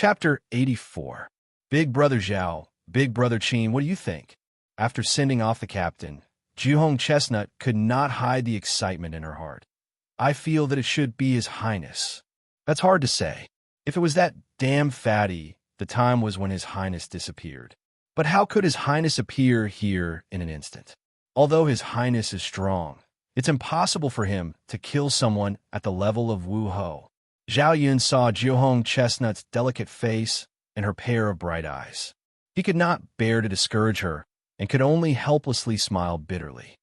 Chapter 84. Big Brother Zhao, Big Brother Qin, what do you think? After sending off the captain, Juhong Chestnut could not hide the excitement in her heart. I feel that it should be His Highness. That's hard to say. If it was that damn fatty, the time was when His Highness disappeared. But how could His Highness appear here in an instant? Although His Highness is strong, it's impossible for him to kill someone at the level of Wu Ho. Zhao Yun saw Juhong Chestnut's delicate face and her pair of bright eyes. He could not bear to discourage her and could only helplessly smile bitterly.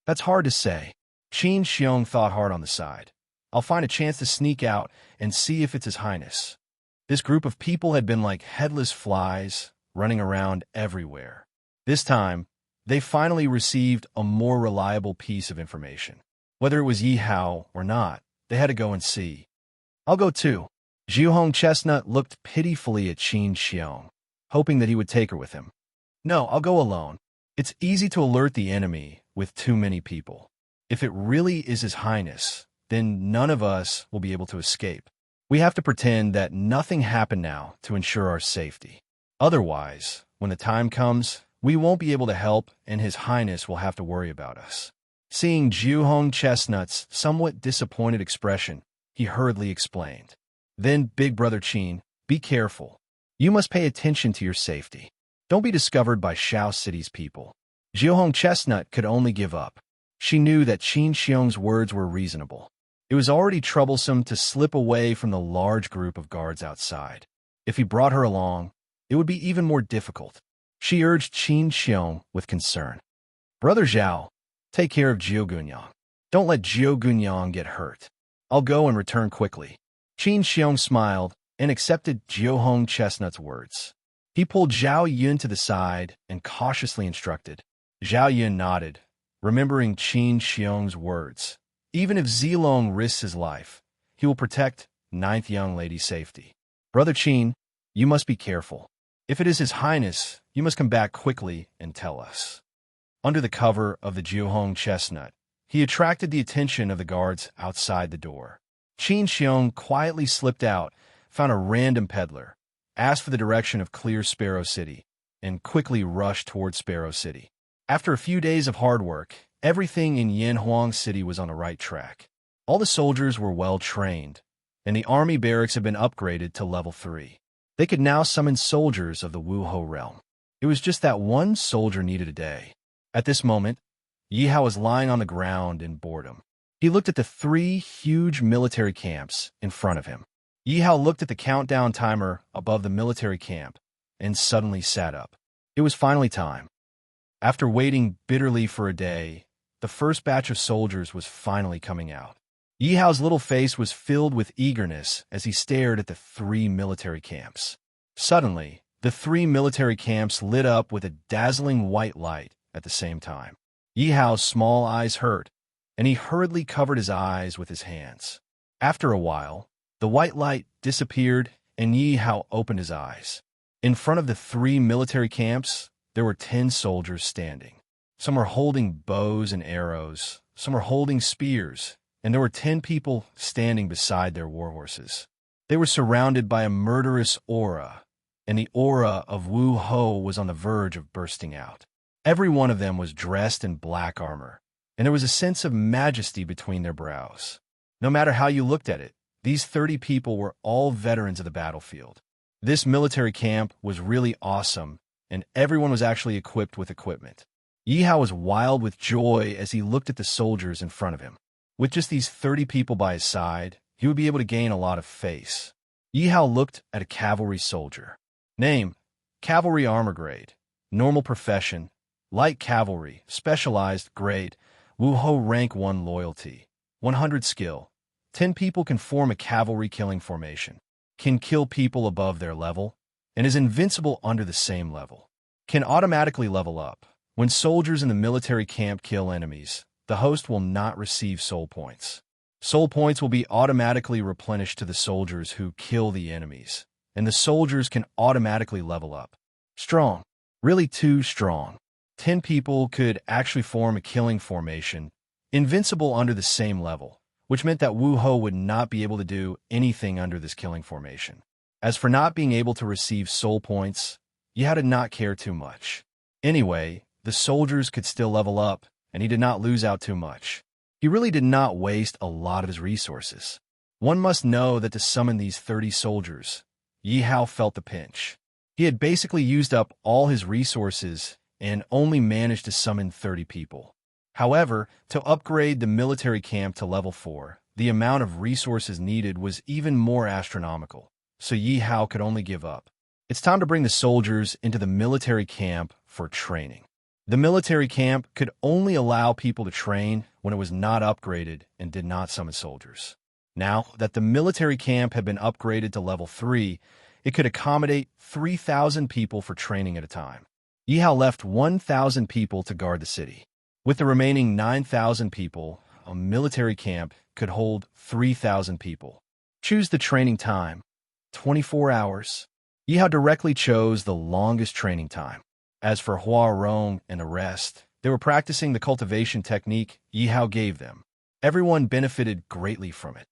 That's hard to say. Qin Xiong thought hard on the side. I'll find a chance to sneak out and see if it's His Highness. This group of people had been like headless flies, running around everywhere. This time, they finally received a more reliable piece of information. Whether it was Yi Hao or not, they had to go and see. I'll go too. Juhong Chestnut looked pitifully at Qin Xiong, hoping that he would take her with him. No, I'll go alone. It's easy to alert the enemy with too many people. If it really is His Highness, then none of us will be able to escape. We have to pretend that nothing happened now to ensure our safety. Otherwise, when the time comes, we won't be able to help and His Highness will have to worry about us. Seeing Juhong Chestnut's somewhat disappointed expression, he hurriedly explained. Then, Big Brother Qin, be careful. You must pay attention to your safety. Don't be discovered by Shao City's people. Juhong Chestnut could only give up. She knew that Qin Xiong's words were reasonable. It was already troublesome to slip away from the large group of guards outside. If he brought her along, it would be even more difficult. She urged Qin Xiong with concern. Brother Zhao, take care of Jiao Gunyang. Don't let Jiao Gunyang get hurt. I'll go and return quickly. Qin Xiong smiled and accepted Juhong Chestnut's words. He pulled Zhao Yun to the side and cautiously instructed. Zhao Yun nodded, remembering Qin Xiong's words. Even if Zilong risks his life, he will protect ninth young lady's safety. Brother Qin, you must be careful. If it is His Highness, you must come back quickly and tell us. Under the cover of the Juhong Chestnut, he attracted the attention of the guards outside the door. Qin Xiong quietly slipped out, found a random peddler, asked for the direction of Clear Sparrow City, and quickly rushed toward Sparrow City. After a few days of hard work, everything in Yanhuang City was on the right track. All the soldiers were well trained, and the army barracks had been upgraded to level 3. They could now summon soldiers of the Wu Ho realm. It was just that one soldier needed a day. At this moment, Yi Hao was lying on the ground in boredom. He looked at the 3 huge military camps in front of him. Yi Hao looked at the countdown timer above the military camp and suddenly sat up. It was finally time. After waiting bitterly for a day, the first batch of soldiers was finally coming out. Yi Hao's little face was filled with eagerness as he stared at the 3 military camps. Suddenly, the 3 military camps lit up with a dazzling white light at the same time. Yi Hao's small eyes hurt, and he hurriedly covered his eyes with his hands. After a while, the white light disappeared and Yi Hao opened his eyes. In front of the 3 military camps, there were 10 soldiers standing. Some were holding bows and arrows, some were holding spears, and there were 10 people standing beside their war horses. They were surrounded by a murderous aura, and the aura of Wu Ho was on the verge of bursting out. Every one of them was dressed in black armor, and there was a sense of majesty between their brows. No matter how you looked at it, these 30 people were all veterans of the battlefield. This military camp was really awesome, and everyone was actually equipped with equipment. Yi Hao was wild with joy as he looked at the soldiers in front of him. With just these 30 people by his side, he would be able to gain a lot of face. Yi Hao looked at a cavalry soldier. Name: Cavalry Armor Grade. Normal profession: Light Cavalry. Specialized grade: Wu Ho Rank 1 Loyalty. 100 skill. 10 people can form a cavalry killing formation. Can kill people above their level, and is invincible under the same level. Can automatically level up. When soldiers in the military camp kill enemies, the host will not receive soul points. Soul points will be automatically replenished to the soldiers who kill the enemies, and the soldiers can automatically level up. Strong. Really too strong. 10 people could actually form a killing formation, invincible under the same level, which meant that Wu Ho would not be able to do anything under this killing formation. As for not being able to receive soul points, Yi Hao did not care too much. Anyway, the soldiers could still level up, and he did not lose out too much. He really did not waste a lot of his resources. One must know that to summon these 30 soldiers, Yi Hao felt the pinch. He had basically used up all his resources and only managed to summon 30 people. However, to upgrade the military camp to level 4, the amount of resources needed was even more astronomical, so Yi Hao could only give up. It's time to bring the soldiers into the military camp for training. The military camp could only allow people to train when it was not upgraded and did not summon soldiers. Now that the military camp had been upgraded to level 3, it could accommodate 3,000 people for training at a time. Yi Hao left 1,000 people to guard the city. With the remaining 9,000 people, a military camp could hold 3,000 people. Choose the training time. 24 hours. Yi Hao directly chose the longest training time. As for Hua Rong and the rest, they were practicing the cultivation technique Yi Hao gave them. Everyone benefited greatly from it.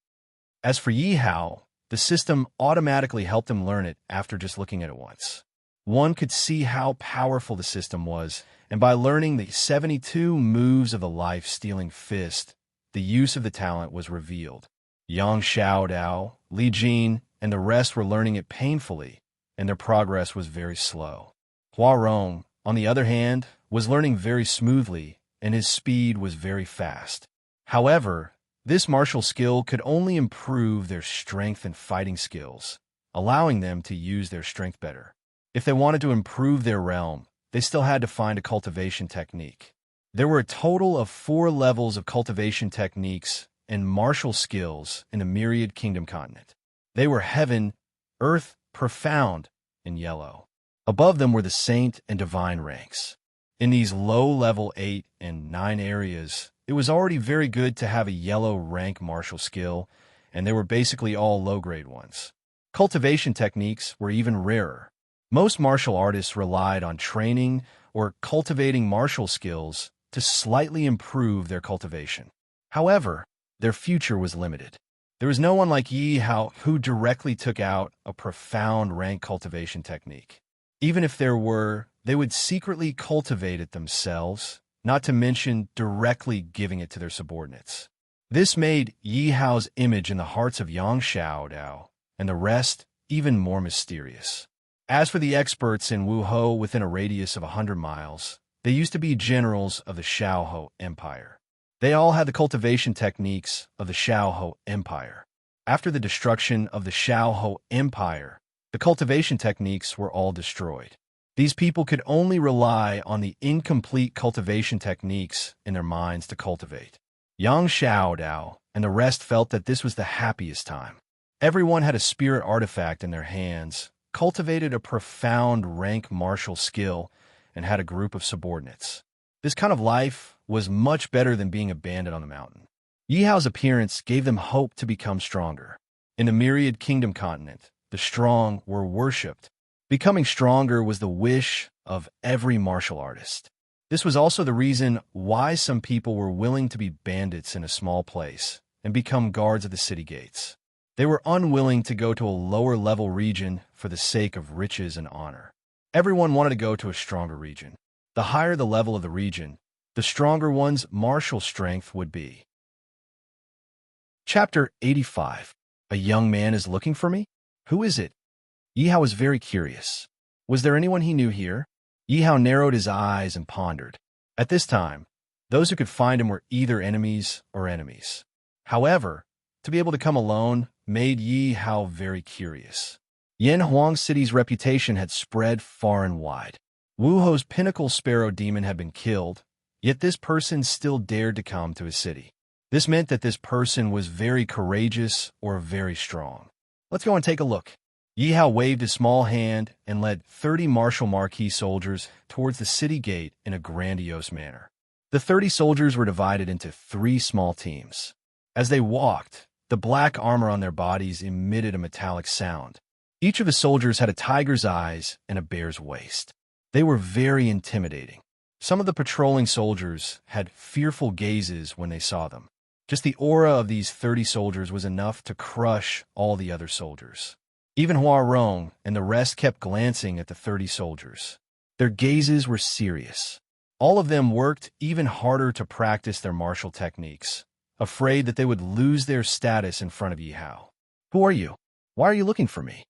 As for Yi Hao, the system automatically helped him learn it after just looking at it once. One could see how powerful the system was, and by learning the 72 moves of the life-stealing fist, the use of the talent was revealed. Yang Xiaodao, Li Jin, and the rest were learning it painfully, and their progress was very slow. Hua Rong, on the other hand, was learning very smoothly, and his speed was very fast. However, this martial skill could only improve their strength and fighting skills, allowing them to use their strength better. If they wanted to improve their realm, they still had to find a cultivation technique. There were a total of 4 levels of cultivation techniques and martial skills in the Myriad Kingdom continent. They were Heaven, Earth, Profound, and Yellow. Above them were the Saint and Divine ranks. In these low-level 8 and 9 areas, it was already very good to have a Yellow rank martial skill, and they were basically all low-grade ones. Cultivation techniques were even rarer. Most martial artists relied on training or cultivating martial skills to slightly improve their cultivation. However, their future was limited. There was no one like Yi Hao who directly took out a profound rank cultivation technique. Even if there were, they would secretly cultivate it themselves, not to mention directly giving it to their subordinates. This made Yi Hao's image in the hearts of Yang Xiaodao and the rest even more mysterious. As for the experts in Wuhou within a radius of 100 miles, they used to be generals of the Shaohou Empire. They all had the cultivation techniques of the Shaohou Empire. After the destruction of the Shaohou Empire, the cultivation techniques were all destroyed. These people could only rely on the incomplete cultivation techniques in their minds to cultivate. Yang Xiaodao and the rest felt that this was the happiest time. Everyone had a spirit artifact in their hands, cultivated a profound rank martial skill, and had a group of subordinates. This kind of life was much better than being abandoned on the mountain. Yi Hao's appearance gave them hope to become stronger. In the Myriad Kingdom continent, the strong were worshipped. Becoming stronger was the wish of every martial artist. This was also the reason why some people were willing to be bandits in a small place and become guards of the city gates. They were unwilling to go to a lower-level region for the sake of riches and honor. Everyone wanted to go to a stronger region. The higher the level of the region, the stronger one's martial strength would be. Chapter 85. A young man is looking for me? Who is it? Yi Hao was very curious. Was there anyone he knew here? Yi Hao narrowed his eyes and pondered. At this time, those who could find him were either enemies or enemies. However, to be able to come alone made Yi Hao very curious. Yanhuang City's reputation had spread far and wide. Wuhou's pinnacle sparrow demon had been killed, yet this person still dared to come to his city. This meant that this person was very courageous or very strong. Let's go and take a look. Yi Hao waved his small hand and led 30 martial marquis soldiers towards the city gate in a grandiose manner. The 30 soldiers were divided into 3 small teams. As they walked, the black armor on their bodies emitted a metallic sound. Each of the soldiers had a tiger's eyes and a bear's waist. They were very intimidating. Some of the patrolling soldiers had fearful gazes when they saw them. Just the aura of these 30 soldiers was enough to crush all the other soldiers. Even Huarong and the rest kept glancing at the 30 soldiers. Their gazes were serious. All of them worked even harder to practice their martial techniques, afraid that they would lose their status in front of Yi Hao. "Who are you? Why are you looking for me?"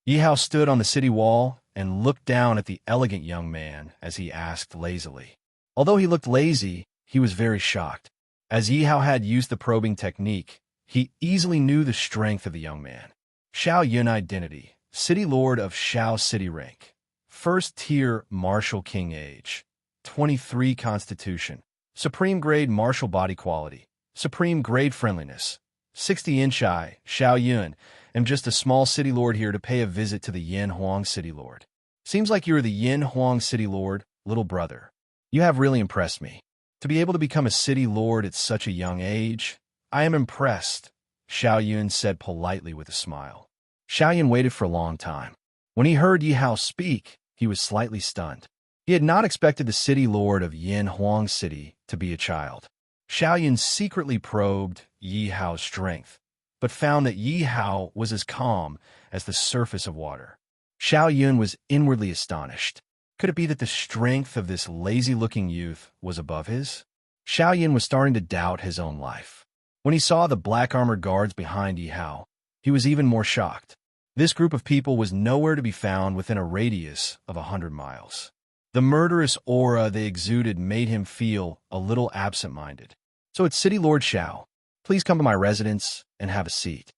Yi Hao stood on the city wall and looked down at the elegant young man as he asked lazily. Although he looked lazy, he was very shocked. As Yi Hao had used the probing technique, he easily knew the strength of the young man. Xiao Yun identity, City Lord of Xiao City rank, first tier martial king age, 23 constitution, supreme grade martial body quality, supreme grade friendliness, 60 Inchai, Xiao Yun. Am just a small city lord here to pay a visit to the Yin Huang City Lord. Seems like you're the Yin Huang City Lord, little brother. You have really impressed me. To be able to become a city lord at such a young age, I am impressed, Xiao Yun said politely with a smile. Xiao Yun waited for a long time. When he heard Yi Hao speak, he was slightly stunned. He had not expected the city lord of Yin Huang City to be a child. Xiao Yun secretly probed Yi Hao's strength, but found that Yi Hao was as calm as the surface of water. Xiao Yun was inwardly astonished. Could it be that the strength of this lazy-looking youth was above his? Xiao Yun was starting to doubt his own life. When he saw the black-armored guards behind Yi Hao, he was even more shocked. This group of people was nowhere to be found within a radius of 100 miles. The murderous aura they exuded made him feel a little absent-minded. "So it's City Lord Xiao. Please come to my residence and have a seat."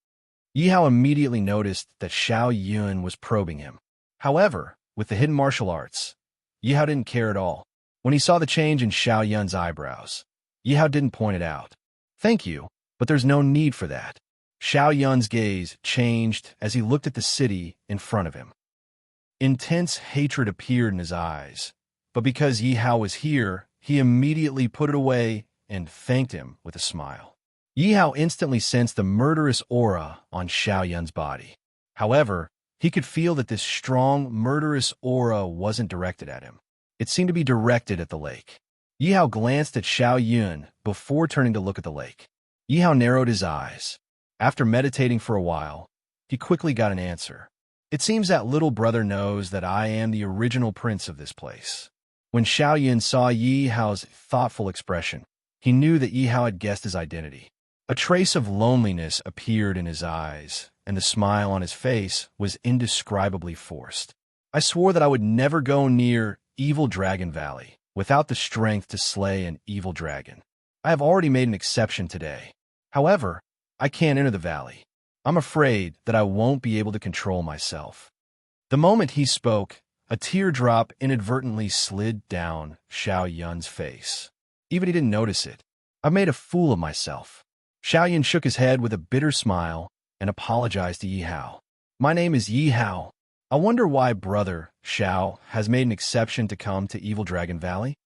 Yi Hao immediately noticed that Xiao Yun was probing him. However, with the hidden martial arts, Yi Hao didn't care at all. When he saw the change in Xiao Yun's eyebrows, Yi Hao didn't point it out. "Thank you, but there's no need for that." Xiao Yun's gaze changed as he looked at the city in front of him. Intense hatred appeared in his eyes, but because Yi Hao was here, he immediately put it away and thanked him with a smile. Yi Hao instantly sensed the murderous aura on Xiao Yun's body. However, he could feel that this strong, murderous aura wasn't directed at him. It seemed to be directed at the lake. Yi Hao glanced at Xiao Yun before turning to look at the lake. Yi Hao narrowed his eyes. After meditating for a while, he quickly got an answer. "It seems that little brother knows that I am the original prince of this place." When Xiao Yun saw Yi Hao's thoughtful expression, he knew that Yi Hao had guessed his identity. A trace of loneliness appeared in his eyes, and the smile on his face was indescribably forced. "I swore that I would never go near Evil Dragon Valley without the strength to slay an evil dragon. I have already made an exception today. However, I can't enter the valley. I'm afraid that I won't be able to control myself." The moment he spoke, a teardrop inadvertently slid down Xiao Yun's face. Even he didn't notice it. "I've made a fool of myself." Xiao Yun shook his head with a bitter smile and apologized to Yi Hao. "My name is Yi Hao. I wonder why brother Xiao has made an exception to come to Evil Dragon Valley?"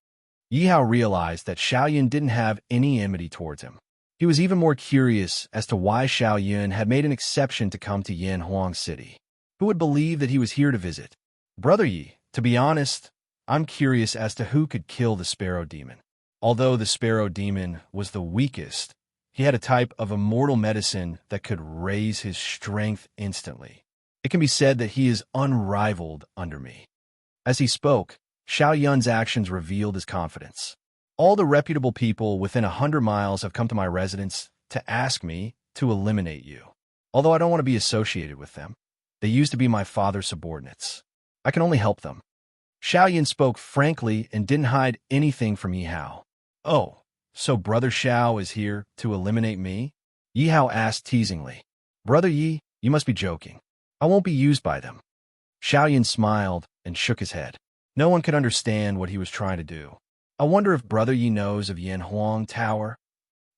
Yi Hao realized that Xiao Yun didn't have any enmity towards him. He was even more curious as to why Xiao Yun had made an exception to come to Yin Huang City. Who would believe that he was here to visit? "Brother Yi, to be honest, I'm curious as to who could kill the Sparrow Demon. Although the Sparrow Demon was the weakest, he had a type of immortal medicine that could raise his strength instantly. It can be said that he is unrivaled under me." As he spoke, Xiao Yun's actions revealed his confidence. "All the reputable people within 100 miles have come to my residence to ask me to eliminate you. Although I don't want to be associated with them. They used to be my father's subordinates. I can only help them." Xiao Yun spoke frankly and didn't hide anything from Yi Hao. "Oh, so Brother Xiao is here to eliminate me?" Yi Hao asked teasingly. "Brother Yi, you must be joking. I won't be used by them." Xiao Yun smiled and shook his head. No one could understand what he was trying to do. "I wonder if Brother Yi knows of Yin Huang Tower?"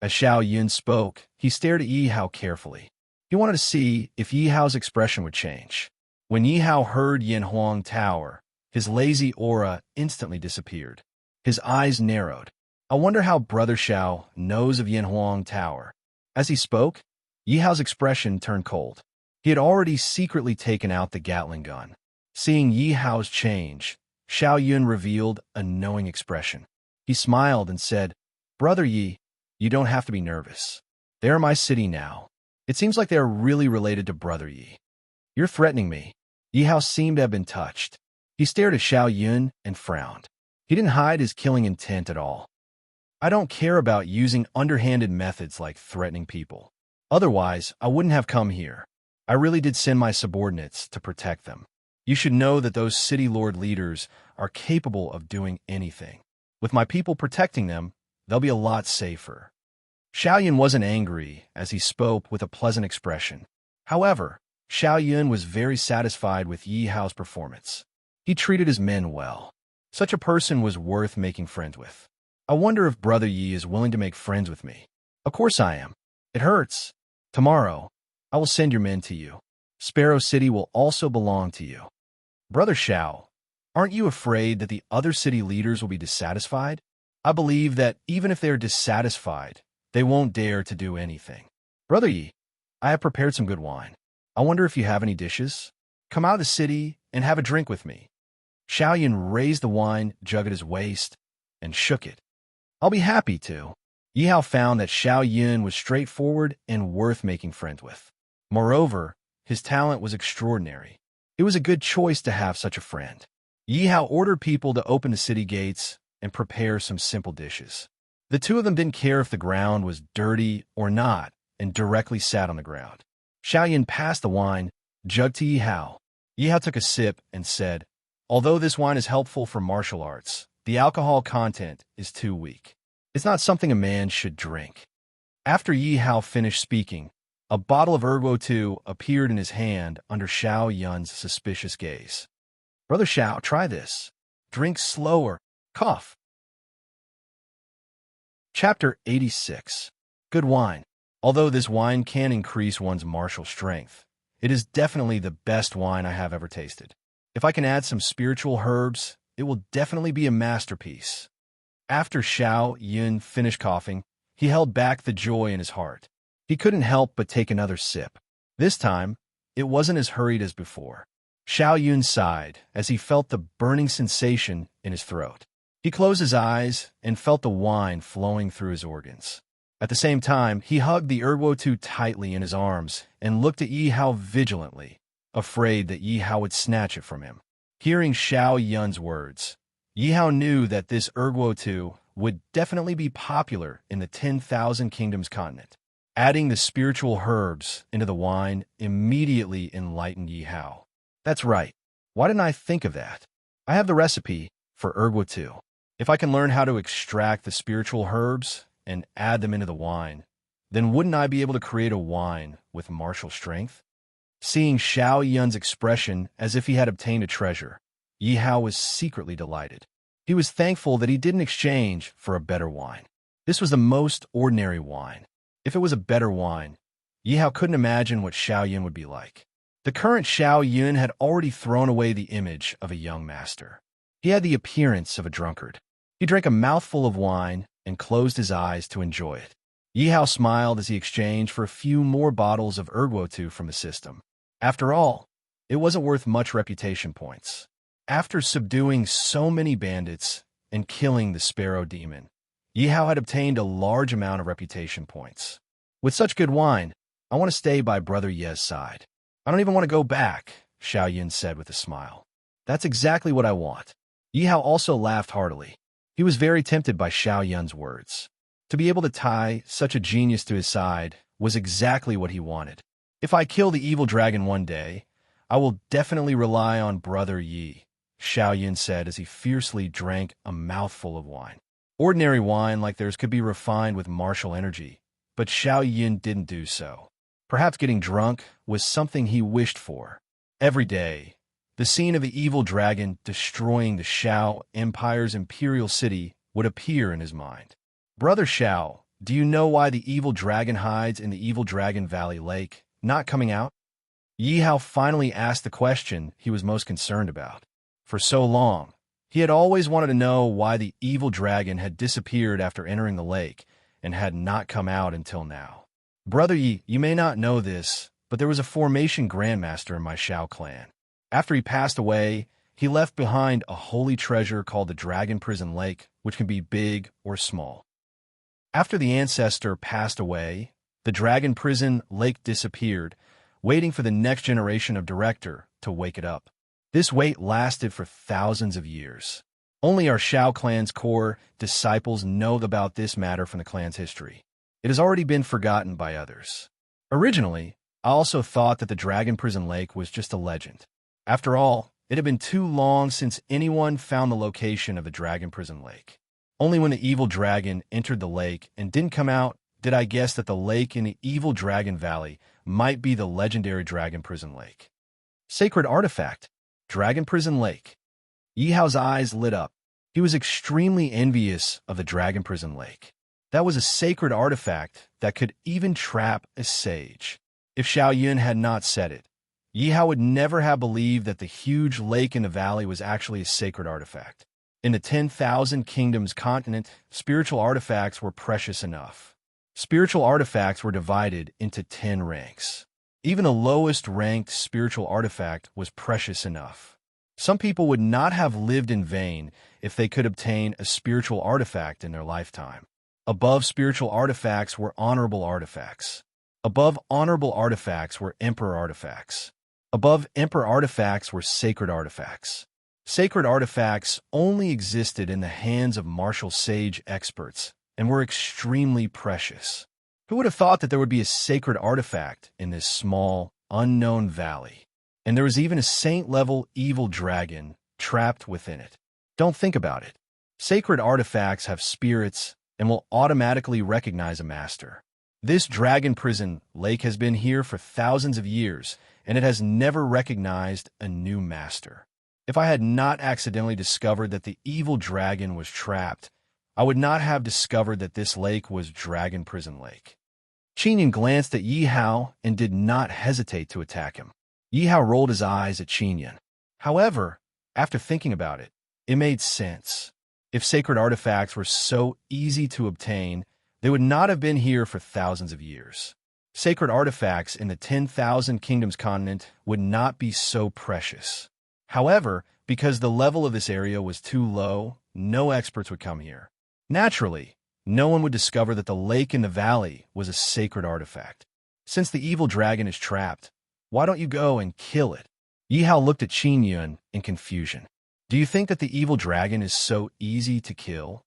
As Xiao Yun spoke, he stared at Yi Hao carefully. He wanted to see if Yi Hao's expression would change. When Yi Hao heard Yin Huang Tower, his lazy aura instantly disappeared. His eyes narrowed. "I wonder how Brother Xiao knows of Yin Huang Tower." As he spoke, Yi Hao's expression turned cold. He had already secretly taken out the Gatling gun. Seeing Yi Hao's change, Xiao Yun revealed a knowing expression. He smiled and said, "Brother Yi, you don't have to be nervous. They are my city now. It seems like they are really related to Brother Yi." You're threatening me. Yi Hao seemed to have been touched. He stared at Xiao Yun and frowned. He didn't hide his killing intent at all. I don't care about using underhanded methods like threatening people. Otherwise, I wouldn't have come here. I really did send my subordinates to protect them. You should know that those city lord leaders are capable of doing anything. With my people protecting them, they'll be a lot safer. Xiao Yun wasn't angry as he spoke with a pleasant expression. However, Xiao Yun was very satisfied with Yi Hao's performance. He treated his men well. Such a person was worth making friends with. I wonder if Brother Yi is willing to make friends with me. Of course I am. It hurts. Tomorrow, I will send your men to you. Sparrow City will also belong to you. Brother Xiao, aren't you afraid that the other city leaders will be dissatisfied? I believe that even if they are dissatisfied, they won't dare to do anything. Brother Yi, I have prepared some good wine. I wonder if you have any dishes? Come out of the city and have a drink with me. Xiao Yun raised the wine jug at his waist and shook it. I'll be happy to. Yi Hao found that Xiao Yun was straightforward and worth making friends with. Moreover, his talent was extraordinary. It was a good choice to have such a friend. Yi Hao ordered people to open the city gates and prepare some simple dishes. The two of them didn't care if the ground was dirty or not and directly sat on the ground. Xiao Yun passed the wine jug to Yi Hao. Yi Hao took a sip and said, although this wine is helpful for martial arts, the alcohol content is too weak. It's not something a man should drink. After Yi Hao finished speaking, a bottle of Erguo II appeared in his hand under Xiao Yun's suspicious gaze. Brother Xiao, try this. Drink slower. Cough. Chapter 86. Good wine. Although this wine can increase one's martial strength, it is definitely the best wine I have ever tasted. If I can add some spiritual herbs, it will definitely be a masterpiece. After Xiao Yun finished coughing, he held back the joy in his heart. He couldn't help but take another sip. This time, it wasn't as hurried as before. Xiao Yun sighed as he felt the burning sensation in his throat. He closed his eyes and felt the wine flowing through his organs. At the same time, he hugged the Erguo II tightly in his arms and looked at Yi Hao vigilantly, afraid that Yi Hao would snatch it from him. Hearing Xiao Yun's words, Yi Hao knew that this Erguo II would definitely be popular in the 10,000 Kingdoms continent. Adding the spiritual herbs into the wine immediately enlightened Yi Hao. That's right. Why didn't I think of that? I have the recipe for Erguo II. If I can learn how to extract the spiritual herbs and add them into the wine, then wouldn't I be able to create a wine with martial strength? Seeing Xiao Yun's expression as if he had obtained a treasure, Yi Hao was secretly delighted. He was thankful that he didn't exchange for a better wine. This was the most ordinary wine. If it was a better wine, Yi Hao couldn't imagine what Xiao Yun would be like. The current Xiao Yun had already thrown away the image of a young master. He had the appearance of a drunkard. He drank a mouthful of wine and closed his eyes to enjoy it. Yi Hao smiled as he exchanged for a few more bottles of Erguo II from the system. After all, it wasn't worth much reputation points. After subduing so many bandits and killing the Sparrow Demon, Yi Hao had obtained a large amount of reputation points. With such good wine, I want to stay by Brother Ye's side. I don't even want to go back, Xiao Yun said with a smile. That's exactly what I want. Yi Hao also laughed heartily. He was very tempted by Xiao Yun's words. To be able to tie such a genius to his side was exactly what he wanted. If I kill the evil dragon one day, I will definitely rely on Brother Yi, Xiao Yun said as he fiercely drank a mouthful of wine. Ordinary wine like theirs could be refined with martial energy, but Xiao Yun didn't do so. Perhaps getting drunk was something he wished for. Every day, the scene of the evil dragon destroying the Xiao Empire's imperial city would appear in his mind. Brother Xiao, do you know why the evil dragon hides in the Evil Dragon Valley Lake, not coming out? Yi Hao finally asked the question he was most concerned about. For so long, he had always wanted to know why the evil dragon had disappeared after entering the lake and had not come out until now. Brother Yi, you may not know this, but there was a formation grandmaster in my Xiao clan. After he passed away, he left behind a holy treasure called the Dragon Prison Lake, which can be big or small. After the ancestor passed away, the Dragon Prison Lake disappeared, waiting for the next generation of director to wake it up. This wait lasted for thousands of years. Only our Shao clan's core disciples know about this matter from the clan's history. It has already been forgotten by others. Originally, I also thought that the Dragon Prison Lake was just a legend. After all, it had been too long since anyone found the location of the Dragon Prison Lake. Only when the evil dragon entered the lake and didn't come out did I guess that the lake in the evil Dragon Valley might be the legendary Dragon Prison Lake. Sacred artifact, Dragon Prison Lake. Yi Hao's eyes lit up. He was extremely envious of the Dragon Prison Lake. That was a sacred artifact that could even trap a sage. If Xiao Yun had not said it, Yi Hao would never have believed that the huge lake in the valley was actually a sacred artifact. In the 10,000 Kingdoms continent, spiritual artifacts were precious enough. Spiritual artifacts were divided into 10 ranks. Even the lowest ranked spiritual artifact was precious enough. Some people would not have lived in vain if they could obtain a spiritual artifact in their lifetime. Above spiritual artifacts were honorable artifacts. Above honorable artifacts were emperor artifacts. Above emperor artifacts were sacred artifacts. Sacred artifacts only existed in the hands of martial sage experts and were extremely precious. Who would have thought that there would be a sacred artifact in this small, unknown valley? And there was even a saint-level evil dragon trapped within it. Don't think about it. Sacred artifacts have spirits and will automatically recognize a master. This Dragon Prison Lake has been here for thousands of years, and it has never recognized a new master. If I had not accidentally discovered that the evil dragon was trapped, I would not have discovered that this lake was Dragon Prison Lake. Qinyan glanced at Yi Hao and did not hesitate to attack him. Yi Hao rolled his eyes at Qinyan. However, after thinking about it, it made sense. If sacred artifacts were so easy to obtain, they would not have been here for thousands of years. Sacred artifacts in the 10,000 Kingdoms continent would not be so precious. However, because the level of this area was too low, no experts would come here. Naturally, no one would discover that the lake in the valley was a sacred artifact. Since the evil dragon is trapped, why don't you go and kill it? Yi Hao looked at Qinyan in confusion. Do you think that the evil dragon is so easy to kill?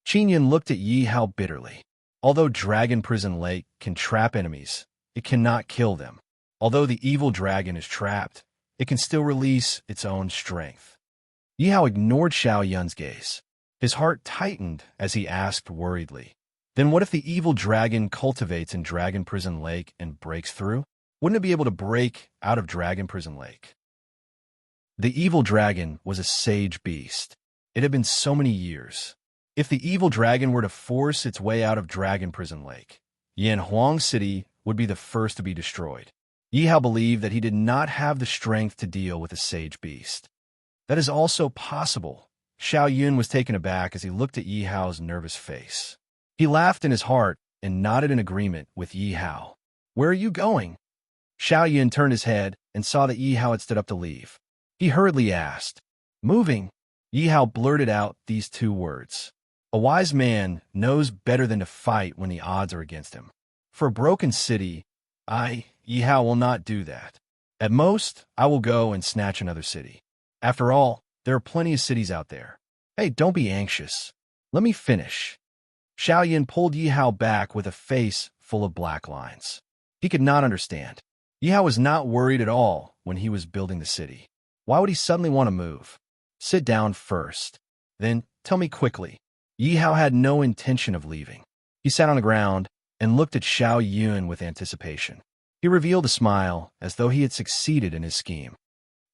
Qinyan looked at Yi Hao bitterly. Although Dragon Prison Lake can trap enemies, it cannot kill them. Although the evil dragon is trapped, it can still release its own strength. Yi Hao ignored Xiao Yun's gaze. His heart tightened as he asked worriedly, then what if the evil dragon cultivates in Dragon Prison Lake and breaks through? Wouldn't it be able to break out of Dragon Prison Lake? The evil dragon was a sage beast. It had been so many years. If the evil dragon were to force its way out of Dragon Prison Lake, Yanhuang City would be the first to be destroyed. Yi Hao believed that he did not have the strength to deal with a sage beast. That is also possible. Xiao Yun was taken aback as he looked at Yi Hao's nervous face. He laughed in his heart and nodded in agreement with Yi Hao. Where are you going? Xiao Yun turned his head and saw that Yi Hao had stood up to leave. He hurriedly asked, moving? Yi Hao blurted out these two words. A wise man knows better than to fight when the odds are against him. For a broken city, Yi Hao, will not do that. At most, I will go and snatch another city. After all, there are plenty of cities out there. Hey, don't be anxious. Let me finish. Xiao Yun pulled Yi Hao back with a face full of black lines. He could not understand. Yi Hao was not worried at all when he was building the city. Why would he suddenly want to move? Sit down first. Then, tell me quickly. Yi Hao had no intention of leaving. He sat on the ground and looked at Xiao Yun with anticipation. He revealed a smile as though he had succeeded in his scheme.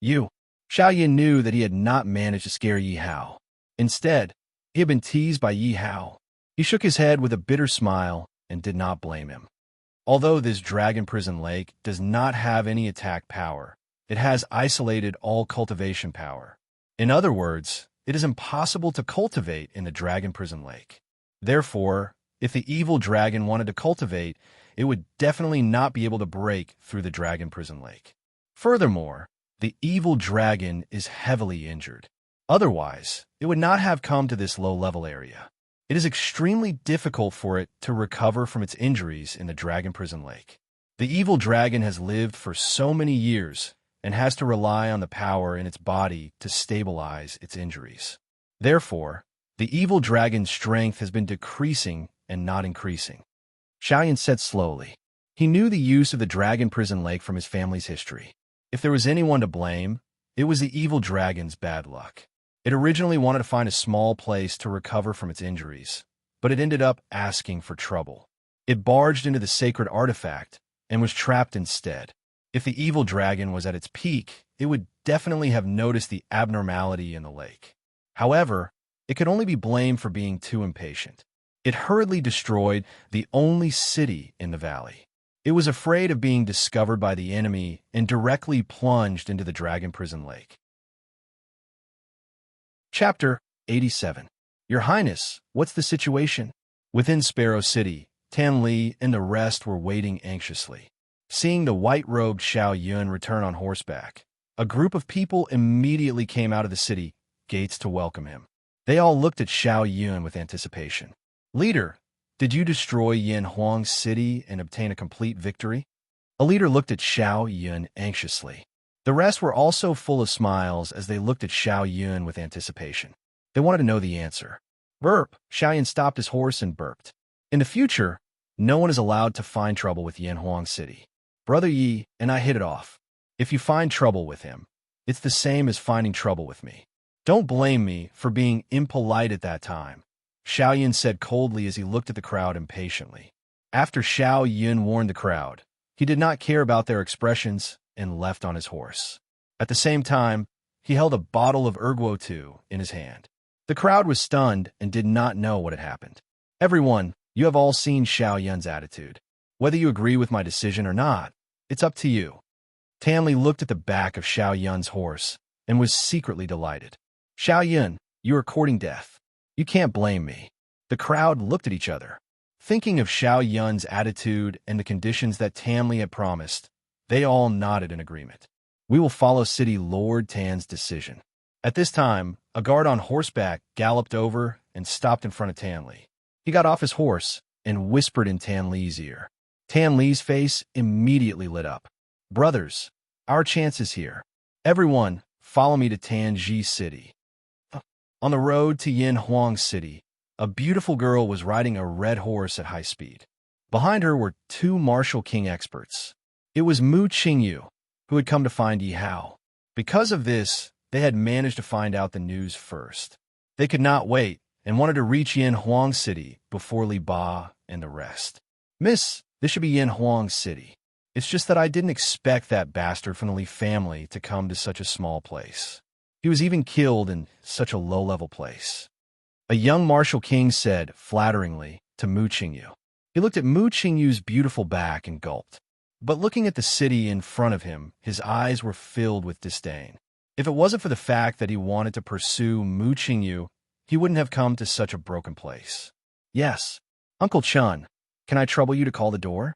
You. Xiao Yun knew that he had not managed to scare Yi Hao. Instead, he had been teased by Yi Hao. He shook his head with a bitter smile and did not blame him. Although this Dragon Prison Lake does not have any attack power, it has isolated all cultivation power. In other words, it is impossible to cultivate in the Dragon Prison Lake. Therefore, if the evil dragon wanted to cultivate, it would definitely not be able to break through the Dragon Prison Lake. Furthermore, the evil dragon is heavily injured. Otherwise, it would not have come to this low-level area. It is extremely difficult for it to recover from its injuries in the Dragon Prison Lake. The evil dragon has lived for so many years and has to rely on the power in its body to stabilize its injuries. Therefore, the evil dragon's strength has been decreasing and not increasing. Xiaoyan said slowly. He knew the use of the dragon prison lake from his family's history. If there was anyone to blame, it was the evil dragon's bad luck. It originally wanted to find a small place to recover from its injuries, but it ended up asking for trouble. It barged into the sacred artifact and was trapped instead. If the evil dragon was at its peak, it would definitely have noticed the abnormality in the lake. However, it could only be blamed for being too impatient. It hurriedly destroyed the only city in the valley. It was afraid of being discovered by the enemy and directly plunged into the dragon prison lake. Chapter 87. Your Highness, what's the situation? Within Sparrow City, Tan Li and the rest were waiting anxiously. Seeing the white-robed Xiao Yun return on horseback, a group of people immediately came out of the city gates to welcome him. They all looked at Xiao Yun with anticipation. Leader, did you destroy Yin Huang's city and obtain a complete victory? A leader looked at Xiao Yun anxiously. The rest were also full of smiles as they looked at Xiao Yun with anticipation. They wanted to know the answer. Burp! Xiao Yun stopped his horse and burped. In the future, no one is allowed to find trouble with Yin Huang's city. Brother Yi and I hit it off. If you find trouble with him, it's the same as finding trouble with me. Don't blame me for being impolite at that time, Xiao Yun said coldly as he looked at the crowd impatiently. After Xiao Yun warned the crowd, he did not care about their expressions and left on his horse. At the same time, he held a bottle of Erguo Tu in his hand. The crowd was stunned and did not know what had happened. Everyone, you have all seen Xiao Yun's attitude. Whether you agree with my decision or not, it's up to you. Tanli looked at the back of Xiao Yun's horse and was secretly delighted. Xiao Yun, you are courting death. You can't blame me. The crowd looked at each other. Thinking of Xiao Yun's attitude and the conditions that Tanli had promised, they all nodded in agreement. We will follow City Lord Tan's decision. At this time, a guard on horseback galloped over and stopped in front of Tanli. He got off his horse and whispered in Tanli's ear. Tanli's face immediately lit up. Brothers, our chance is here. Everyone, follow me to Tanji City. On the road to Yin Huang City, a beautiful girl was riding a red horse at high speed. Behind her were two Martial King experts. It was Mu Qingyu, who had come to find Yi Hao. Because of this, they had managed to find out the news first. They could not wait and wanted to reach Yin Huang City before Li Ba and the rest. Miss, this should be Yin Huang City. It's just that I didn't expect that bastard from the Li family to come to such a small place. He was even killed in such a low-level place. A young Martial King said, flatteringly, to Mu Qingyu. He looked at Mu Qingyu's beautiful back and gulped. But looking at the city in front of him, his eyes were filled with disdain. If it wasn't for the fact that he wanted to pursue Mu Qingyu, he wouldn't have come to such a broken place. Yes, Uncle Chun, can I trouble you to call the door?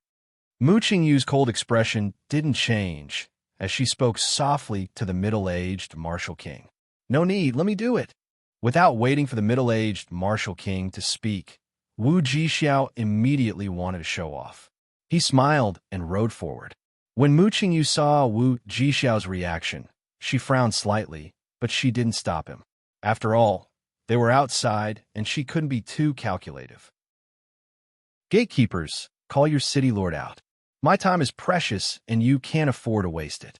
Mu Qingyu's cold expression didn't change as she spoke softly to the middle-aged Martial King. No need, let me do it. Without waiting for the middle-aged Martial King to speak, Wu Jixiao immediately wanted to show off. He smiled and rode forward. When Mu Qingyu saw Wu Jixiao's reaction, she frowned slightly, but she didn't stop him. After all, they were outside, and she couldn't be too calculative. Gatekeepers, call your city lord out. My time is precious, and you can't afford to waste it.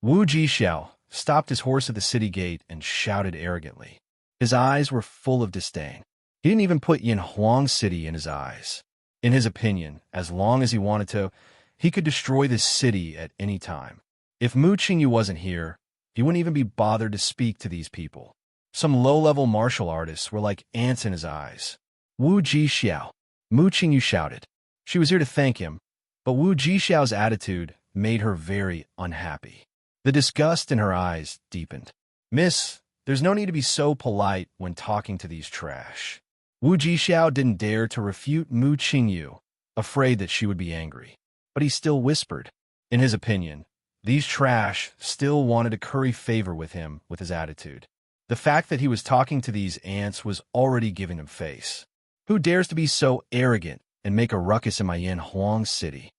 Wu Jixiao stopped his horse at the city gate and shouted arrogantly. His eyes were full of disdain. He didn't even put Yin Huang City in his eyes. In his opinion, as long as he wanted to, he could destroy this city at any time. If Mu Qingyu wasn't here, he wouldn't even be bothered to speak to these people. Some low-level martial artists were like ants in his eyes. Wu Jixiao, Mu Qingyu shouted. She was here to thank him, but Wu Jixiao's attitude made her very unhappy. The disgust in her eyes deepened. Miss, there's no need to be so polite when talking to these trash. Wu Jixiao didn't dare to refute Mu Qingyu, afraid that she would be angry. But he still whispered. In his opinion, these trash still wanted to curry favor with him with his attitude. The fact that he was talking to these ants was already giving him face. Who dares to be so arrogant and make a ruckus in my Yin Huang City?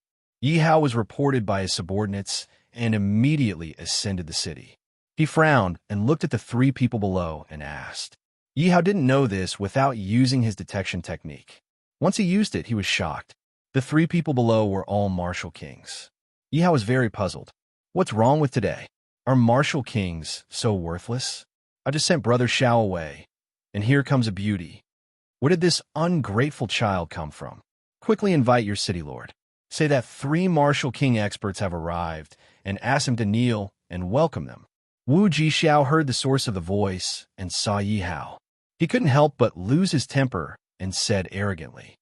Yi Hao was reported by his subordinates and immediately ascended the city. He frowned and looked at the three people below and asked. Yi Hao didn't know this without using his detection technique. Once he used it, he was shocked. The three people below were all martial kings. Yi Hao was very puzzled. What's wrong with today? Are martial kings so worthless? I just sent Brother Xiao away, and here comes a beauty. Where did this ungrateful child come from? Quickly invite your city lord. Say that 3 martial king experts have arrived, and ask him to kneel and welcome them. Wu Jixiao heard the source of the voice and saw Yi Hao. He couldn't help but lose his temper and said arrogantly,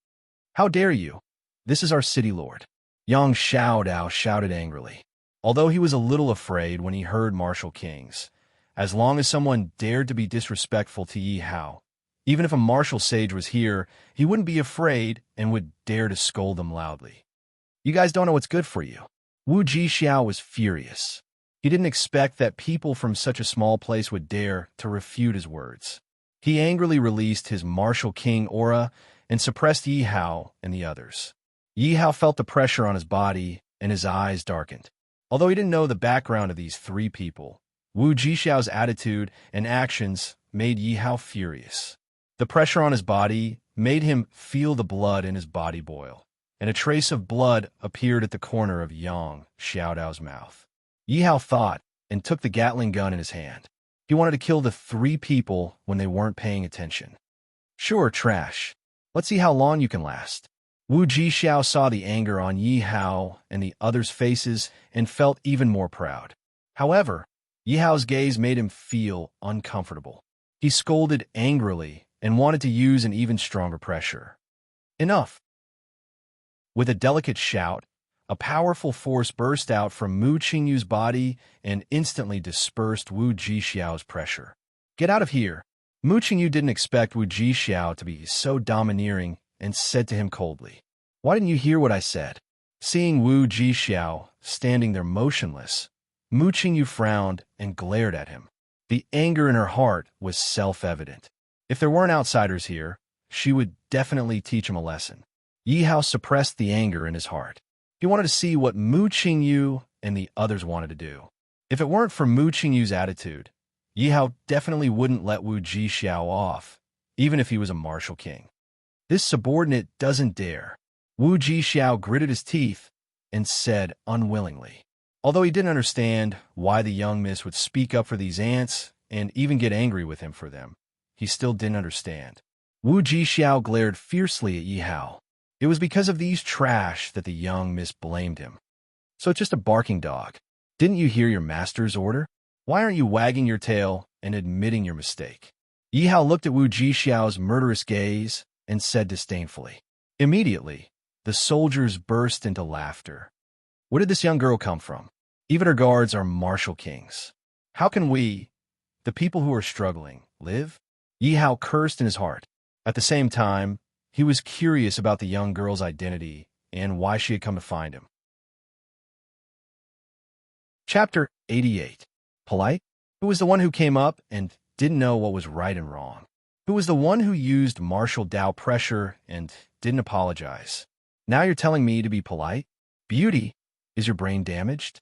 "How dare you? This is our city lord." Yang Xiaodao shouted angrily, although he was a little afraid when he heard martial kings. As long as someone dared to be disrespectful to Yi Hao, even if a martial sage was here, he wouldn't be afraid and would dare to scold them loudly. You guys don't know what's good for you. Wu Jixiao was furious. He didn't expect that people from such a small place would dare to refute his words. He angrily released his martial king aura and suppressed Yi Hao and the others. Yi Hao felt the pressure on his body and his eyes darkened. Although he didn't know the background of these 3 people, Wu Jixiao's attitude and actions made Yi Hao furious. The pressure on his body made him feel the blood in his body boil, and a trace of blood appeared at the corner of Yang Xiaodao's mouth. Yi Hao thought and took the Gatling gun in his hand. He wanted to kill the 3 people when they weren't paying attention. Sure, trash. Let's see how long you can last. Wu Jixiao saw the anger on Yi Hao and the others' faces and felt even more proud. However, Yi Hao's gaze made him feel uncomfortable. He scolded angrily and wanted to use an even stronger pressure. Enough! With a delicate shout, a powerful force burst out from Mu Qingyu's body and instantly dispersed Wu Jixiao's pressure. Get out of here! Mu Qingyu didn't expect Wu Jixiao to be so domineering and said to him coldly, "Why didn't you hear what I said?" Seeing Wu Jixiao standing there motionless, Mu Qingyu frowned and glared at him. The anger in her heart was self-evident. If there weren't outsiders here, she would definitely teach him a lesson. Yi Hao suppressed the anger in his heart. He wanted to see what Mu Qingyu and the others wanted to do. If it weren't for Mu Qingyu's attitude, Yi Hao definitely wouldn't let Wu Jixiao off, even if he was a martial king. This subordinate doesn't dare. Wu Jixiao gritted his teeth and said unwillingly. Although he didn't understand why the young miss would speak up for these ants and even get angry with him for them, he still didn't understand. Wu Jixiao glared fiercely at Yi Hao. It was because of these trash that the young miss blamed him. So it's just a barking dog. Didn't you hear your master's order? Why aren't you wagging your tail and admitting your mistake? Yi Hao looked at Wu Jixiao's murderous gaze and said disdainfully. Immediately, the soldiers burst into laughter. Where did this young girl come from? Even her guards are martial kings. How can we, the people who are struggling, live? Yi Hao cursed in his heart. At the same time, he was curious about the young girl's identity and why she had come to find him. Chapter 88. Polite? Who was the one who came up and didn't know what was right and wrong? Who was the one who used martial Dao pressure and didn't apologize? Now you're telling me to be polite? Beauty? Is your brain damaged?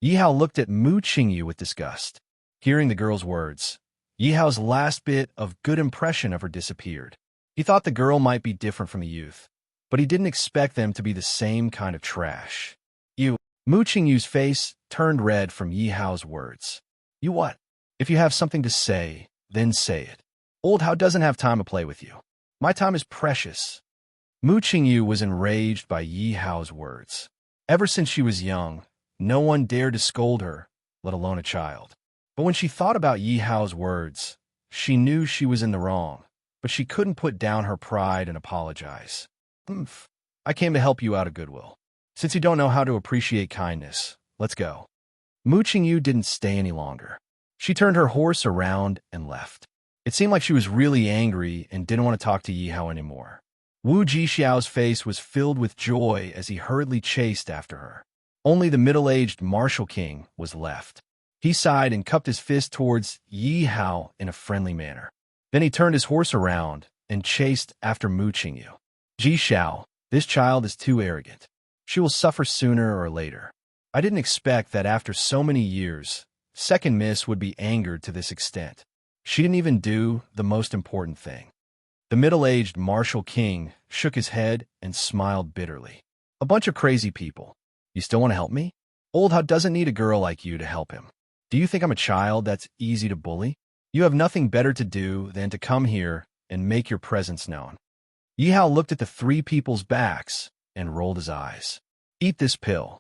Yi Hao looked at Mu Qingyu with disgust. Hearing the girl's words, Yi Hao's last bit of good impression of her disappeared. He thought the girl might be different from the youth, but he didn't expect them to be the same kind of trash. You. Mu Qingyu's face turned red from Yi Hao's words. You what? If you have something to say, then say it. Old Hao doesn't have time to play with you. My time is precious. Mu Qingyu was enraged by Yi Hao's words. Ever since she was young, no one dared to scold her, let alone a child. But when she thought about Yi Hao's words, she knew she was in the wrong, but she couldn't put down her pride and apologize. I came to help you out of goodwill. Since you don't know how to appreciate kindness, let's go. Mu Qingyu didn't stay any longer. She turned her horse around and left. It seemed like she was really angry and didn't want to talk to Yi Hao anymore. Wu Jixiao's face was filled with joy as he hurriedly chased after her. Only the middle-aged martial king was left. He sighed and cupped his fist towards Yi Hao in a friendly manner. Then he turned his horse around and chased after Mu Qingyu. Jixiao, this child is too arrogant. She will suffer sooner or later. I didn't expect that after so many years, Second Miss would be angered to this extent. She didn't even do the most important thing. The middle-aged Martial King shook his head and smiled bitterly. A bunch of crazy people. You still want to help me? Old Hut doesn't need a girl like you to help him. Do you think I'm a child that's easy to bully? You have nothing better to do than to come here and make your presence known. Yi Hao looked at the three people's backs and rolled his eyes. Eat this pill.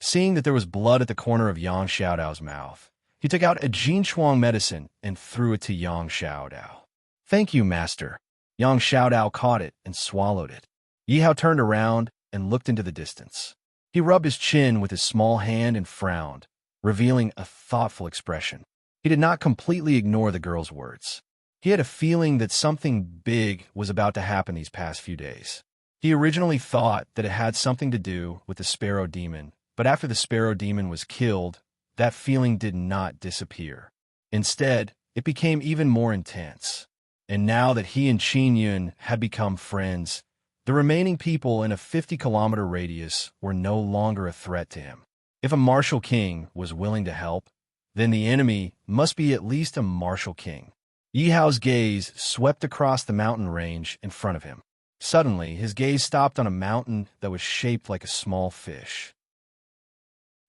Seeing that there was blood at the corner of Yang Xiaodao's mouth, he took out a Jin Chuang medicine and threw it to Yang Xiaodao. Thank you, master. Yang Xiaodao caught it and swallowed it. Yi Hao turned around and looked into the distance. He rubbed his chin with his small hand and frowned, revealing a thoughtful expression. He did not completely ignore the girl's words. He had a feeling that something big was about to happen these past few days. He originally thought that it had something to do with the Sparrow Demon, but after the Sparrow Demon was killed, that feeling did not disappear. Instead, it became even more intense. And now that he and Qin Yun had become friends, the remaining people in a 50-kilometer radius were no longer a threat to him. If a martial king was willing to help, then the enemy must be at least a martial king. Yi Hao's gaze swept across the mountain range in front of him. Suddenly, his gaze stopped on a mountain that was shaped like a small fish.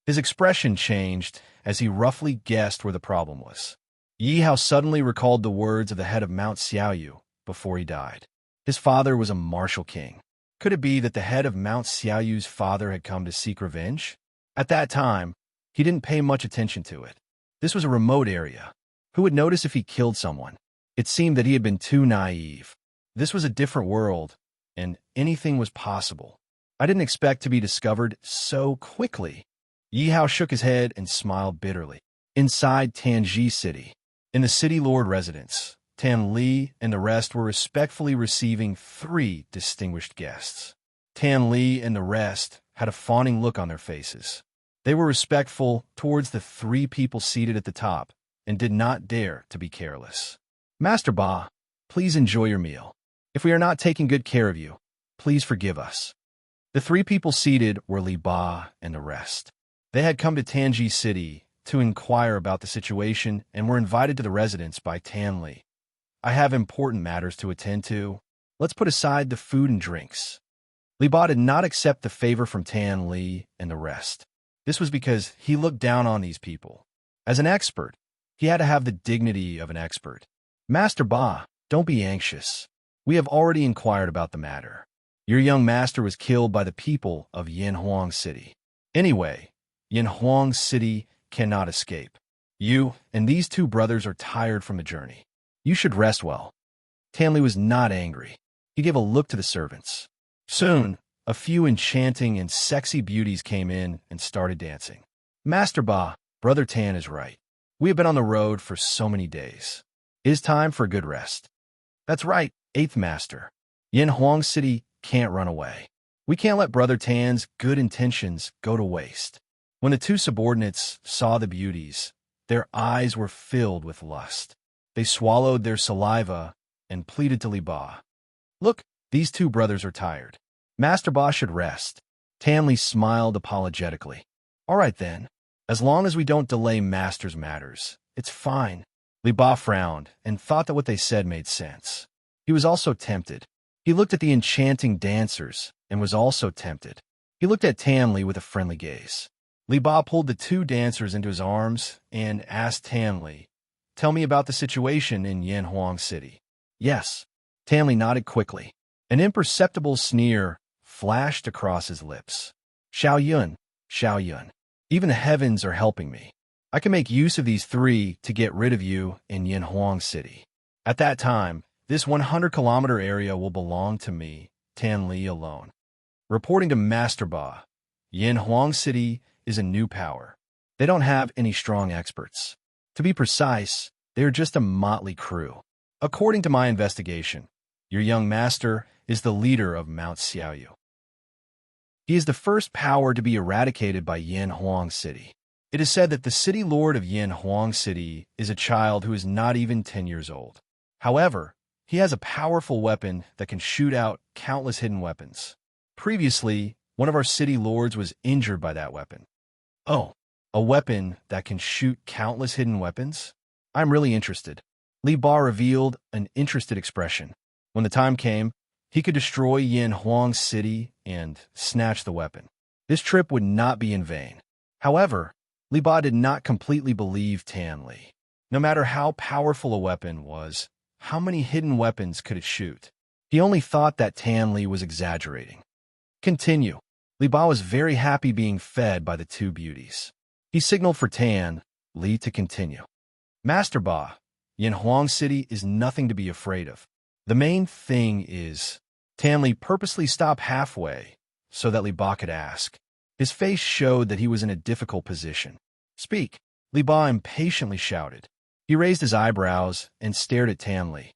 His expression changed as he roughly guessed where the problem was. Yi Hao suddenly recalled the words of the head of Mount Xiaoyu before he died. His father was a martial king. Could it be that the head of Mount Xiaoyu's father had come to seek revenge? At that time, he didn't pay much attention to it. This was a remote area. Who would notice if he killed someone? It seemed that he had been too naive. This was a different world, and anything was possible. I didn't expect to be discovered so quickly. Yi Hao shook his head and smiled bitterly. Inside Tanji City, in the city lord residence, Tan Li and the rest were respectfully receiving 3 distinguished guests. Tan Li and the rest had a fawning look on their faces. They were respectful towards the 3 people seated at the top and did not dare to be careless. Master Ba, please enjoy your meal. If we are not taking good care of you, please forgive us. The 3 people seated were Li Ba and the rest. They had come to Tanji City to inquire about the situation and were invited to the residence by Tan Li. I have important matters to attend to. Let's put aside the food and drinks. Li Ba did not accept the favor from Tan Li and the rest. This was because he looked down on these people. As an expert, he had to have the dignity of an expert. Master Ba, don't be anxious. We have already inquired about the matter. Your young master was killed by the people of Yanhuang City. Anyway, Yanhuang City cannot escape. You and these 2 brothers are tired from the journey. You should rest well. Tanli was not angry. He gave a look to the servants. Soon, a few enchanting and sexy beauties came in and started dancing. Master Ba, Brother Tan is right. We have been on the road for so many days. It is time for a good rest. That's right, 8th Master. Yanhuang City can't run away. We can't let Brother Tan's good intentions go to waste. When the 2 subordinates saw the beauties, their eyes were filled with lust. They swallowed their saliva and pleaded to Li Ba. Look, these 2 brothers are tired. Master Ba should rest. Tanli smiled apologetically. All right then, as long as we don't delay Master's matters, it's fine. Li Ba frowned and thought that what they said made sense. He was also tempted. He looked at the enchanting dancers and was also tempted. He looked at Tanli with a friendly gaze. Li Ba pulled the 2 dancers into his arms and asked Tanli, "Tell me about the situation in Yanhuang City." Yes. Tanli nodded quickly. An imperceptible sneer flashed across his lips. Xiao Yun, even the heavens are helping me. I can make use of these 3 to get rid of you in Yanhuang City. At that time, this 100-kilometer area will belong to me, Tan Li alone. Reporting to Master Ba, Yanhuang City is a new power. They don't have any strong experts. To be precise, they are just a motley crew. According to my investigation, your young master is the leader of Mount Xiaoyu. He is the first power to be eradicated by Yanhuang City. It is said that the city lord of Yanhuang City is a child who is not even 10 years old. However, he has a powerful weapon that can shoot out countless hidden weapons. Previously, One of our city lords was injured by that weapon. Oh, a weapon that can shoot countless hidden weapons? I'm really interested. Li Ba revealed an interested expression. When the time came, he could destroy Yin Huang's city and snatch the weapon. This trip would not be in vain. However, Li Ba did not completely believe Tan Li. No matter how powerful a weapon was, how many hidden weapons could it shoot? He only thought that Tan Li was exaggerating. Continue. Li Ba was very happy being fed by the two beauties. He signaled for Tan Li to continue. Master Ba, Yin Huang City is nothing to be afraid of. The main thing is, Tan Li purposely stopped halfway so that Li Ba could ask. His face showed that he was in a difficult position. Speak, Li Ba impatiently shouted. He raised his eyebrows and stared at Tan Li.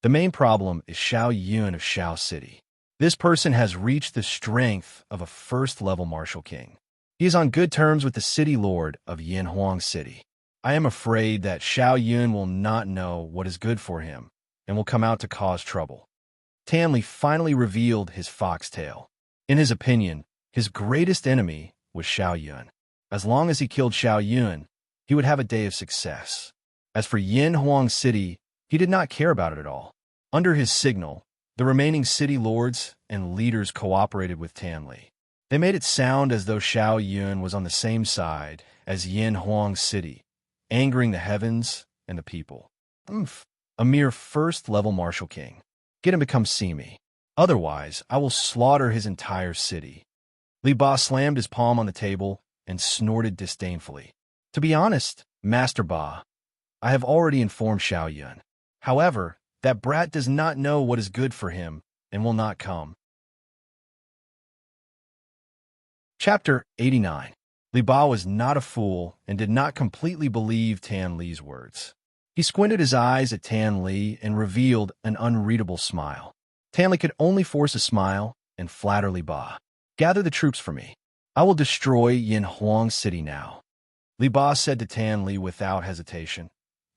The main problem is Xiao Yun of Xiao City. This person has reached the strength of a first-level martial king. He is on good terms with the city lord of Yin Huang City. I am afraid that Xiao Yun will not know what is good for him and will come out to cause trouble. Tan Li finally revealed his foxtail. In his opinion, his greatest enemy was Xiao Yun. As long as he killed Xiao Yun, he would have a day of success. As for Yin Huang City, he did not care about it at all. Under his signal, the remaining city lords and leaders cooperated with Tan Li. They made it sound as though Xiao Yun was on the same side as Yin Huang City, angering the heavens and the people. A mere first-level martial king. Get him to come see me. Otherwise, I will slaughter his entire city. Li Ba slammed his palm on the table and snorted disdainfully. To be honest, Master Ba, I have already informed Xiao Yun. However, that brat does not know what is good for him and will not come. Chapter 89. Li Ba was not a fool and did not completely believe Tan Li's words. He squinted his eyes at Tan Li and revealed an unreadable smile. Tan Li could only force a smile and flatter Li Ba. Gather the troops for me. I will destroy Yin Huang City now. Li Ba said to Tan Li without hesitation.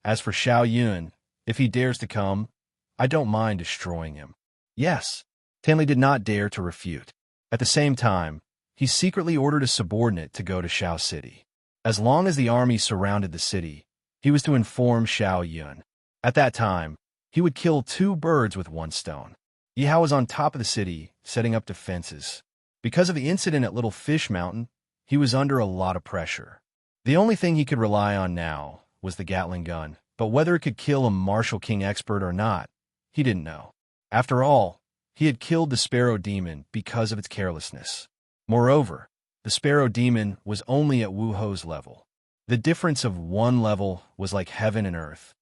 As for Xiao Yun, if he dares to come, I don't mind destroying him. Yes, Tan Li did not dare to refute. At the same time, he secretly ordered a subordinate to go to Xiao City. As long as the army surrounded the city, he was to inform Xiao Yun. At that time, he would kill two birds with one stone. Yihao was on top of the city, setting up defenses. Because of the incident at Little Fish Mountain, he was under a lot of pressure. The only thing he could rely on now was the Gatling gun, but whether it could kill a martial king expert or not, he didn't know. After all, he had killed the Sparrow Demon because of its carelessness. Moreover, the Sparrow Demon was only at Wu Ho's level. The difference of one level was like heaven and earth.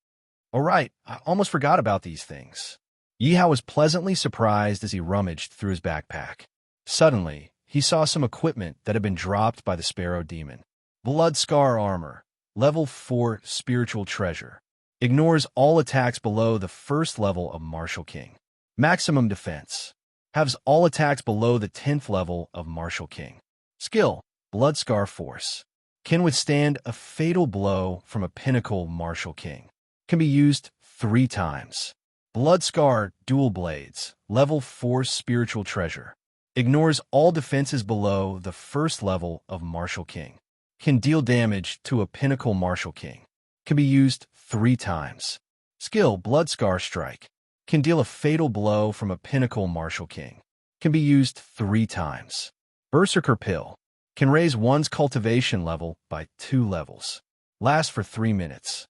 All right, I almost forgot about these things. Yihao was pleasantly surprised as he rummaged through his backpack. Suddenly, he saw some equipment that had been dropped by the Sparrow Demon. Blood Scar Armor, Level 4 Spiritual Treasure. Ignores all attacks below the first level of Martial King. Maximum Defense. Halves all attacks below the 10th level of Martial King. Skill, Blood Scar Force. Can withstand a fatal blow from a pinnacle Martial King. Can be used 3 times. Blood Scar Dual Blades, Level 4 Spiritual Treasure. Ignores all defenses below the first level of Martial King. Can deal damage to a pinnacle Martial King. Can be used 3 times. Skill Blood Scar Strike. Can deal a fatal blow from a pinnacle Martial King. Can be used 3 times. Berserker Pill. Can raise one's cultivation level by 2 levels. Lasts for 3 minutes.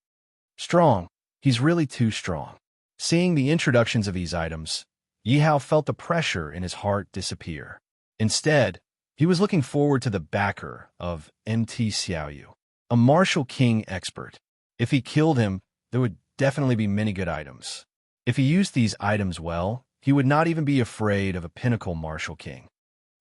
Strong. He's really too strong. Seeing the introductions of these items, Yihao felt the pressure in his heart disappear. Instead, he was looking forward to the backer of MT Xiaoyu, a martial king expert. If he killed him, there would definitely be many good items. If he used these items well, he would not even be afraid of a pinnacle martial king.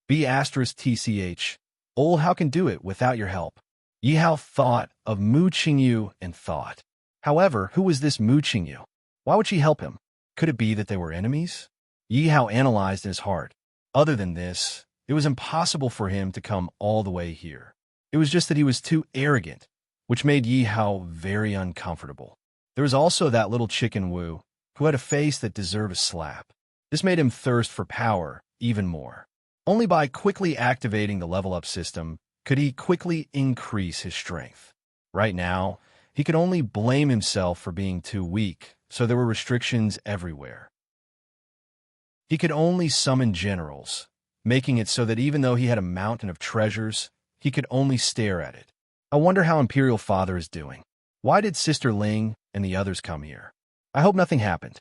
B*TCH. Old How can do it without your help. Yihao thought of Mu Qingyu and thought. However, who was this Mu Qingyu? Why would she help him? Could it be that they were enemies? Yihao analyzed in his heart. Other than this, it was impossible for him to come all the way here. It was just that he was too arrogant, which made Yihao very uncomfortable. There was also that little chicken Wu, who had a face that deserved a slap. This made him thirst for power even more. Only by quickly activating the level-up system could he quickly increase his strength. Right now, he could only blame himself for being too weak, so there were restrictions everywhere. He could only summon generals, making it so that even though he had a mountain of treasures, he could only stare at it. I wonder how Imperial Father is doing. Why did Sister Ling and the others come here? I hope nothing happened.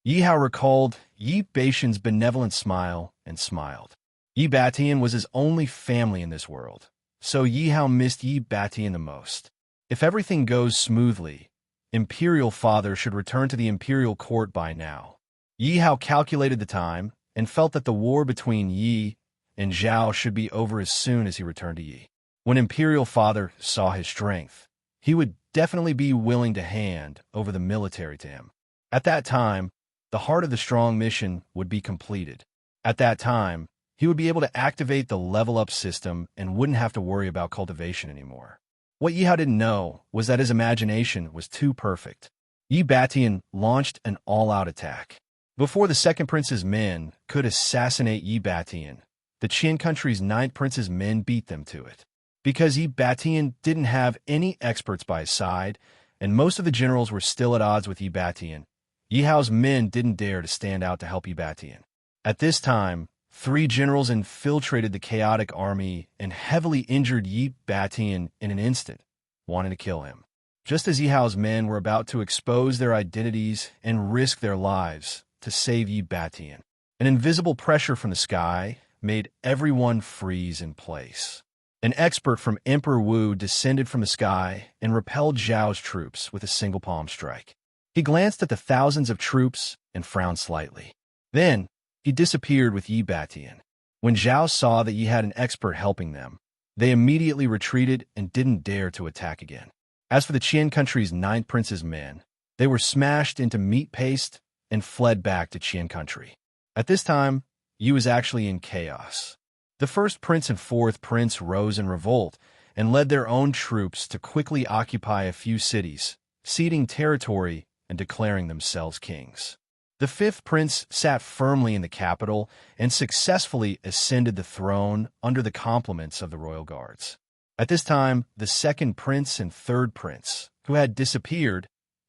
Yi Hao recalled Yi Baitian's benevolent smile and smiled. Yi Batian was his only family in this world, so Yi Hao missed Yi Batian the most. If everything goes smoothly, Imperial Father should return to the Imperial Court by now. Yi Hao calculated the time and felt that the war between Yi and Zhao should be over as soon as he returned to Yi. When Imperial Father saw his strength, he would definitely be willing to hand over the military to him. At that time, the Heart of the Strong mission would be completed. At that time, he would be able to activate the level-up system and wouldn't have to worry about cultivation anymore. What Yi Hao didn't know was that his imagination was too perfect. Yi Batian launched an all-out attack. Before the second prince's men could assassinate Yi Batian, the Qian country's 9th prince's men beat them to it. Because Yi Batian didn't have any experts by his side, and most of the generals were still at odds with Yi Batian, Yi Hao's men didn't dare to stand out to help Yi Batian. At this time, 3 generals infiltrated the chaotic army and heavily injured Yi Batian in an instant, wanting to kill him. Just as Yi Hao's men were about to expose their identities and risk their lives to save Yi Batian, an invisible pressure from the sky made everyone freeze in place. An expert from Emperor Wu descended from the sky and repelled Zhao's troops with a single palm strike. He glanced at the thousands of troops and frowned slightly. Then, he disappeared with Yi Batian. When Zhao saw that Yi had an expert helping them, they immediately retreated and didn't dare to attack again. As for the Qian country's 9th prince's men, they were smashed into meat paste and fled back to Qian country. At this time, Yi was actually in chaos. The 1st prince and 4th prince rose in revolt and led their own troops to quickly occupy a few cities, ceding territory and declaring themselves kings. The 5th prince sat firmly in the capital and successfully ascended the throne under the compliments of the royal guards. At this time, the 2nd prince and 3rd prince, who had disappeared,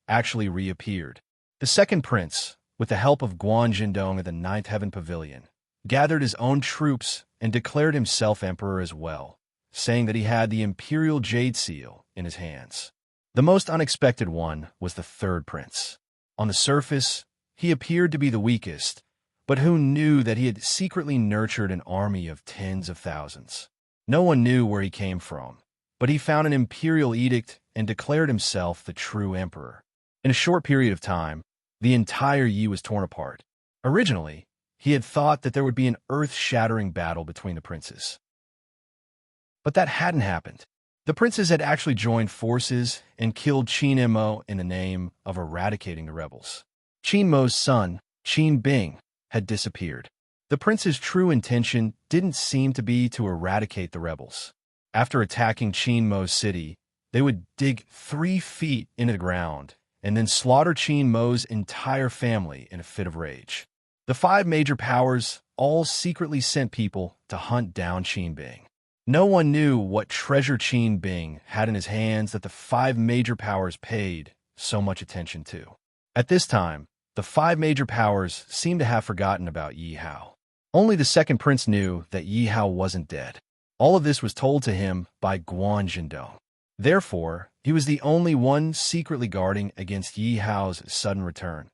actually reappeared. The 2nd prince, with the help of Guan Jindong of the 9th Heaven Pavilion, gathered his own troops and declared himself emperor as well, saying that he had the imperial jade seal in his hands. The most unexpected one was the 3rd prince. On the surface, he appeared to be the weakest, but who knew that he had secretly nurtured an army of tens of thousands? No one knew where he came from, but he found an imperial edict and declared himself the true emperor. In a short period of time, the entire Yi was torn apart. Originally, he had thought that there would be an earth-shattering battle between the princes. But that hadn't happened. The princes had actually joined forces and killed Qin Mo in the name of eradicating the rebels. Qin Mo's son, Qin Bing, had disappeared. The prince's true intention didn't seem to be to eradicate the rebels. After attacking Qin Mo's city, they would dig 3 feet into the ground and then slaughter Qin Mo's entire family in a fit of rage. The 5 major powers all secretly sent people to hunt down Qin Bing. No one knew what treasure Qin Bing had in his hands that the 5 major powers paid so much attention to. At this time, the 5 major powers seemed to have forgotten about Yi Hao. Only the 2nd prince knew that Yi Hao wasn't dead. All of this was told to him by Guan Jindong. Therefore, he was the only one secretly guarding against Yi Hao's sudden return.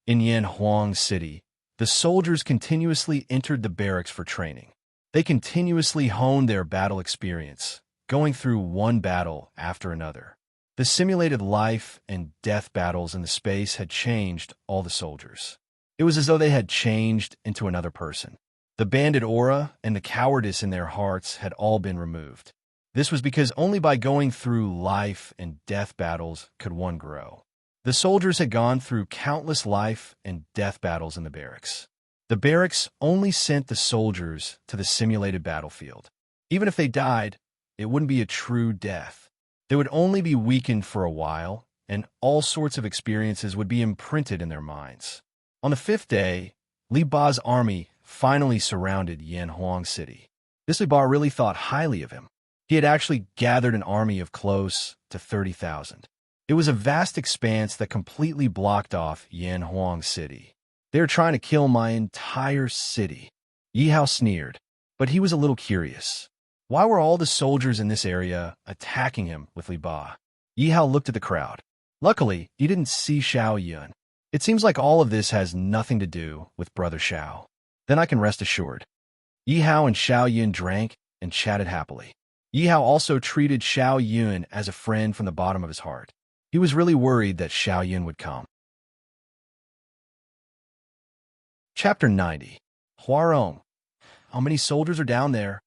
In Yanhuang City, the soldiers continuously entered the barracks for training. They continuously honed their battle experience, going through one battle after another. The simulated life and death battles in the space had changed all the soldiers. It was as though they had changed into another person. The bandit aura and the cowardice in their hearts had all been removed. This was because only by going through life and death battles could one grow. The soldiers had gone through countless life and death battles in the barracks. The barracks only sent the soldiers to the simulated battlefield. Even if they died, it wouldn't be a true death. They would only be weakened for a while, and all sorts of experiences would be imprinted in their minds. On the 5th day, Li Ba's army finally surrounded Yanhuang City. This Li Ba really thought highly of him. He had actually gathered an army of close to 30,000. It was a vast expanse that completely blocked off Yanhuang City. They were trying to kill my entire city. Yi Hao sneered, but he was a little curious. Why were all the soldiers in this area attacking him with Li Ba? Yi Hao looked at the crowd. Luckily, he didn't see Xiao Yun. It seems like all of this has nothing to do with Brother Xiao. Then I can rest assured. Yi Hao and Xiao Yun drank and chatted happily. Yi Hao also treated Xiao Yun as a friend from the bottom of his heart. He was really worried that Xiao Yun would come. Chapter 90. Huarong. How many soldiers are down there?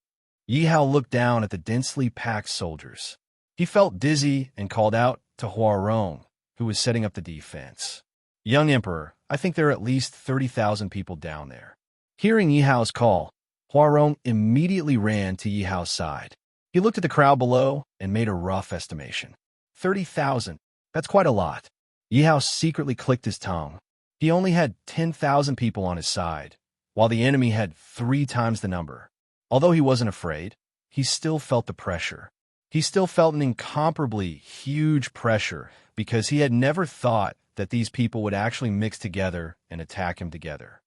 Yi Hao looked down at the densely packed soldiers. He felt dizzy and called out to Huarong, who was setting up the defense. Young Emperor, I think there are at least 30,000 people down there. Hearing Yi Hao's call, Huarong immediately ran to Yi Hao's side. He looked at the crowd below and made a rough estimation. 30,000. That's quite a lot. Yi Hao secretly clicked his tongue. He only had 10,000 people on his side, while the enemy had 3 times the number. Although he wasn't afraid, he still felt the pressure. He still felt an incomparably huge pressure because he had never thought that these people would actually mix together and attack him together.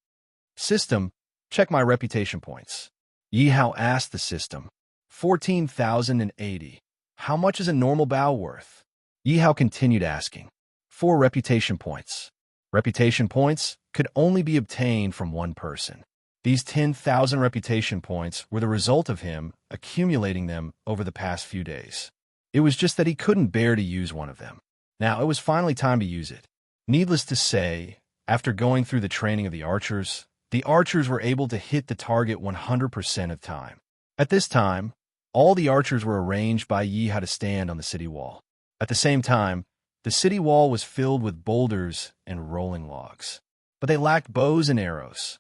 System, check my reputation points. Yi Hao asked the system. 14,080. How much is a normal bow worth? Yi Hao continued asking. 4 reputation points. Reputation points could only be obtained from one person. These 10,000 reputation points were the result of him accumulating them over the past few days. It was just that he couldn't bear to use one of them. Now it was finally time to use it. Needless to say, after going through the training of the archers were able to hit the target 100% of the time. At this time, all the archers were arranged by Yi Hao to stand on the city wall. At the same time, the city wall was filled with boulders and rolling logs, but they lacked bows and arrows.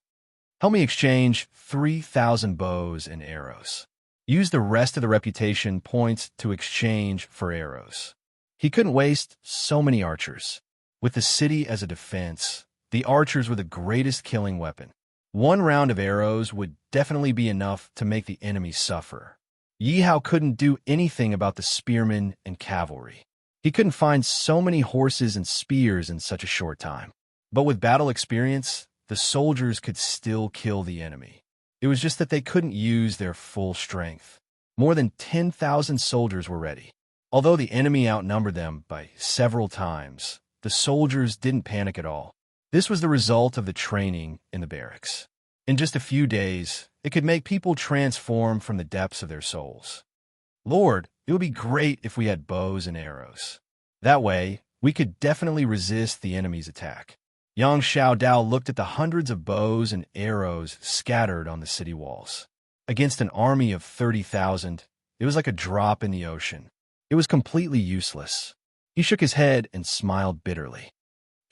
Help me exchange 3,000 bows and arrows. Use the rest of the reputation points to exchange for arrows. He couldn't waste so many archers. With the city as a defense, the archers were the greatest killing weapon. 1 round of arrows would definitely be enough to make the enemy suffer. Yi Hao couldn't do anything about the spearmen and cavalry. He couldn't find so many horses and spears in such a short time. But with battle experience, the soldiers could still kill the enemy. It was just that they couldn't use their full strength. More than 10,000 soldiers were ready. Although the enemy outnumbered them by several times, the soldiers didn't panic at all. This was the result of the training in the barracks. In just a few days, it could make people transform from the depths of their souls. Lord, it would be great if we had bows and arrows. That way, we could definitely resist the enemy's attack. Yang Xiaodao looked at the hundreds of bows and arrows scattered on the city walls. Against an army of 30,000, it was like a drop in the ocean. It was completely useless. He shook his head and smiled bitterly.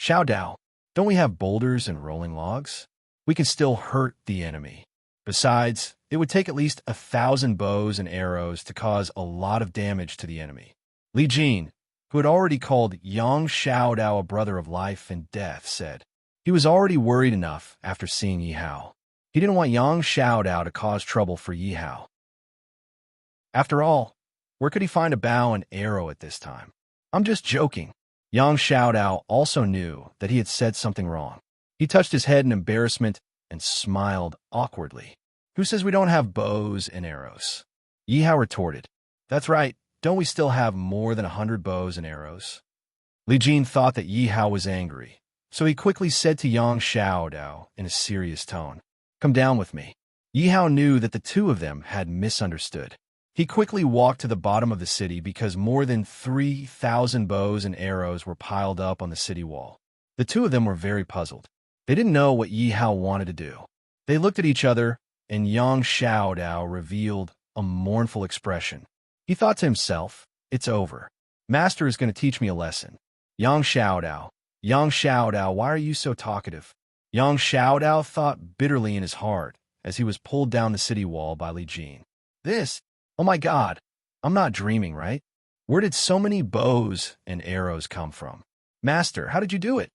Xiaodao, don't we have boulders and rolling logs? We can still hurt the enemy. Besides, it would take at least 1,000 bows and arrows to cause a lot of damage to the enemy. Li Jin, who had already called Yang Xiaodao a brother of life and death, said. He was already worried enough after seeing Yi Hao. He didn't want Yang Xiaodao to cause trouble for Yi Hao. After all, where could he find a bow and arrow at this time? I'm just joking. Yang Xiaodao also knew that he had said something wrong. He touched his head in embarrassment and smiled awkwardly. Who says we don't have bows and arrows? Yi Hao retorted. That's right. Don't we still have more than 100 bows and arrows? Li Jin thought that Yi Hao was angry, so he quickly said to Yang Xiaodao in a serious tone, Come down with me. Yi Hao knew that the two of them had misunderstood. He quickly walked to the bottom of the city because more than 3,000 bows and arrows were piled up on the city wall. The two of them were very puzzled. They didn't know what Yi Hao wanted to do. They looked at each other, and Yang Xiaodao revealed a mournful expression. He thought to himself, It's over. Master is going to teach me a lesson. Yang Xiaodao, why are you so talkative? Yang Xiaodao thought bitterly in his heart as he was pulled down the city wall by Li Jin. Oh my God, I'm not dreaming, right? Where did so many bows and arrows come from? Master, how did you do it?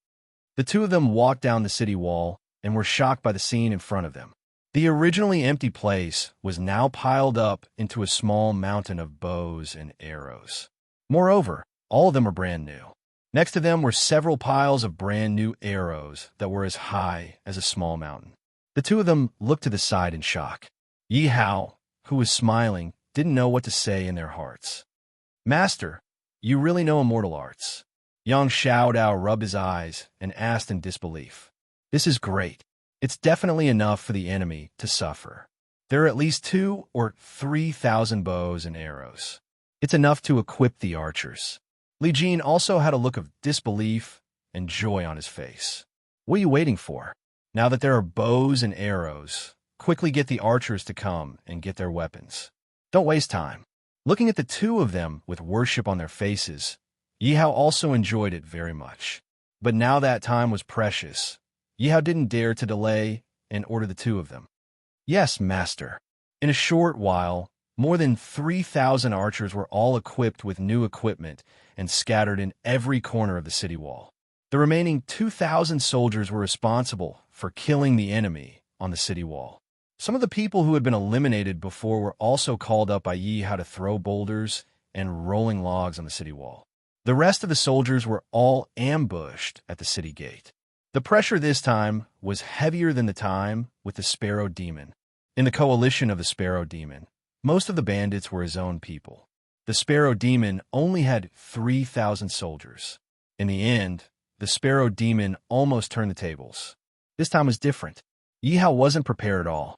The two of them walked down the city wall and were shocked by the scene in front of them. The originally empty place was now piled up into a small mountain of bows and arrows. Moreover, all of them were brand new. Next to them were several piles of brand new arrows that were as high as a small mountain. The two of them looked to the side in shock. Yi Hao, who was smiling, didn't know what to say in their hearts. "Master, you really know immortal arts?" Young Xiao Dao rubbed his eyes and asked in disbelief. "This is great. It's definitely enough for the enemy to suffer. There are at least 2,000 or 3,000 bows and arrows. It's enough to equip the archers." Li Jin also had a look of disbelief and joy on his face. "What are you waiting for? Now that there are bows and arrows, quickly get the archers to come and get their weapons. Don't waste time." Looking at the two of them with worship on their faces, Yi Hao also enjoyed it very much. But now that time was precious. Yi Hao didn't dare to delay and order the two of them. "Yes, master." In a short while, more than 3,000 archers were all equipped with new equipment and scattered in every corner of the city wall. The remaining 2,000 soldiers were responsible for killing the enemy on the city wall. Some of the people who had been eliminated before were also called up by Yi Hao to throw boulders and rolling logs on the city wall. The rest of the soldiers were all ambushed at the city gate. The pressure this time was heavier than the time with the Sparrow Demon. In the coalition of the Sparrow Demon, most of the bandits were his own people. The Sparrow Demon only had 3,000 soldiers. In the end, the Sparrow Demon almost turned the tables. This time was different. Yi Hao wasn't prepared at all.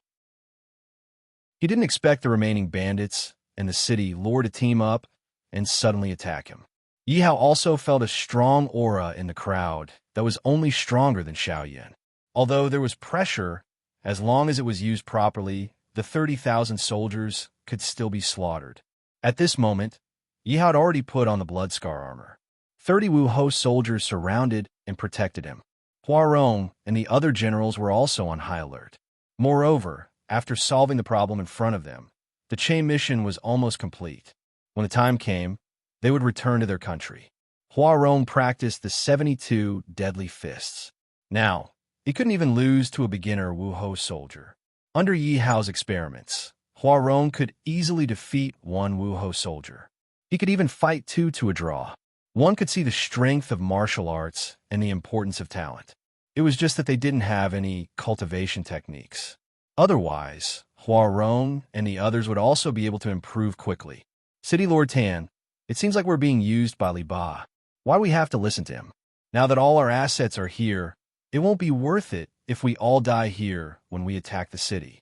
He didn't expect the remaining bandits and the city lord to team up and suddenly attack him. Yi Hao also felt a strong aura in the crowd that was only stronger than Xiao Yan. Although there was pressure, as long as it was used properly, the 30,000 soldiers could still be slaughtered. At this moment, Yi Hao had already put on the Bloodscar armor. 30 Wu Ho soldiers surrounded and protected him. Hua Rong and the other generals were also on high alert. Moreover, after solving the problem in front of them, the chain mission was almost complete. When the time came, they would return to their country. Hua Rong practiced the 72 deadly fists. Now, he couldn't even lose to a beginner Wu Ho soldier. Under Yi Hao's experiments, Hua Rong could easily defeat one Wu Ho soldier. He could even fight two to a draw. One could see the strength of martial arts and the importance of talent. It was just that they didn't have any cultivation techniques. Otherwise, Hua Rong and the others would also be able to improve quickly. City Lord Tan, it seems like we're being used by Li Ba. Why do we have to listen to him? Now that all our assets are here, it won't be worth it if we all die here when we attack the city.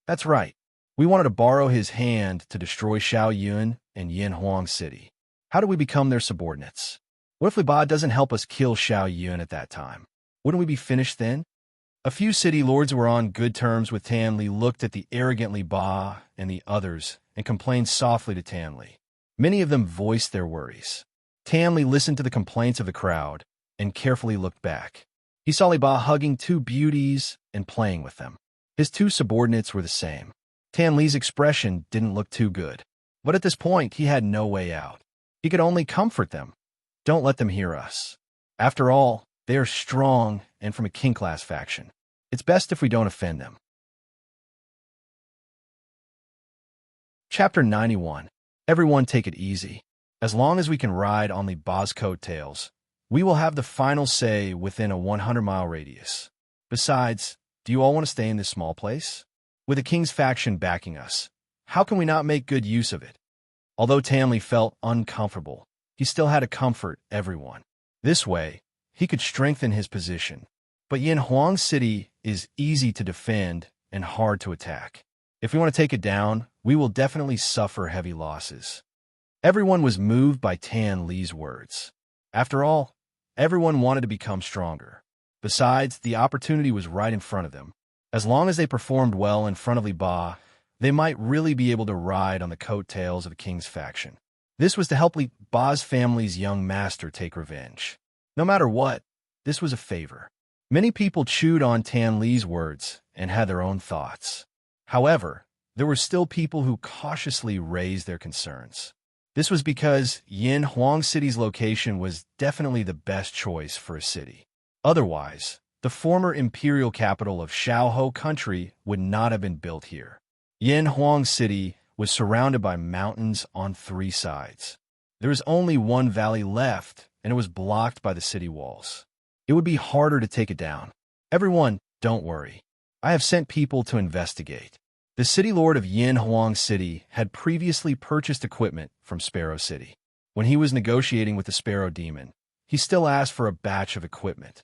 That's right. We wanted to borrow his hand to destroy Xiao Yun and Yin Huang City. How do we become their subordinates? What if Li Ba doesn't help us kill Xiao Yun at that time? Wouldn't we be finished then? A few city lords were on good terms with Tan Li, looked at the arrogant Li Ba and the others, and complained softly to Tan Li. Many of them voiced their worries. Tan Li listened to the complaints of the crowd and carefully looked back. He saw Li Ba hugging two beauties and playing with them. His two subordinates were the same. Tan Li's expression didn't look too good. But at this point, he had no way out. He could only comfort them. Don't let them hear us. After all, they are strong and from a king-class faction. It's best if we don't offend them. Chapter 91. Everyone take it easy. As long as we can ride on Li Ba's coattails, we will have the final say within a 100-mile radius. Besides, do you all want to stay in this small place? With the king's faction backing us, how can we not make good use of it? Although Tan Li felt uncomfortable, he still had to comfort everyone. This way, he could strengthen his position. But Yin Huang City is easy to defend and hard to attack. If we want to take it down, we will definitely suffer heavy losses. Everyone was moved by Tan Li's words. After all, everyone wanted to become stronger. Besides, the opportunity was right in front of them. As long as they performed well in front of Li Ba, they might really be able to ride on the coattails of the king's faction. This was to help Li Ba's family's young master take revenge. No matter what, this was a favor. Many people chewed on Tan Li's words and had their own thoughts. However, there were still people who cautiously raised their concerns. This was because Yin Huang City's location was definitely the best choice for a city. Otherwise, the former imperial capital of Shaohou country would not have been built here. Yanhuang City was surrounded by mountains on 3 sides. There was only one valley left, and it was blocked by the city walls. It would be harder to take it down. Everyone, don't worry. I have sent people to investigate. The city lord of Yanhuang City had previously purchased equipment from Sparrow City. When he was negotiating with the Sparrow Demon, he still asked for a batch of equipment.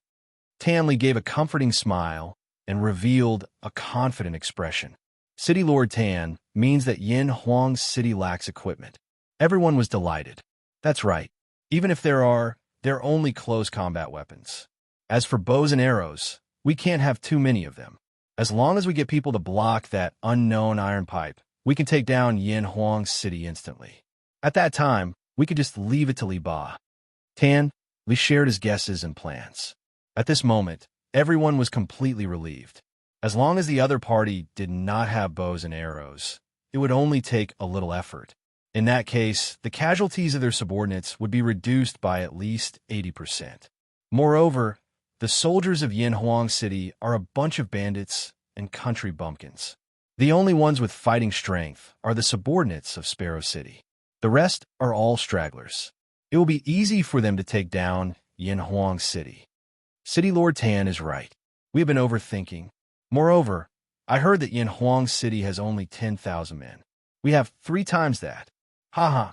Tanli gave a comforting smile and revealed a confident expression. City Lord Tan means that Yanhuang City lacks equipment. Everyone was delighted. That's right. Even if they're only close combat weapons. As for bows and arrows, we can't have too many of them. As long as we get people to block that unknown iron pipe, we can take down Yanhuang City instantly. At that time, we could just leave it to Li Ba. Tan, Li shared his guesses and plans. At this moment, everyone was completely relieved. As long as the other party did not have bows and arrows, it would only take a little effort. In that case, the casualties of their subordinates would be reduced by at least 80%. Moreover, the soldiers of Yanhuang City are a bunch of bandits and country bumpkins. The only ones with fighting strength are the subordinates of Sparrow City. The rest are all stragglers. It will be easy for them to take down Yanhuang City. City Lord Tan is right. We have been overthinking. Moreover, I heard that Yanhuang City has only 10,000 men. We have 3 times that. Haha,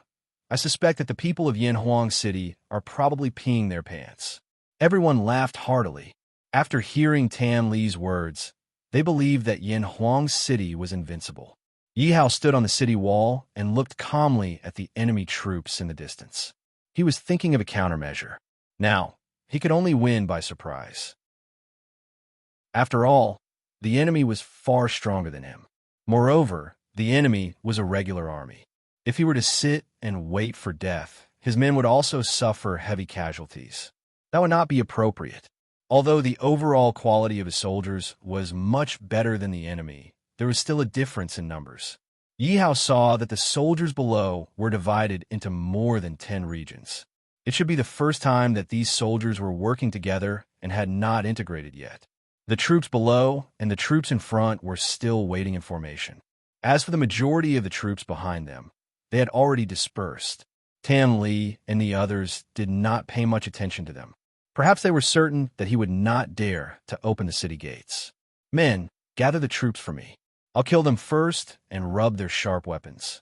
I suspect that the people of Yanhuang City are probably peeing their pants. Everyone laughed heartily. After hearing Tan Li's words, they believed that Yanhuang City was invincible. Yi Hao stood on the city wall and looked calmly at the enemy troops in the distance. He was thinking of a countermeasure. Now, he could only win by surprise. After all, the enemy was far stronger than him. Moreover, the enemy was a regular army. If he were to sit and wait for death, his men would also suffer heavy casualties. That would not be appropriate. Although the overall quality of his soldiers was much better than the enemy, there was still a difference in numbers. Yi Hao saw that the soldiers below were divided into more than 10 regions. It should be the first time that these soldiers were working together and had not integrated yet. The troops below and the troops in front were still waiting in formation. As for the majority of the troops behind them, they had already dispersed. Tan Li and the others did not pay much attention to them. Perhaps they were certain that he would not dare to open the city gates. Men, gather the troops for me. I'll kill them first and rub their sharp weapons.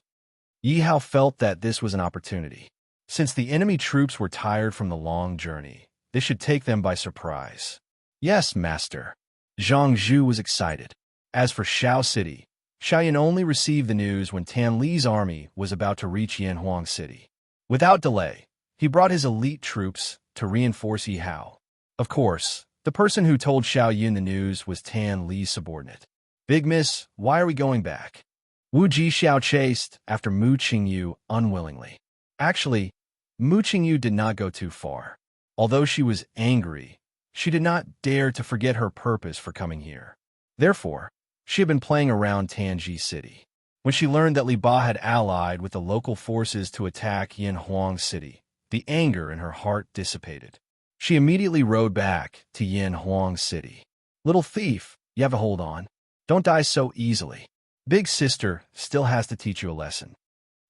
Yi Hao felt that this was an opportunity. Since the enemy troops were tired from the long journey, this should take them by surprise. Yes, master. Zhang Zhu was excited. As for Shao City, Xiaoyan only received the news when Tan Li's army was about to reach Yanhuang City. Without delay, he brought his elite troops to reinforce Yi Hao. Of course, the person who told Xiaoyan the news was Tan Li's subordinate. Big Miss, why are we going back? Wu Jixiao chased after Mu Qingyu unwillingly. Actually, Mu Qingyu did not go too far. Although she was angry, she did not dare to forget her purpose for coming here. Therefore, she had been playing around Tanji City. When she learned that Li Ba had allied with the local forces to attack Yanhuang City, the anger in her heart dissipated. She immediately rode back to Yanhuang City. Little thief, you have to hold on. Don't die so easily. Big sister still has to teach you a lesson.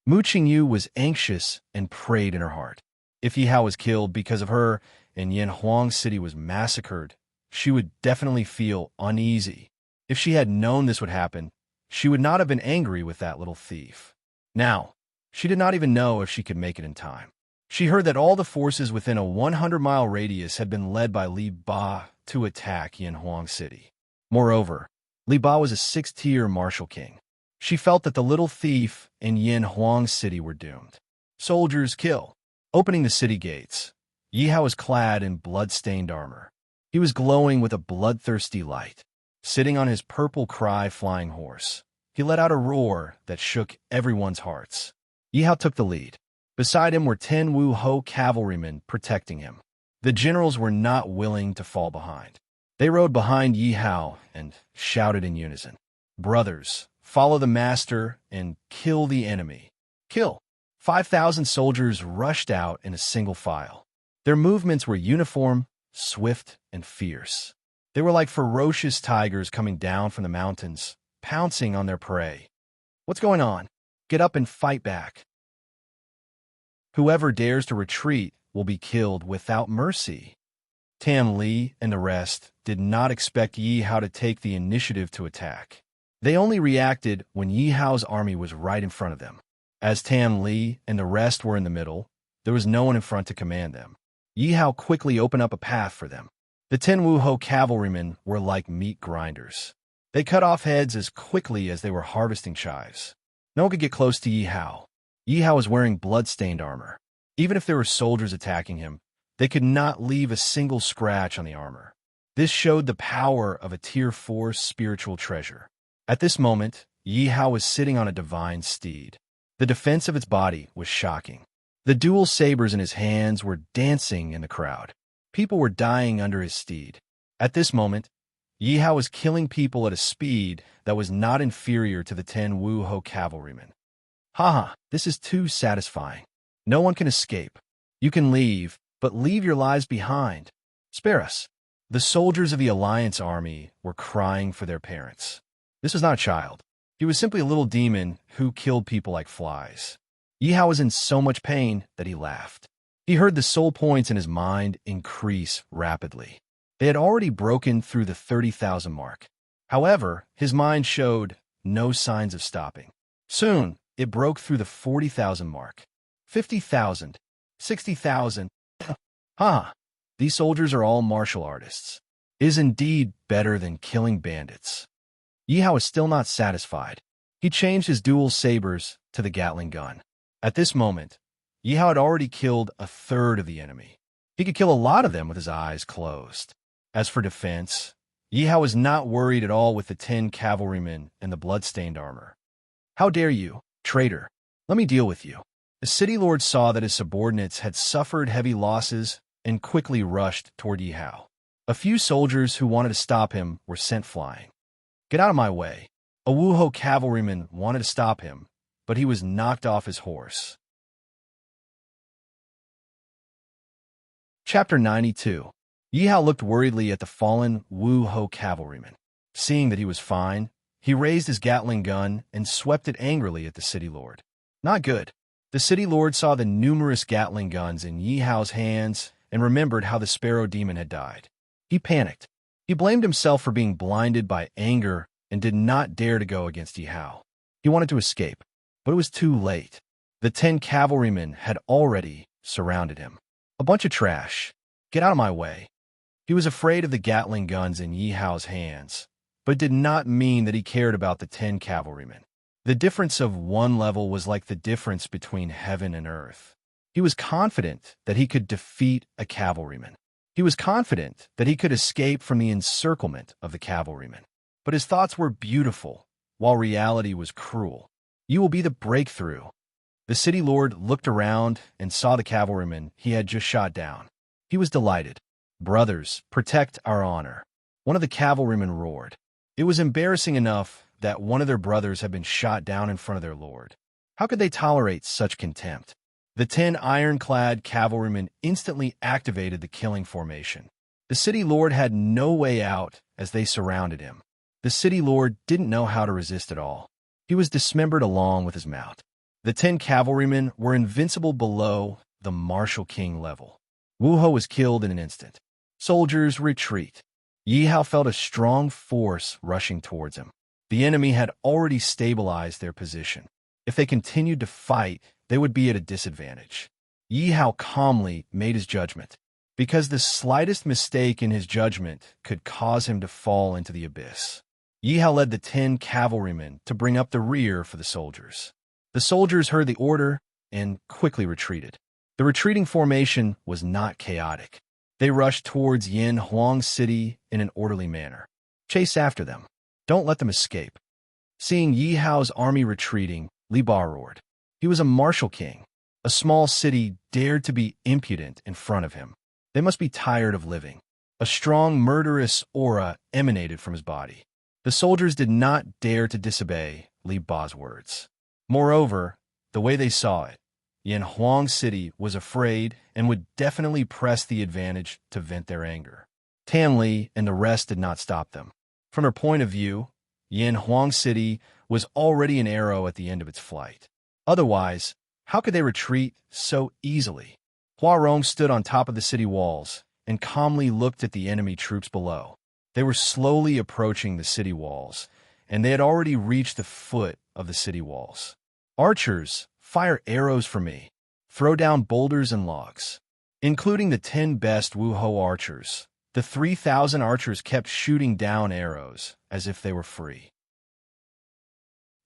Mu Qingyu was anxious and prayed in her heart. If Yi Hao was killed because of her and Yanhuang City was massacred, she would definitely feel uneasy. If she had known this would happen, she would not have been angry with that little thief. Now, she did not even know if she could make it in time. She heard that all the forces within a 100-mile radius had been led by Li Ba to attack Yanhuang City. Moreover, Li Ba was a 6th-tier martial king. She felt that the little thief and Yanhuang City were doomed. Soldiers, kill. Opening the city gates, Yi Hao was clad in blood-stained armor. He was glowing with a bloodthirsty light. Sitting on his purple cry flying horse, he let out a roar that shook everyone's hearts. Yi Hao took the lead. Beside him were 10 Wu Ho cavalrymen protecting him. The generals were not willing to fall behind. They rode behind Yi Hao and shouted in unison, "Brothers, follow the master and kill the enemy. Kill!" 5,000 soldiers rushed out in a single file. Their movements were uniform, swift, and fierce. They were like ferocious tigers coming down from the mountains, pouncing on their prey. What's going on? Get up and fight back. Whoever dares to retreat will be killed without mercy. Tam Li and the rest did not expect Yi Hao to take the initiative to attack. They only reacted when Yi Hao's army was right in front of them. As Tam Li and the rest were in the middle, there was no one in front to command them. Yi Hao quickly opened up a path for them. The 10 Wuho cavalrymen were like meat grinders. They cut off heads as quickly as they were harvesting chives. No one could get close to Yi Hao. Yi Hao was wearing blood-stained armor. Even if there were soldiers attacking him, they could not leave a single scratch on the armor. This showed the power of a Tier 4 spiritual treasure. At this moment, Yi Hao was sitting on a divine steed. The defense of its body was shocking. The dual sabers in his hands were dancing in the crowd. People were dying under his steed. At this moment, Yi Hao was killing people at a speed that was not inferior to the 10 Wuho cavalrymen. Haha, this is too satisfying. No one can escape. You can leave, but leave your lives behind. Spare us. The soldiers of the Alliance army were crying for their parents. This was not a child. He was simply a little demon who killed people like flies. Yi Hao was in so much pain that he laughed. He heard the soul points in his mind increase rapidly. They had already broken through the 30,000 mark. However, his mind showed no signs of stopping. Soon, it broke through the 40,000 mark. 50,000, 60,000. These soldiers are all martial artists. It is indeed better than killing bandits. Yi Hao is still not satisfied. He changed his dual sabers to the Gatling gun. At this moment, Yi Hao had already killed a third of the enemy. He could kill a lot of them with his eyes closed. As for defense, Yi Hao was not worried at all with the 10 cavalrymen and the blood-stained armor. How dare you, traitor? Let me deal with you. The city lord saw that his subordinates had suffered heavy losses and quickly rushed toward Yi Hao. A few soldiers who wanted to stop him were sent flying. Get out of my way. A Wuho cavalryman wanted to stop him, but he was knocked off his horse. Chapter 92. Yi Hao looked worriedly at the fallen Wuho cavalryman. Seeing that he was fine, he raised his Gatling gun and swept it angrily at the city lord. Not good. The city lord saw the numerous Gatling guns in Yi Hao's hands and remembered how the sparrow demon had died. He panicked. He blamed himself for being blinded by anger and did not dare to go against Yi Hao. He wanted to escape, but it was too late. The 10 cavalrymen had already surrounded him. A bunch of trash. Get out of my way. He was afraid of the Gatling guns in Yi Hao's hands, but it did not mean that he cared about the 10 cavalrymen. The difference of one level was like the difference between heaven and earth. He was confident that he could defeat a cavalryman. He was confident that he could escape from the encirclement of the cavalrymen. But his thoughts were beautiful, while reality was cruel. You will be the breakthrough. The city lord looked around and saw the cavalryman he had just shot down. He was delighted. Brothers, protect our honor. One of the cavalrymen roared. It was embarrassing enough that one of their brothers had been shot down in front of their lord. How could they tolerate such contempt? The 10 ironclad cavalrymen instantly activated the killing formation. The city lord had no way out as they surrounded him. The city lord didn't know how to resist at all. He was dismembered along with his mount. The 10 cavalrymen were invincible below the martial king level. Wuho was killed in an instant. Soldiers retreat. Yi Hao felt a strong force rushing towards him. The enemy had already stabilized their position. If they continued to fight, they would be at a disadvantage. Yi Hao calmly made his judgment, because the slightest mistake in his judgment could cause him to fall into the abyss. Yi Hao led the 10 cavalrymen to bring up the rear for the soldiers. The soldiers heard the order and quickly retreated. The retreating formation was not chaotic. They rushed towards Yin Huang City in an orderly manner. Chase after them. Don't let them escape. Seeing Yi Hao's army retreating, Li Ba roared. He was a martial king. A small city dared to be impudent in front of him. They must be tired of living. A strong, murderous aura emanated from his body. The soldiers did not dare to disobey Li Ba's words. Moreover, the way they saw it, Yin Huang City was afraid and would definitely press the advantage to vent their anger. Tan Li and the rest did not stop them. From her point of view, Yanhuang City was already an arrow at the end of its flight. Otherwise, how could they retreat so easily? Hua Rong stood on top of the city walls and calmly looked at the enemy troops below. They were slowly approaching the city walls, and they had already reached the foot of the city walls. Archers, fire arrows for me. Throw down boulders and logs. Including the 10 best Wuho archers, the 3,000 archers kept shooting down arrows as if they were free.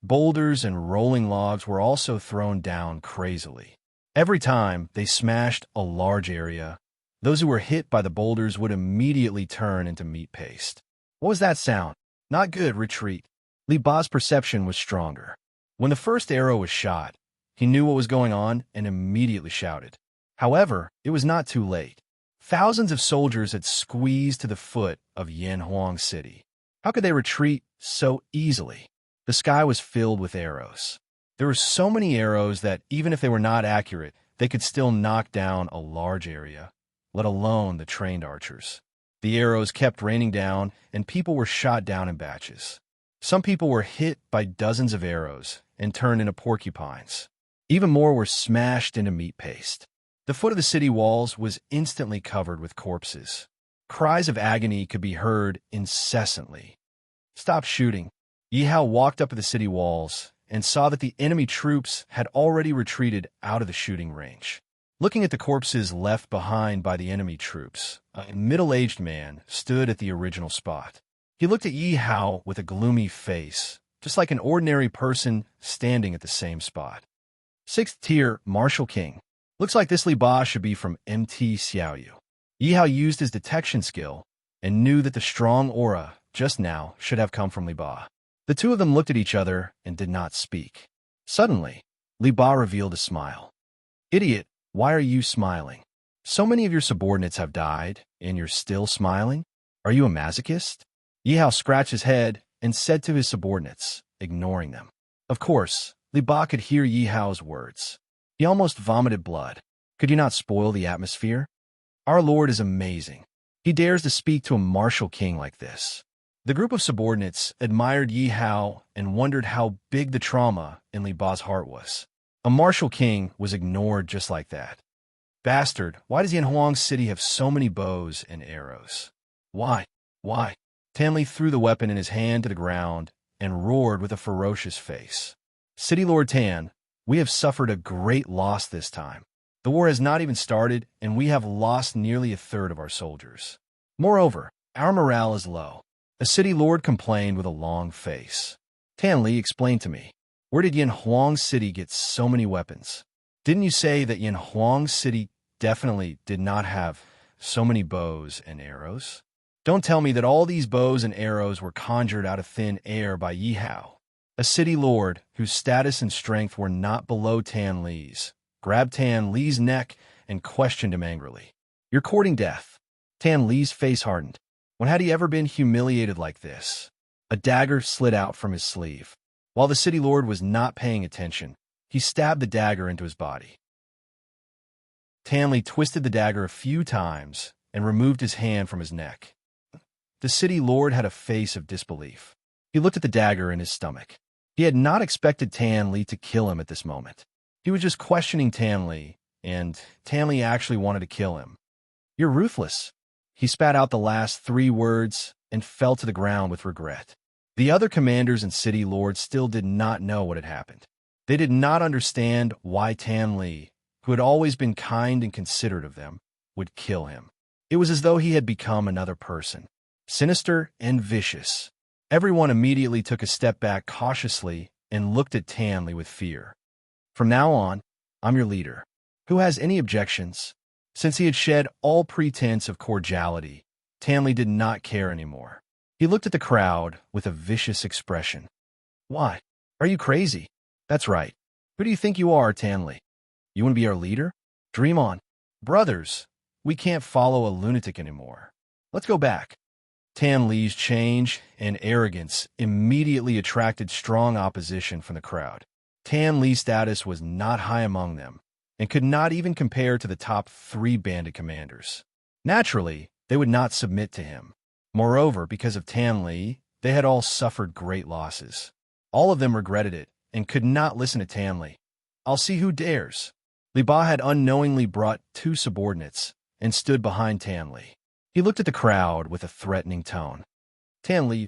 Boulders and rolling logs were also thrown down crazily. Every time they smashed a large area, those who were hit by the boulders would immediately turn into meat paste. What was that sound? Not good, retreat. Li Ba's perception was stronger. When the first arrow was shot, he knew what was going on and immediately shouted. However, it was not too late. Thousands of soldiers had squeezed to the foot of Yanhuang City. How could they retreat so easily? The sky was filled with arrows. There were so many arrows that even if they were not accurate, they could still knock down a large area, let alone the trained archers. The arrows kept raining down, and people were shot down in batches. Some people were hit by dozens of arrows and turned into porcupines. Even more were smashed into meat paste. The foot of the city walls was instantly covered with corpses. Cries of agony could be heard incessantly. Stop shooting. Yi Hao walked up to the city walls and saw that the enemy troops had already retreated out of the shooting range. Looking at the corpses left behind by the enemy troops, a middle-aged man stood at the original spot. He looked at Yi Hao with a gloomy face, just like an ordinary person standing at the same spot. 6th tier, Martial King. Looks like this Li Ba should be from MT Xiaoyu. Yi Hao used his detection skill and knew that the strong aura just now should have come from Li Ba. The two of them looked at each other and did not speak. Suddenly, Li Ba revealed a smile. Idiot, why are you smiling? So many of your subordinates have died, and you're still smiling? Are you a masochist? Yi Hao scratched his head and said to his subordinates, ignoring them. Of course, Li Ba could hear Yi Hao's words. He almost vomited blood. Could you not spoil the atmosphere? Our Lord is amazing. He dares to speak to a martial king like this. The group of subordinates admired Yi Hao and wondered how big the trauma in Li Ba's heart was. A martial king was ignored just like that. Bastard, why does Yanhuang City have so many bows and arrows? Why? Why? Tan Li threw the weapon in his hand to the ground and roared with a ferocious face. City Lord Tan, we have suffered a great loss this time. The war has not even started, and we have lost nearly a third of our soldiers. Moreover, our morale is low. A city lord complained with a long face. Tan Li, explained to me. Where did Yanhuang City get so many weapons? Didn't you say that Yanhuang City definitely did not have so many bows and arrows? Don't tell me that all these bows and arrows were conjured out of thin air by Yi Hao. A city lord, whose status and strength were not below Tan Li's, grabbed Tan Li's neck and questioned him angrily. You're courting death. Tan Li's face hardened. When had he ever been humiliated like this? A dagger slid out from his sleeve. While the city lord was not paying attention, he stabbed the dagger into his body. Tan Li twisted the dagger a few times and removed his hand from his neck. The city lord had a face of disbelief. He looked at the dagger in his stomach. He had not expected Tan Li to kill him at this moment. He was just questioning Tan Li, and Tan Li actually wanted to kill him. You're ruthless. He spat out the last 3 words and fell to the ground with regret. The other commanders and city lords still did not know what had happened. They did not understand why Tan Li, who had always been kind and considerate of them, would kill him. It was as though he had become another person, sinister and vicious. Everyone immediately took a step back cautiously and looked at Tan Li with fear. From now on, I'm your leader. Who has any objections? Since he had shed all pretense of cordiality, Tan Li did not care anymore. He looked at the crowd with a vicious expression. Why? Are you crazy? That's right. Who do you think you are, Tan Li? You want to be our leader? Dream on. Brothers, we can't follow a lunatic anymore. Let's go back. Tan Li's change and arrogance immediately attracted strong opposition from the crowd. Tan Li's status was not high among them, and could not even compare to the top 3 bandit commanders. Naturally, they would not submit to him. Moreover, because of Tan Li, they had all suffered great losses. All of them regretted it and could not listen to Tan Li. I'll see who dares. Li Ba had unknowingly brought 2 subordinates and stood behind Tan Li. He looked at the crowd with a threatening tone. Tan Li.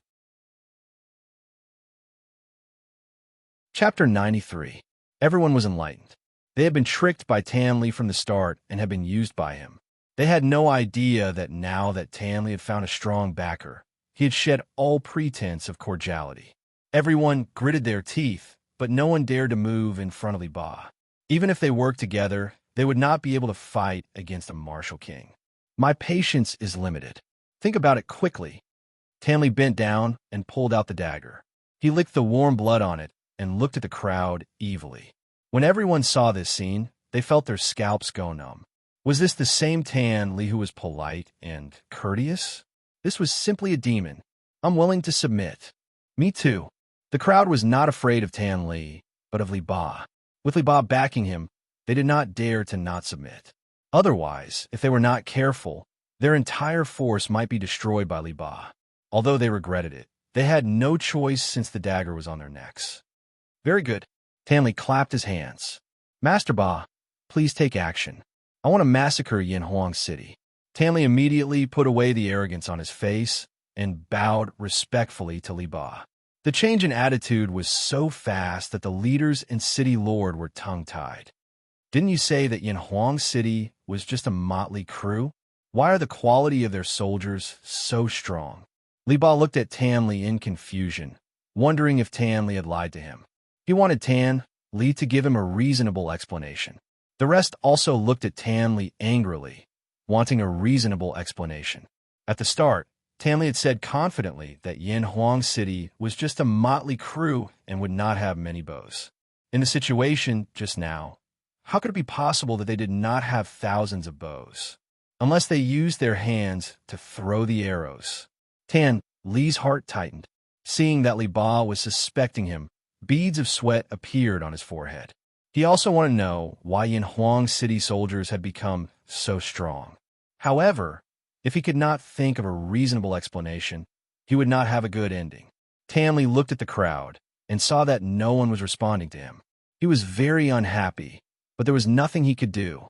Chapter 93. Everyone was enlightened. They had been tricked by Tan Li from the start and had been used by him. They had no idea that now that Tan Li had found a strong backer, he had shed all pretense of cordiality. Everyone gritted their teeth, but no one dared to move in front of Li Ba. Even if they worked together, they would not be able to fight against a martial king. My patience is limited. Think about it quickly. Tan Li bent down and pulled out the dagger. He licked the warm blood on it and looked at the crowd evilly. When everyone saw this scene, they felt their scalps go numb. Was this the same Tan Li who was polite and courteous? This was simply a demon. I'm willing to submit. Me too. The crowd was not afraid of Tan Li, but of Li Ba. With Li Ba backing him, they did not dare to not submit. Otherwise, if they were not careful, their entire force might be destroyed by Li Ba. Although they regretted it, they had no choice since the dagger was on their necks. Very good. Tan Li clapped his hands. Master Ba, please take action. I want to massacre Yin Huang City. Tan Li immediately put away the arrogance on his face and bowed respectfully to Li Ba. The change in attitude was so fast that the leaders and city lord were tongue-tied. Didn't you say that Yin Huang City was just a motley crew? Why are the quality of their soldiers so strong? Li Ba looked at Tan Li in confusion, wondering if Tan Li had lied to him. He wanted Tan Li to give him a reasonable explanation. The rest also looked at Tan Li angrily, wanting a reasonable explanation. At the start, Tan Li had said confidently that Yin Huang City was just a motley crew and would not have many bows. In the situation just now, how could it be possible that they did not have thousands of bows? Unless they used their hands to throw the arrows. Tan Li's heart tightened. Seeing that Li Ba was suspecting him, beads of sweat appeared on his forehead. He also wanted to know why Yin Huang City soldiers had become so strong. However, if he could not think of a reasonable explanation, he would not have a good ending. Tan Li looked at the crowd and saw that no one was responding to him. He was very unhappy, but there was nothing he could do.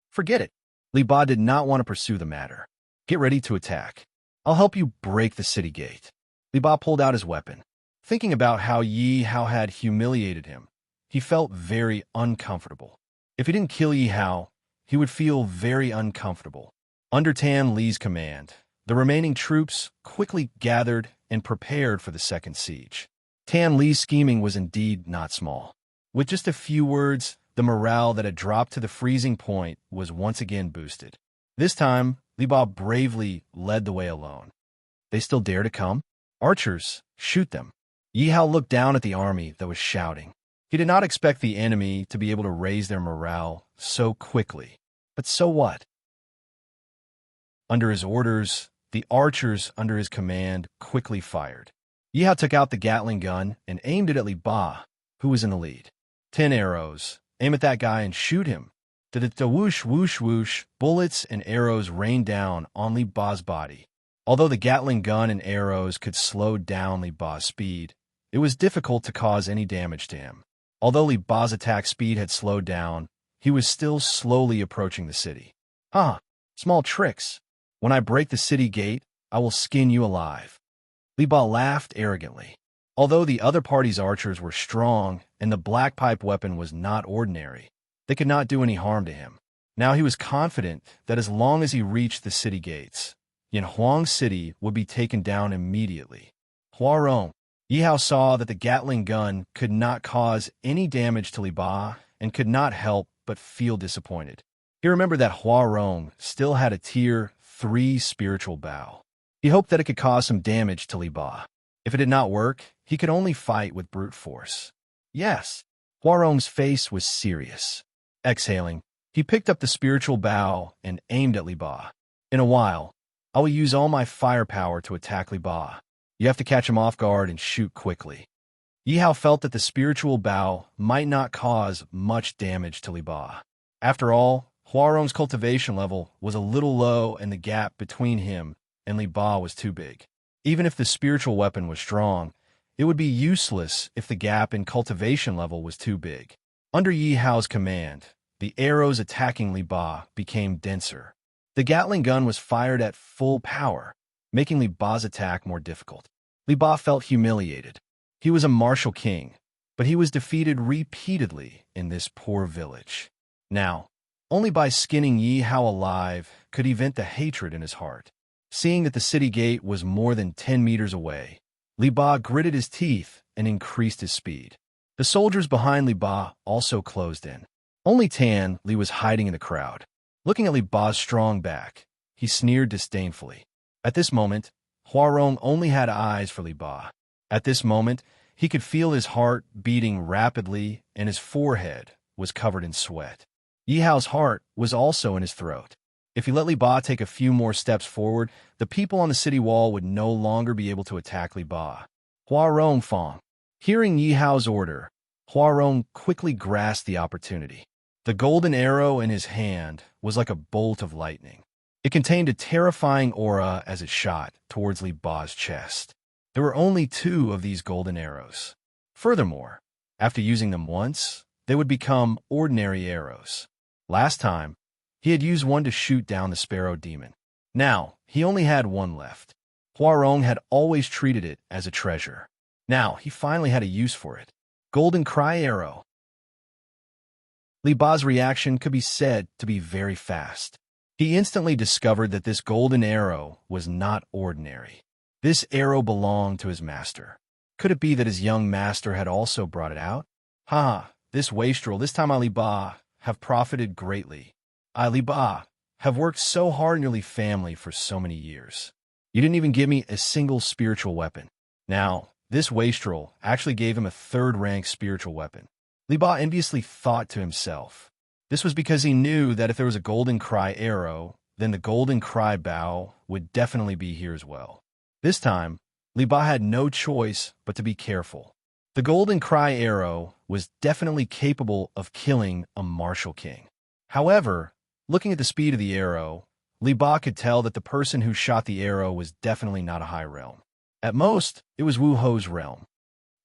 Forget it. Li Ba did not want to pursue the matter. Get ready to attack. I'll help you break the city gate. Li Ba pulled out his weapon. Thinking about how Yi Hao had humiliated him, he felt very uncomfortable. If he didn't kill Yi Hao, he would feel very uncomfortable. Under Tan Li's command, the remaining troops quickly gathered and prepared for the second siege. Tan Li's scheming was indeed not small. With just a few words, the morale that had dropped to the freezing point was once again boosted. This time, Li Ba bravely led the way alone. They still dare to come? Archers, shoot them. Yi Hao looked down at the army that was shouting. He did not expect the enemy to be able to raise their morale so quickly. But so what? Under his orders, the archers under his command quickly fired. Yi Hao took out the Gatling gun and aimed it at Li Ba, who was in the lead. 10 arrows. Aim at that guy and shoot him. Da whoosh whoosh whoosh, bullets and arrows rained down on Li Ba's body. Although the Gatling gun and arrows could slow down Li Ba's speed, it was difficult to cause any damage to him. Although Li Ba's attack speed had slowed down, he was still slowly approaching the city. Small tricks. When I break the city gate, I will skin you alive. Li Ba laughed arrogantly. Although the other party's archers were strong and the black pipe weapon was not ordinary, they could not do any harm to him. Now he was confident that as long as he reached the city gates, Yin Huang City would be taken down immediately. Huarong. Yi Hao saw that the Gatling gun could not cause any damage to Li Ba and could not help but feel disappointed. He remembered that Huarong still had a Tier 3 spiritual bow. He hoped that it could cause some damage to Li Ba. If it did not work, he could only fight with brute force. Yes, Huarong's face was serious. Exhaling, he picked up the spiritual bow and aimed at Li Ba. In a while, I will use all my firepower to attack Li Ba. You have to catch him off guard and shoot quickly. Yi Hao felt that the spiritual bow might not cause much damage to Li Ba. After all, Huarong's cultivation level was a little low and the gap between him and Li Ba was too big. Even if the spiritual weapon was strong, it would be useless if the gap in cultivation level was too big. Under Yi Hao's command, the arrows attacking Li Ba became denser. The Gatling gun was fired at full power, making Li Ba's attack more difficult. Li Ba felt humiliated. He was a martial king, but he was defeated repeatedly in this poor village. Now, only by skinning Yi Hao alive could he vent the hatred in his heart. Seeing that the city gate was more than 10 meters away, Li Ba gritted his teeth and increased his speed. The soldiers behind Li Ba also closed in. Only Tan Li was hiding in the crowd. Looking at Li Ba's strong back, he sneered disdainfully. At this moment, Huarong only had eyes for Li Ba. At this moment, he could feel his heart beating rapidly and his forehead was covered in sweat. Yi Hao's heart was also in his throat. If he let Li Ba take a few more steps forward, the people on the city wall would no longer be able to attack Li Ba. Huarong Fong. Hearing Yi Hao's order, Huarong quickly grasped the opportunity. The golden arrow in his hand was like a bolt of lightning. It contained a terrifying aura as it shot towards Li Ba's chest. There were only 2 of these golden arrows. Furthermore, after using them once, they would become ordinary arrows. Last time, he had used one to shoot down the sparrow demon. Now, he only had one left. Huarong had always treated it as a treasure. Now, he finally had a use for it. Golden Cry Arrow. Li Ba's reaction could be said to be very fast. He instantly discovered that this golden arrow was not ordinary. This arrow belonged to his master. Could it be that his young master had also brought it out? Ha! This wastrel, this time Li Ba, have profited greatly. Li Ba, have worked so hard in your Li family for so many years. You didn't even give me a single spiritual weapon. Now, this wastrel actually gave him a 3rd-rank spiritual weapon. Li Ba enviously thought to himself. This was because he knew that if there was a golden cry arrow, then the golden cry bow would definitely be here as well. This time, Li Ba had no choice but to be careful. The golden cry arrow was definitely capable of killing a martial king. However, looking at the speed of the arrow, Li Ba could tell that the person who shot the arrow was definitely not a high realm. At most, it was Wu Ho's realm.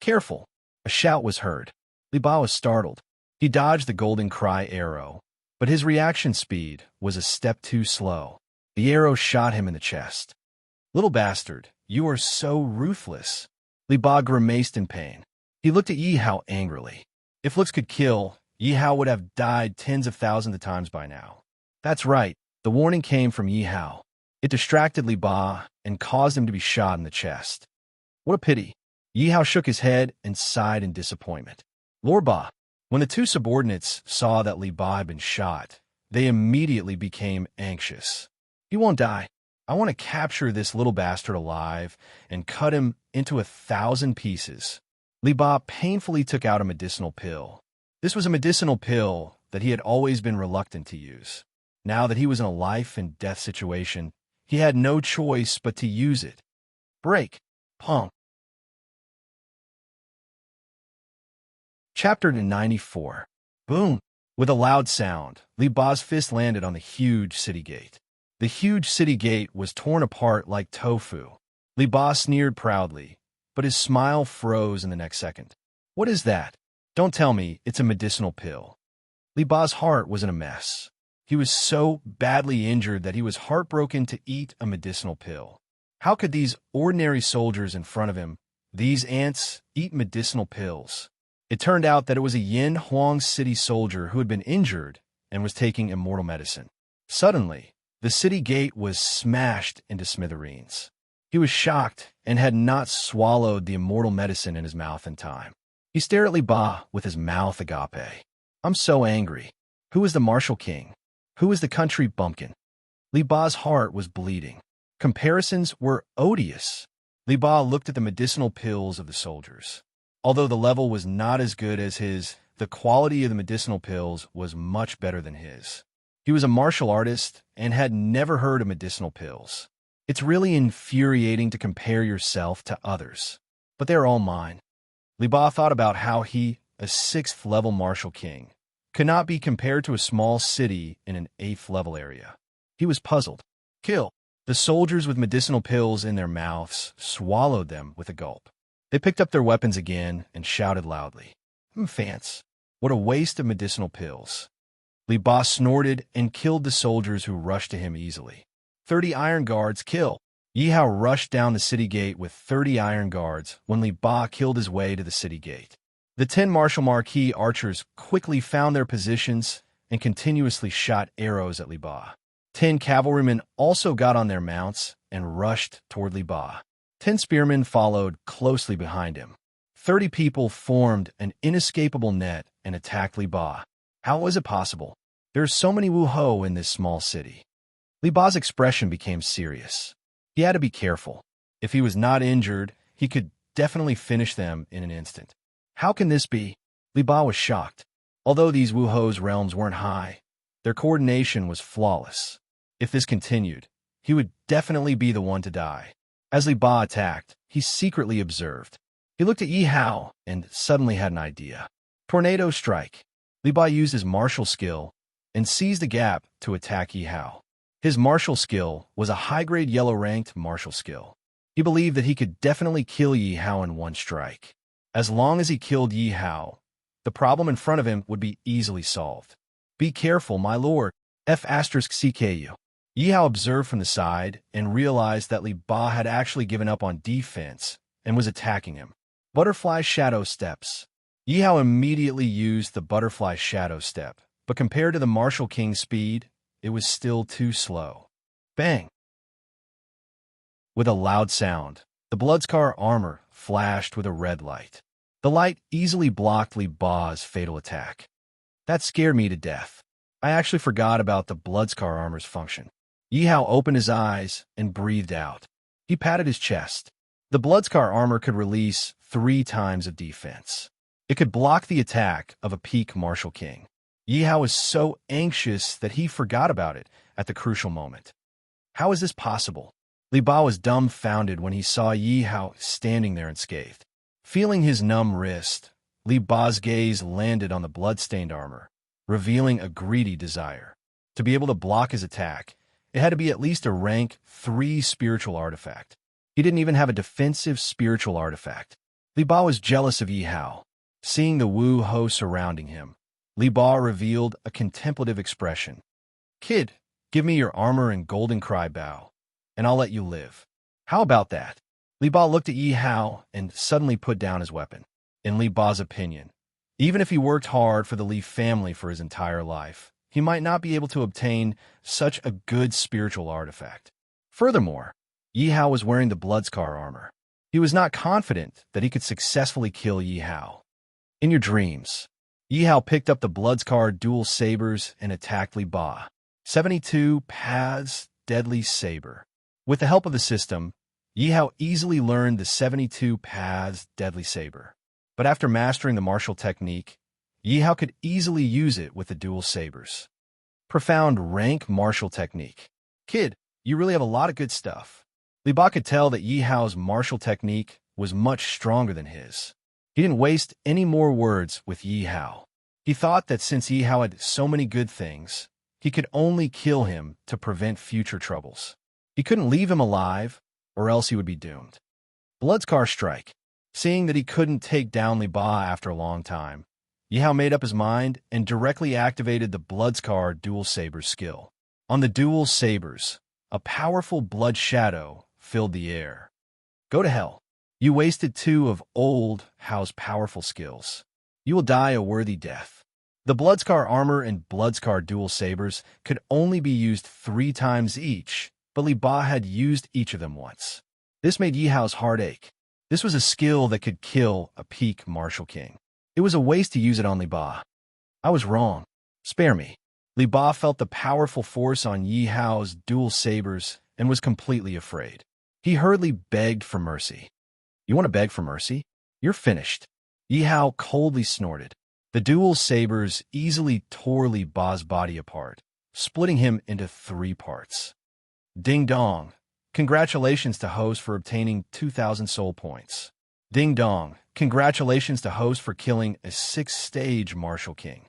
Careful! A shout was heard. Li Ba was startled. He dodged the golden cry arrow, but his reaction speed was a step too slow. The arrow shot him in the chest. Little bastard, you are so ruthless. Li Ba grimaced in pain. He looked at Yi Hao angrily. If looks could kill, Yi Hao would have died tens of thousands of times by now. That's right, the warning came from Yi Hao. It distracted Li Ba and caused him to be shot in the chest. What a pity. Yi Hao shook his head and sighed in disappointment. Lord Ba. When the 2 subordinates saw that Li Ba had been shot, they immediately became anxious. He won't die. I want to capture this little bastard alive and cut him into 1,000 pieces. Li Ba painfully took out a medicinal pill. This was a medicinal pill that he had always been reluctant to use. Now that he was in a life-and-death situation, he had no choice but to use it. Break. Pong. Chapter 94. Boom! With a loud sound, Li Ba's fist landed on the huge city gate. The huge city gate was torn apart like tofu. Li Ba sneered proudly, but his smile froze in the next second. What is that? Don't tell me it's a medicinal pill. Li Ba's heart was in a mess. He was so badly injured that he was heartbroken to eat a medicinal pill. How could these ordinary soldiers in front of him, these ants, eat medicinal pills? It turned out that it was a Yin Huang city soldier who had been injured and was taking immortal medicine. Suddenly, the city gate was smashed into smithereens. He was shocked and had not swallowed the immortal medicine in his mouth in time. He stared at Li Ba with his mouth agape. I'm so angry. Who is the martial king? Who is the country bumpkin? Li Ba's heart was bleeding. Comparisons were odious. Li Ba looked at the medicinal pills of the soldiers. Although the level was not as good as his, the quality of the medicinal pills was much better than his. He was a martial artist and had never heard of medicinal pills. It's really infuriating to compare yourself to others. But they're all mine. Li Ba thought about how he, a 6th-level martial king, could not be compared to a small city in an 8th level area. He was puzzled. Kill. The soldiers with medicinal pills in their mouths swallowed them with a gulp. They picked up their weapons again and shouted loudly. Fance. What a waste of medicinal pills. Li Ba snorted and killed the soldiers who rushed to him easily. 30 iron guards kill. Yi Hao rushed down the city gate with 30 iron guards when Li Ba killed his way to the city gate. The 10 martial marquee archers quickly found their positions and continuously shot arrows at Li Ba. 10 cavalrymen also got on their mounts and rushed toward Li Ba. 10 spearmen followed closely behind him. 30 people formed an inescapable net and attacked Li Ba. How was it possible? There are so many Wu-Ho in this small city. Li Ba's expression became serious. He had to be careful. If he was not injured, he could definitely finish them in an instant. How can this be? Li Ba was shocked. Although these Wu-Ho's realms weren't high, their coordination was flawless. If this continued, he would definitely be the one to die. As Li Ba attacked, he secretly observed. He looked at Yi Hao and suddenly had an idea. Tornado strike. Li Ba used his martial skill and seized the gap to attack Yi Hao. His martial skill was a high-grade yellow-ranked martial skill. He believed that he could definitely kill Yi Hao in one strike. As long as he killed Yi Hao, the problem in front of him would be easily solved. Be careful, my lord. F***CKU. Yi Hao observed from the side and realized that Li Ba had actually given up on defense and was attacking him. Butterfly Shadow Steps. Yi Hao immediately used the Butterfly Shadow Step, but compared to the Martial King's speed, it was still too slow. Bang! With a loud sound, the Bloodscar armor flashed with a red light. The light easily blocked Li Ba's fatal attack. That scared me to death. I actually forgot about the Bloodscar armor's function. Yi Hao opened his eyes and breathed out. He patted his chest. The Bloodscar armor could release 3 times of defense. It could block the attack of a peak Martial King. Yi Hao was so anxious that he forgot about it at the crucial moment. How is this possible? Li Ba was dumbfounded when he saw Yi Hao standing there unscathed. Feeling his numb wrist, Li Ba's gaze landed on the bloodstained armor, revealing a greedy desire. To be able to block his attack, it had to be at least a rank 3 spiritual artifact. He didn't even have a defensive spiritual artifact. Li Ba was jealous of Yi Hao. Seeing the Wu-Ho surrounding him, Li Ba revealed a contemplative expression. Kid, give me your armor and golden cry bow, and I'll let you live. How about that? Li Ba looked at Yi Hao and suddenly put down his weapon. In Li Ba's opinion, even if he worked hard for the Li family for his entire life, he might not be able to obtain such a good spiritual artifact. Furthermore, Yi Hao was wearing the Bloodscar armor. He was not confident that he could successfully kill Yi Hao. In your dreams, Yi Hao picked up the Bloodscar dual sabers and attacked Li Ba. 72 Paths Deadly Saber. With the help of the system, Yi Hao easily learned the 72 Paths Deadly Saber. But after mastering the martial technique, Yi Hao could easily use it with the dual sabers. Profound rank martial technique. Kid, you really have a lot of good stuff. Li Ba could tell that Yi Hao's martial technique was much stronger than his. He didn't waste any more words with Yi Hao. He thought that since Yi Hao had so many good things, he could only kill him to prevent future troubles. He couldn't leave him alive, or else he would be doomed. Bloodscar Strike. Seeing that he couldn't take down Li Ba after a long time, Yi Hao made up his mind and directly activated the Bloodscar Dual Sabers skill. On the Dual Sabers, a powerful blood shadow filled the air. Go to hell. You wasted 2 of old Hao's powerful skills. You will die a worthy death. The Bloodscar armor and Bloodscar Dual Sabers could only be used 3 times each, but Li Ba had used each of them once. This made Yi Hao's heart ache. This was a skill that could kill a peak Martial King. It was a waste to use it on Li Ba. I was wrong. Spare me. Li Ba felt the powerful force on Yi Hao's dual sabers and was completely afraid. He hurriedly begged for mercy. You want to beg for mercy? You're finished. Yi Hao coldly snorted. The dual sabers easily tore Li Ba's body apart, splitting him into 3 parts. Ding dong. Congratulations to host for obtaining 2,000 soul points. Ding dong. Congratulations to host for killing a 6th stage Martial King.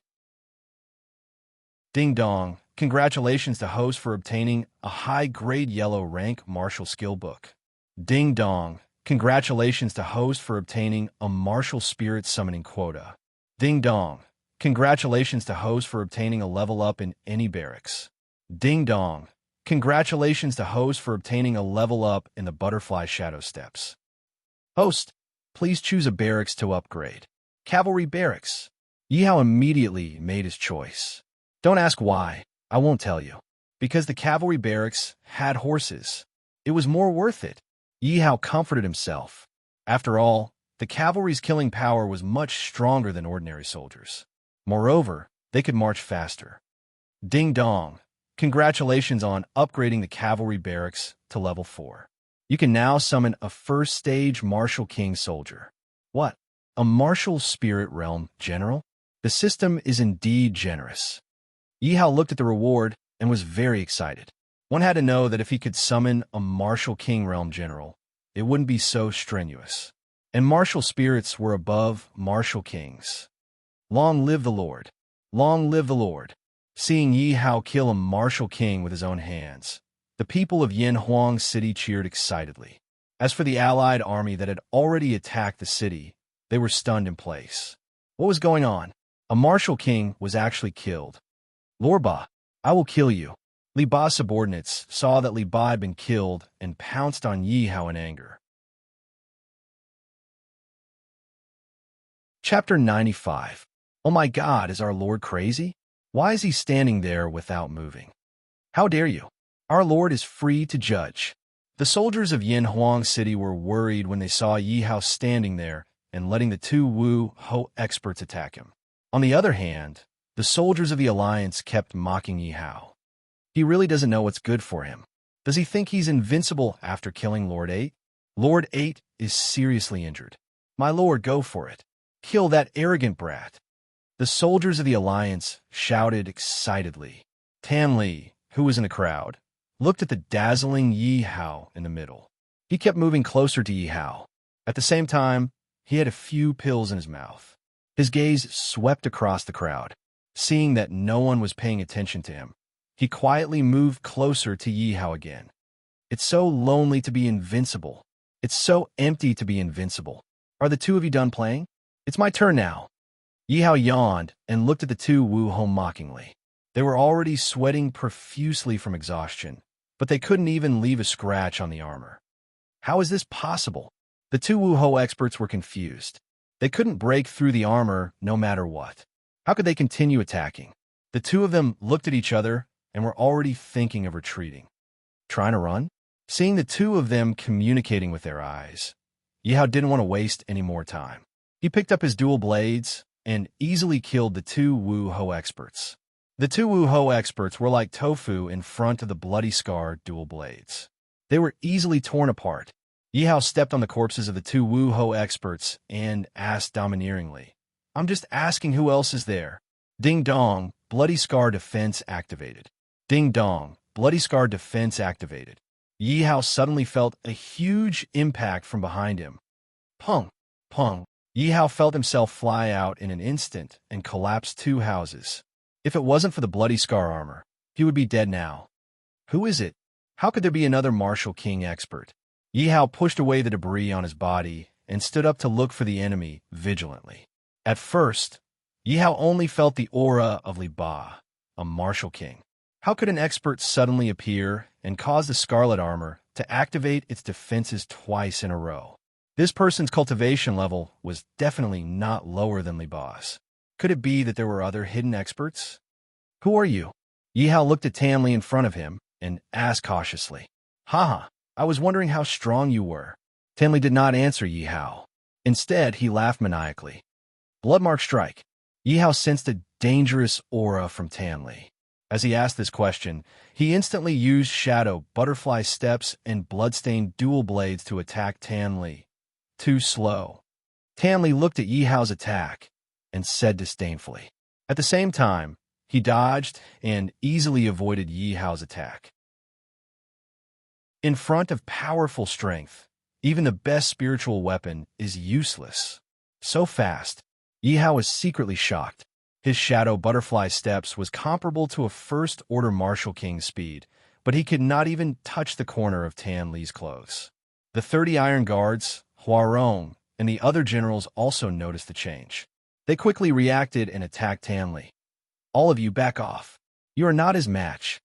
Ding dong, congratulations to host for obtaining a high-grade yellow rank martial skill book. Ding dong, congratulations to host for obtaining a martial spirit summoning quota. Ding dong, congratulations to host for obtaining a level up in any barracks. Ding dong, congratulations to host for obtaining a level up in the butterfly shadow steps. Host, please choose a barracks to upgrade. Cavalry barracks. Yihao immediately made his choice. Don't ask why, I won't tell you. Because the cavalry barracks had horses. It was more worth it. Yihao comforted himself. After all, the cavalry's killing power was much stronger than ordinary soldiers. Moreover, they could march faster. Ding dong, congratulations on upgrading the cavalry barracks to level 4. You can now summon a first-stage Martial King soldier. What? A Martial Spirit Realm General? The system is indeed generous. Yihao looked at the reward and was very excited. One had to know that if he could summon a Martial King Realm General, it wouldn't be so strenuous. And martial spirits were above martial kings. Long live the Lord! Long live the Lord! Seeing Yihao kill a martial king with his own hands, the people of Yanhuang City cheered excitedly. As for the allied army that had already attacked the city, they were stunned in place. What was going on? A martial king was actually killed. Lord Ba, I will kill you. Li Ba's subordinates saw that Li Ba had been killed and pounced on Yihao in anger. Chapter 95. Oh my God, is our Lord crazy? Why is he standing there without moving? How dare you? Our Lord is free to judge. The soldiers of Yanhuang City were worried when they saw Yihao standing there and letting the two Wu Ho experts attack him. On the other hand, the soldiers of the Alliance kept mocking Yihao. He really doesn't know what's good for him. Does he think he's invincible after killing Lord 8? Lord 8 is seriously injured. My lord, go for it. Kill that arrogant brat. The soldiers of the Alliance shouted excitedly. Tan Li, who was in the crowd, looked at the dazzling Yihao in the middle. He kept moving closer to Yihao. At the same time, he had a few pills in his mouth. His gaze swept across the crowd. Seeing that no one was paying attention to him, he quietly moved closer to Yihao again. It's so lonely to be invincible. It's so empty to be invincible. Are the two of you done playing? It's my turn now. Yihao yawned and looked at the two Wu Ho mockingly. They were already sweating profusely from exhaustion, but they couldn't even leave a scratch on the armor. How is this possible? The two Wu Ho experts were confused. They couldn't break through the armor no matter what. How could they continue attacking? The two of them looked at each other and were already thinking of retreating. Trying to run? Seeing the two of them communicating with their eyes, Yihao didn't want to waste any more time. He picked up his dual blades and easily killed the two Wu Ho experts. The two Wu Ho experts were like tofu in front of the bloody scar dual blades. They were easily torn apart. Yihao stepped on the corpses of the two Wu Ho experts and asked domineeringly, I'm just asking who else is there. Ding dong, bloody scar defense activated. Ding dong, bloody scar defense activated. Yihao suddenly felt a huge impact from behind him. Pung, pung. Yihao felt himself fly out in an instant and collapse 2 houses. If it wasn't for the bloody scar armor, he would be dead now. Who is it? How could there be another Martial King expert? Yihao pushed away the debris on his body and stood up to look for the enemy vigilantly. At first, Yihao only felt the aura of Li Ba, a Martial King. How could an expert suddenly appear and cause the Scarlet Armor to activate its defenses twice in a row? This person's cultivation level was definitely not lower than Li Ba's. Could it be that there were other hidden experts? Who are you? Yihao looked at Tan Li in front of him and asked cautiously. Haha, I was wondering how strong you were. Tan Li did not answer Yihao. Instead, he laughed maniacally. Bloodmark strike. Yihao sensed a dangerous aura from Tan Li. As he asked this question, he instantly used Shadow, Butterfly Steps, and Bloodstained Dual Blades to attack Tan Li. Too slow. Tan Li looked at Yihao's attack and said disdainfully. At the same time, he dodged and easily avoided Yihao's attack. In front of powerful strength, even the best spiritual weapon is useless. So fast, Yihao was secretly shocked. His shadow butterfly steps was comparable to a first-order martial king's speed, but he could not even touch the corner of Tan Li's clothes. The 30 iron guards, Huarong, and the other generals also noticed the change. They quickly reacted and attacked Tan Li. "All of you back off. You are not his match."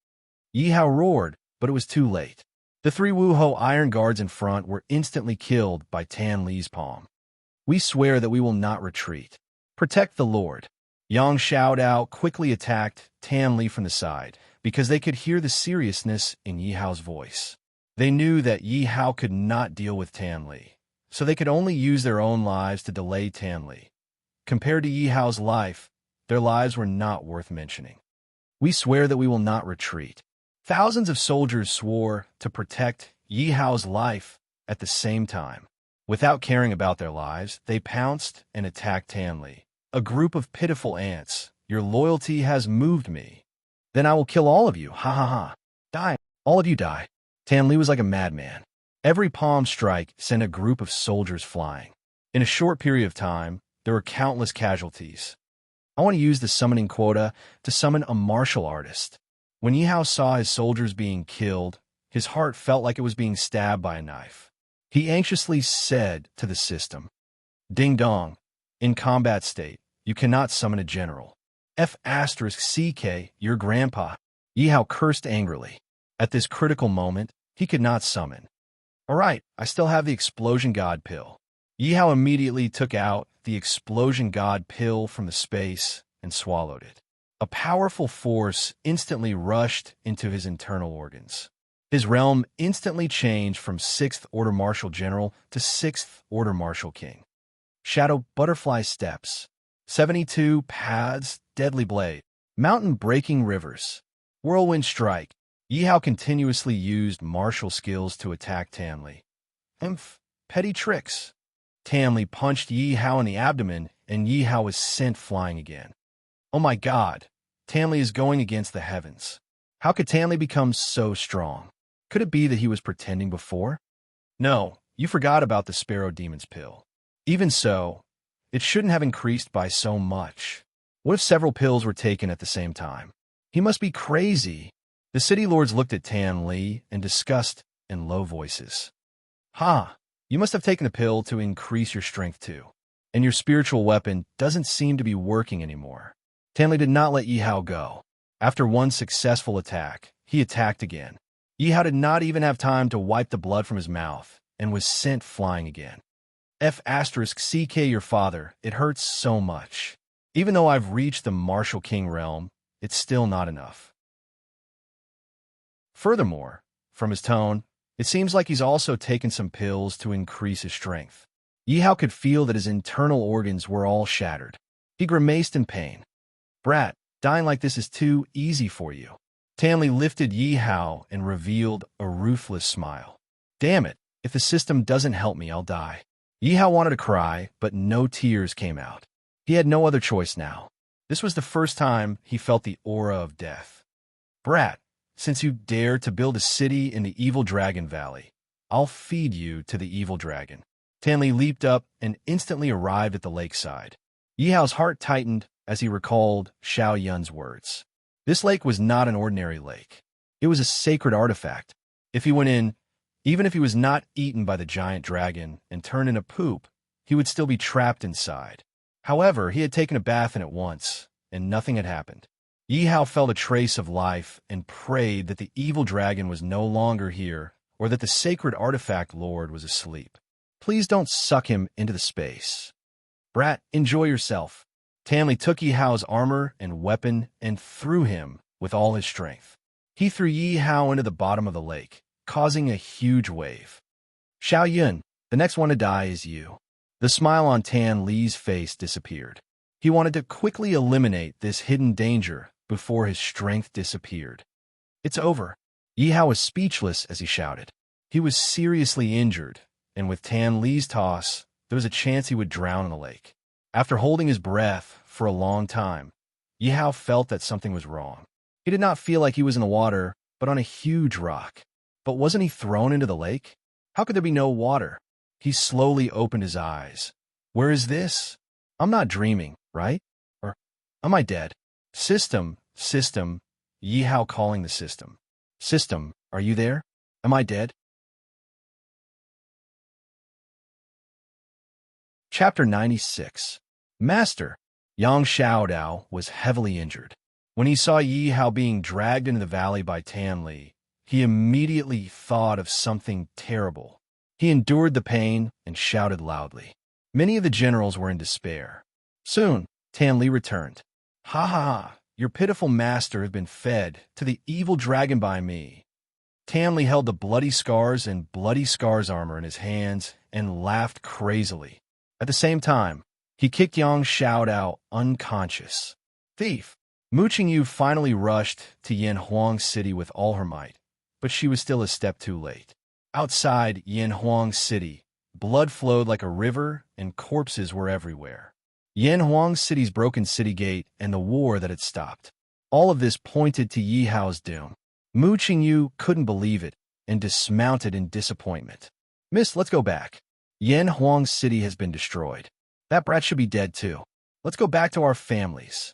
Yi Hao roared, but it was too late. The 3 Wuhou iron guards in front were instantly killed by Tan Li's palm. "We swear that we will not retreat. Protect the Lord." Yang Xiaodao quickly attacked Tan Li from the side because they could hear the seriousness in Yi Hao's voice. They knew that Yi Hao could not deal with Tan Li, so they could only use their own lives to delay Tan Li. Compared to Yi Hao's life, their lives were not worth mentioning. "We swear that we will not retreat." Thousands of soldiers swore to protect Yi Hao's life at the same time. Without caring about their lives, they pounced and attacked Tan Li. "A group of pitiful ants. Your loyalty has moved me. Then I will kill all of you. Ha ha ha. Die. All of you die." Tan Li was like a madman. Every palm strike sent a group of soldiers flying. In a short period of time, there were countless casualties. I want to use the summoning quota to summon a martial artist. When Yi Hao saw his soldiers being killed, his heart felt like it was being stabbed by a knife. He anxiously said to the system, "Ding dong. In combat state, you cannot summon a general. F*CK, your grandpa." Yi Hao cursed angrily. At this critical moment, he could not summon. "All right, I still have the Explosion God pill." Yi Hao immediately took out the Explosion God pill from the space and swallowed it. A powerful force instantly rushed into his internal organs. His realm instantly changed from 6th Order Martial General to 6th Order Martial King. Shadow Butterfly Steps, 72 Paths, Deadly Blade, Mountain Breaking Rivers, Whirlwind Strike. Yi Hao continuously used martial skills to attack Tan Li. Petty tricks. Tan Li punched Yi Hao in the abdomen, and Yi Hao was sent flying again. Oh my god, Tan Li is going against the heavens. How could Tan Li become so strong? Could it be that he was pretending before? No, you forgot about the Sparrow Demon's pill. Even so, it shouldn't have increased by so much. What if several pills were taken at the same time? He must be crazy. The city lords looked at Tan Li and discussed in low voices. "Ha, you must have taken a pill to increase your strength too. And your spiritual weapon doesn't seem to be working anymore." Tan Li did not let Yi Hao go. After one successful attack, he attacked again. Yi Hao did not even have time to wipe the blood from his mouth and was sent flying again. F*CK, your father, it hurts so much. Even though I've reached the Martial King realm, it's still not enough. Furthermore, from his tone, it seems like he's also taken some pills to increase his strength. Yi Hao could feel that his internal organs were all shattered. He grimaced in pain. "Brat, dying like this is too easy for you." Tan Li lifted Yi Hao and revealed a ruthless smile. "Damn it, if the system doesn't help me, I'll die." Yi Hao wanted to cry, but no tears came out. He had no other choice now. This was the first time he felt the aura of death. "Brat, since you dare to build a city in the Evil Dragon Valley, I'll feed you to the Evil Dragon." Tan Li leaped up and instantly arrived at the lakeside. Yi Hao's heart tightened as he recalled Xiao Yun's words. This lake was not an ordinary lake. It was a sacred artifact. If he went in, even if he was not eaten by the giant dragon and turned into poop, he would still be trapped inside. However, he had taken a bath in it once, and nothing had happened. Yi Hao felt a trace of life and prayed that the evil dragon was no longer here or that the sacred artifact lord was asleep. Please don't suck him into the space. "Brat, enjoy yourself." Tan Li took Yi Hao's armor and weapon and threw him with all his strength. He threw Yi Hao into the bottom of the lake, causing a huge wave. "Xiao Yun, the next one to die is you." The smile on Tan Li's face disappeared. He wanted to quickly eliminate this hidden danger before his strength disappeared. "It's over." Yi Hao was speechless as he shouted. He was seriously injured, and with Tan Li's toss, there was a chance he would drown in the lake. After holding his breath for a long time, Yi Hao felt that something was wrong. He did not feel like he was in the water, but on a huge rock. But wasn't he thrown into the lake? How could there be no water? He slowly opened his eyes. Where is this? I'm not dreaming, right? Or Am I dead? System, system, Yi Hao calling the system. System, are you there? Am I dead? Chapter 96. Master. Yang Xiaodao was heavily injured. When he saw Yi Hao being dragged into the valley by Tan Li, he immediately thought of something terrible. He endured the pain and shouted loudly. Many of the generals were in despair. Soon, Tan Li returned. Ha ha ha, your pitiful master has been fed to the evil dragon by me. Tan Li held the bloody scars and bloody scars armor in his hands and laughed crazily. At the same time, he kicked Yang Xiaodao unconscious. Thief! Mu Qingyu finally rushed to Yanhuang City with all her might, but she was still a step too late. Outside Yanhuang City, blood flowed like a river and corpses were everywhere. Yanhuang City's broken city gate and the war that had stopped. All of this pointed to Yi Hao's doom. Mu Qingyu couldn't believe it and dismounted in disappointment. Miss, let's go back. Yanhuang City has been destroyed. That brat should be dead too. Let's go back to our families.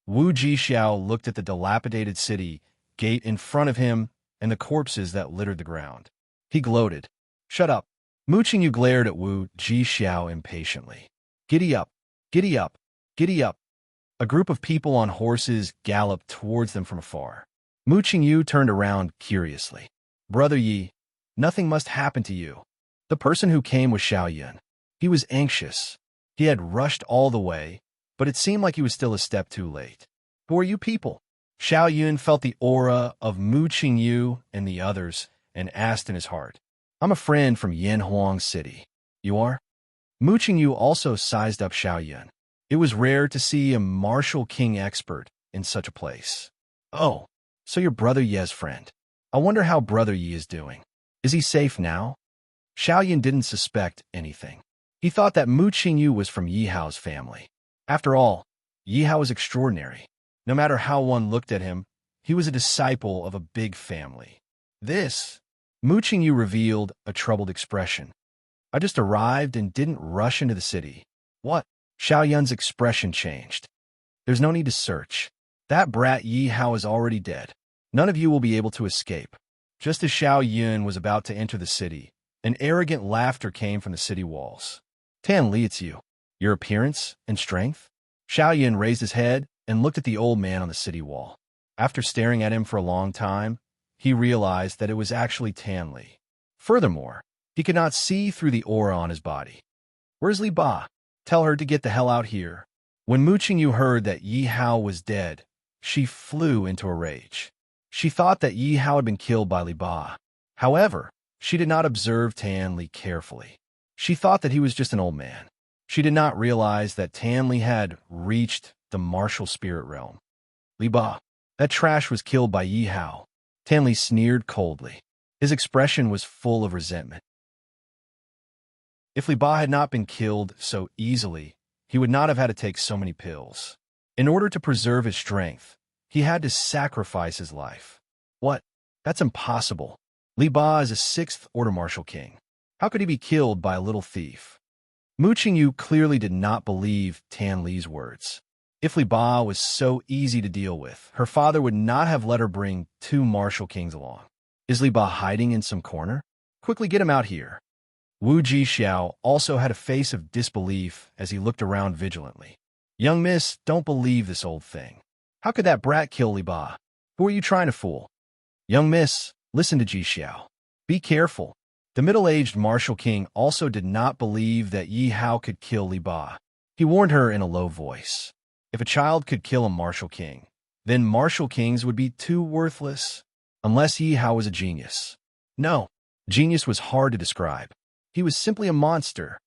Wu Jixiao looked at the dilapidated city gate in front of him and the corpses that littered the ground. He gloated. Shut up. Mu Qingyu glared at Wu Jixiao impatiently. Giddy up, giddy up, giddy up. A group of people on horses galloped towards them from afar. Mu Qingyu turned around curiously. Brother Yi, nothing must happen to you. The person who came was Xiaoyan. He was anxious. He had rushed all the way, but it seemed like he was still a step too late. Who are you people? Xiaoyan felt the aura of Mu Qingyu and the others and asked in his heart. I'm a friend from Yanhuang City. You are? Mu Qingyu also sized up Xiaoyan. It was rare to see a martial king expert in such a place. Oh, so you're Brother Ye's friend. I wonder how Brother Yi is doing. Is he safe now? Xiaoyan didn't suspect anything. He thought that Mu Qingyu was from Yi Hao's family. After all, Yi Hao was extraordinary. No matter how one looked at him, he was a disciple of a big family. Mu Qingyu revealed a troubled expression. I just arrived and didn't rush into the city. What? Xiaoyan's expression changed. There's no need to search. That brat Yi Hao is already dead. None of you will be able to escape. Just as Xiaoyan was about to enter the city, an arrogant laughter came from the city walls. Tan Li, it's you. Your appearance and strength? Xiaoyan raised his head and looked at the old man on the city wall. After staring at him for a long time, he realized that it was actually Tan Li. Furthermore, he could not see through the aura on his body. Where's Li Ba? Tell her to get the hell out here. When Mu Qingyu heard that Yi Hao was dead, she flew into a rage. She thought that Yi Hao had been killed by Li Ba. However, she did not observe Tan Li carefully. She thought that he was just an old man. She did not realize that Tan Li had reached the martial spirit realm. Li Ba, that trash was killed by Yi Hao. Tan Li sneered coldly. His expression was full of resentment. If Li Ba had not been killed so easily, he would not have had to take so many pills. In order to preserve his strength, he had to sacrifice his life. What? That's impossible. Li Ba is a sixth-order martial king. How could he be killed by a little thief? Mu Qingyu clearly did not believe Tan Li's words. If Li Ba was so easy to deal with, her father would not have let her bring two martial kings along. Is Li Ba hiding in some corner? Quickly get him out here. Wu Jixiao also had a face of disbelief as he looked around vigilantly. Young miss, don't believe this old thing. How could that brat kill Li Ba? Who are you trying to fool? Young miss, listen to Jixiao. Be careful. The middle-aged martial king also did not believe that Yi Hao could kill Li Ba. He warned her in a low voice. If a child could kill a martial king, then martial kings would be too worthless. Unless Yi Hao was a genius. No, genius was hard to describe. He was simply a monster.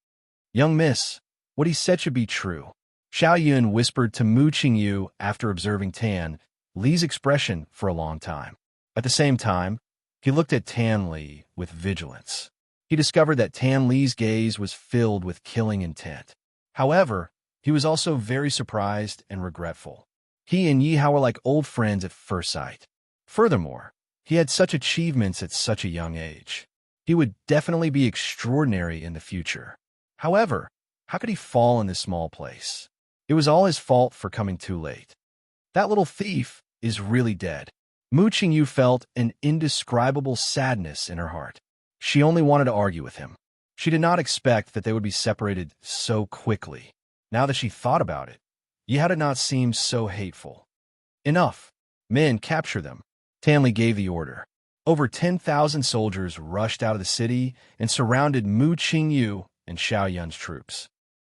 Young miss, what he said should be true. Xiaoyan whispered to Mu Qingyu after observing Tan Li's expression for a long time. At the same time, he looked at Tan Li with vigilance. He discovered that Tan Li's gaze was filled with killing intent. However, he was also very surprised and regretful. He and Yi Hao were like old friends at first sight. Furthermore, he had such achievements at such a young age. He would definitely be extraordinary in the future. However, how could he fall in this small place? It was all his fault for coming too late. That little thief is really dead. Mu Qingyu felt an indescribable sadness in her heart. She only wanted to argue with him. She did not expect that they would be separated so quickly. Now that she thought about it, Yi Hao did not seem so hateful. Enough. Men, capture them. Tanli gave the order. Over 10,000 soldiers rushed out of the city and surrounded Mu Qingyu and Xiao Yun's troops.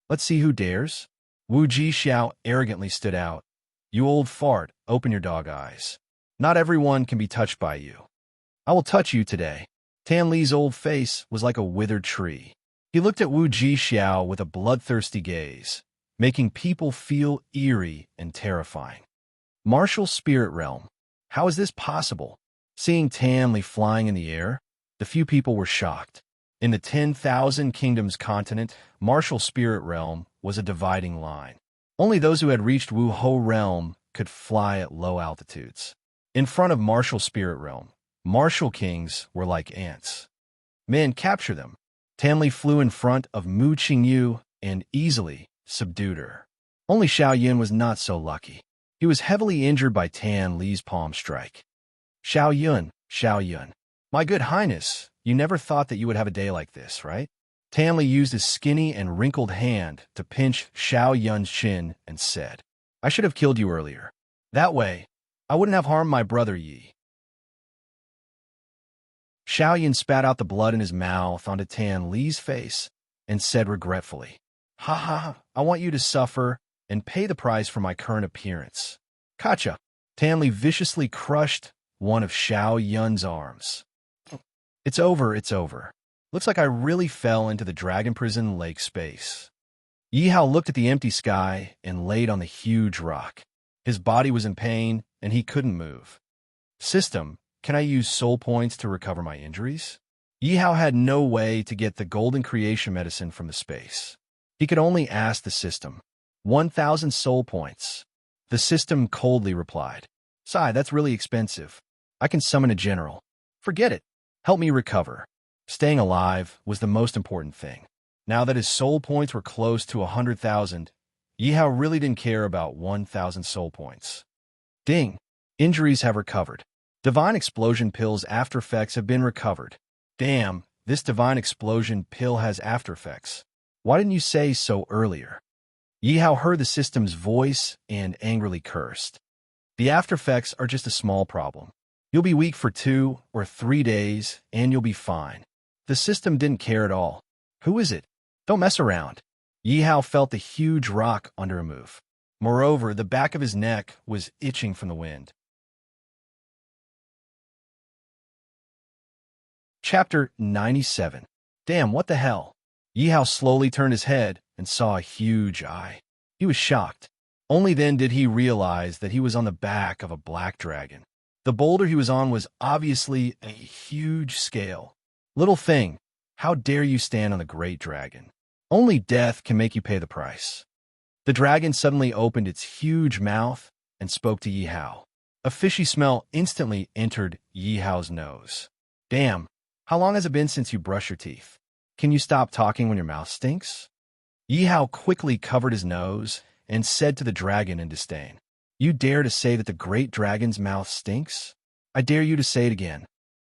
Let's see who dares. Wu Jixiao arrogantly stood out. You old fart, open your dog eyes. Not everyone can be touched by you. I will touch you today. Tan Li's old face was like a withered tree. He looked at Wu Jixiao with a bloodthirsty gaze, making people feel eerie and terrifying. Martial spirit realm. How is this possible? Seeing Tan Li flying in the air, the few people were shocked. In the 10,000 Kingdoms continent, martial spirit realm was a dividing line. Only those who had reached Wu Ho realm could fly at low altitudes. In front of martial spirit realm, martial kings were like ants. Men, capture them. Tan Li flew in front of Mu Qingyu and easily subdued her. Only Xiao Yun was not so lucky. He was heavily injured by Tan Li's palm strike. Xiao Yun. My good highness, you never thought that you would have a day like this, right? Tan Li used his skinny and wrinkled hand to pinch Xiao Yun's chin and said, I should have killed you earlier. That way, I wouldn't have harmed my brother Yi. Xiao Yun spat out the blood in his mouth onto Tan Li's face and said regretfully, Ha ha ha, I want you to suffer and pay the price for my current appearance. Kacha. Tan Li viciously crushed one of Xiao Yun's arms. It's over. Looks like I really fell into the dragon prison lake space. Yi Hao looked at the empty sky and laid on the huge rock. His body was in pain, and he couldn't move. System, can I use soul points to recover my injuries? Yi Hao had no way to get the golden creation medicine from the space. He could only ask the system. 1,000 soul points. The system coldly replied, Sai, that's really expensive. I can summon a general. Forget it. Help me recover. Staying alive was the most important thing. Now that his soul points were close to 100,000, Yi Hao really didn't care about 1,000 soul points. Ding! Injuries have recovered. Divine Explosion Pill's after effects have been recovered. Damn, this Divine Explosion Pill has after effects. Why didn't you say so earlier? Yi Hao heard the system's voice and angrily cursed. The after effects are just a small problem. You'll be weak for 2 or 3 days, and you'll be fine. The system didn't care at all. Who is it? Don't mess around. Yi Hao felt the huge rock under a move. Moreover, the back of his neck was itching from the wind. Chapter 97. Damn, what the hell? Yi Hao slowly turned his head and saw a huge eye. He was shocked. Only then did he realize that he was on the back of a black dragon. The boulder he was on was obviously a huge scale. Little thing, how dare you stand on the great dragon? Only death can make you pay the price. The dragon suddenly opened its huge mouth and spoke to Yi Hao. A fishy smell instantly entered Yi Hao's nose. Damn, how long has it been since you brushed your teeth? Can you stop talking when your mouth stinks? Yi Hao quickly covered his nose and said to the dragon in disdain, You dare to say that the great dragon's mouth stinks? I dare you to say it again.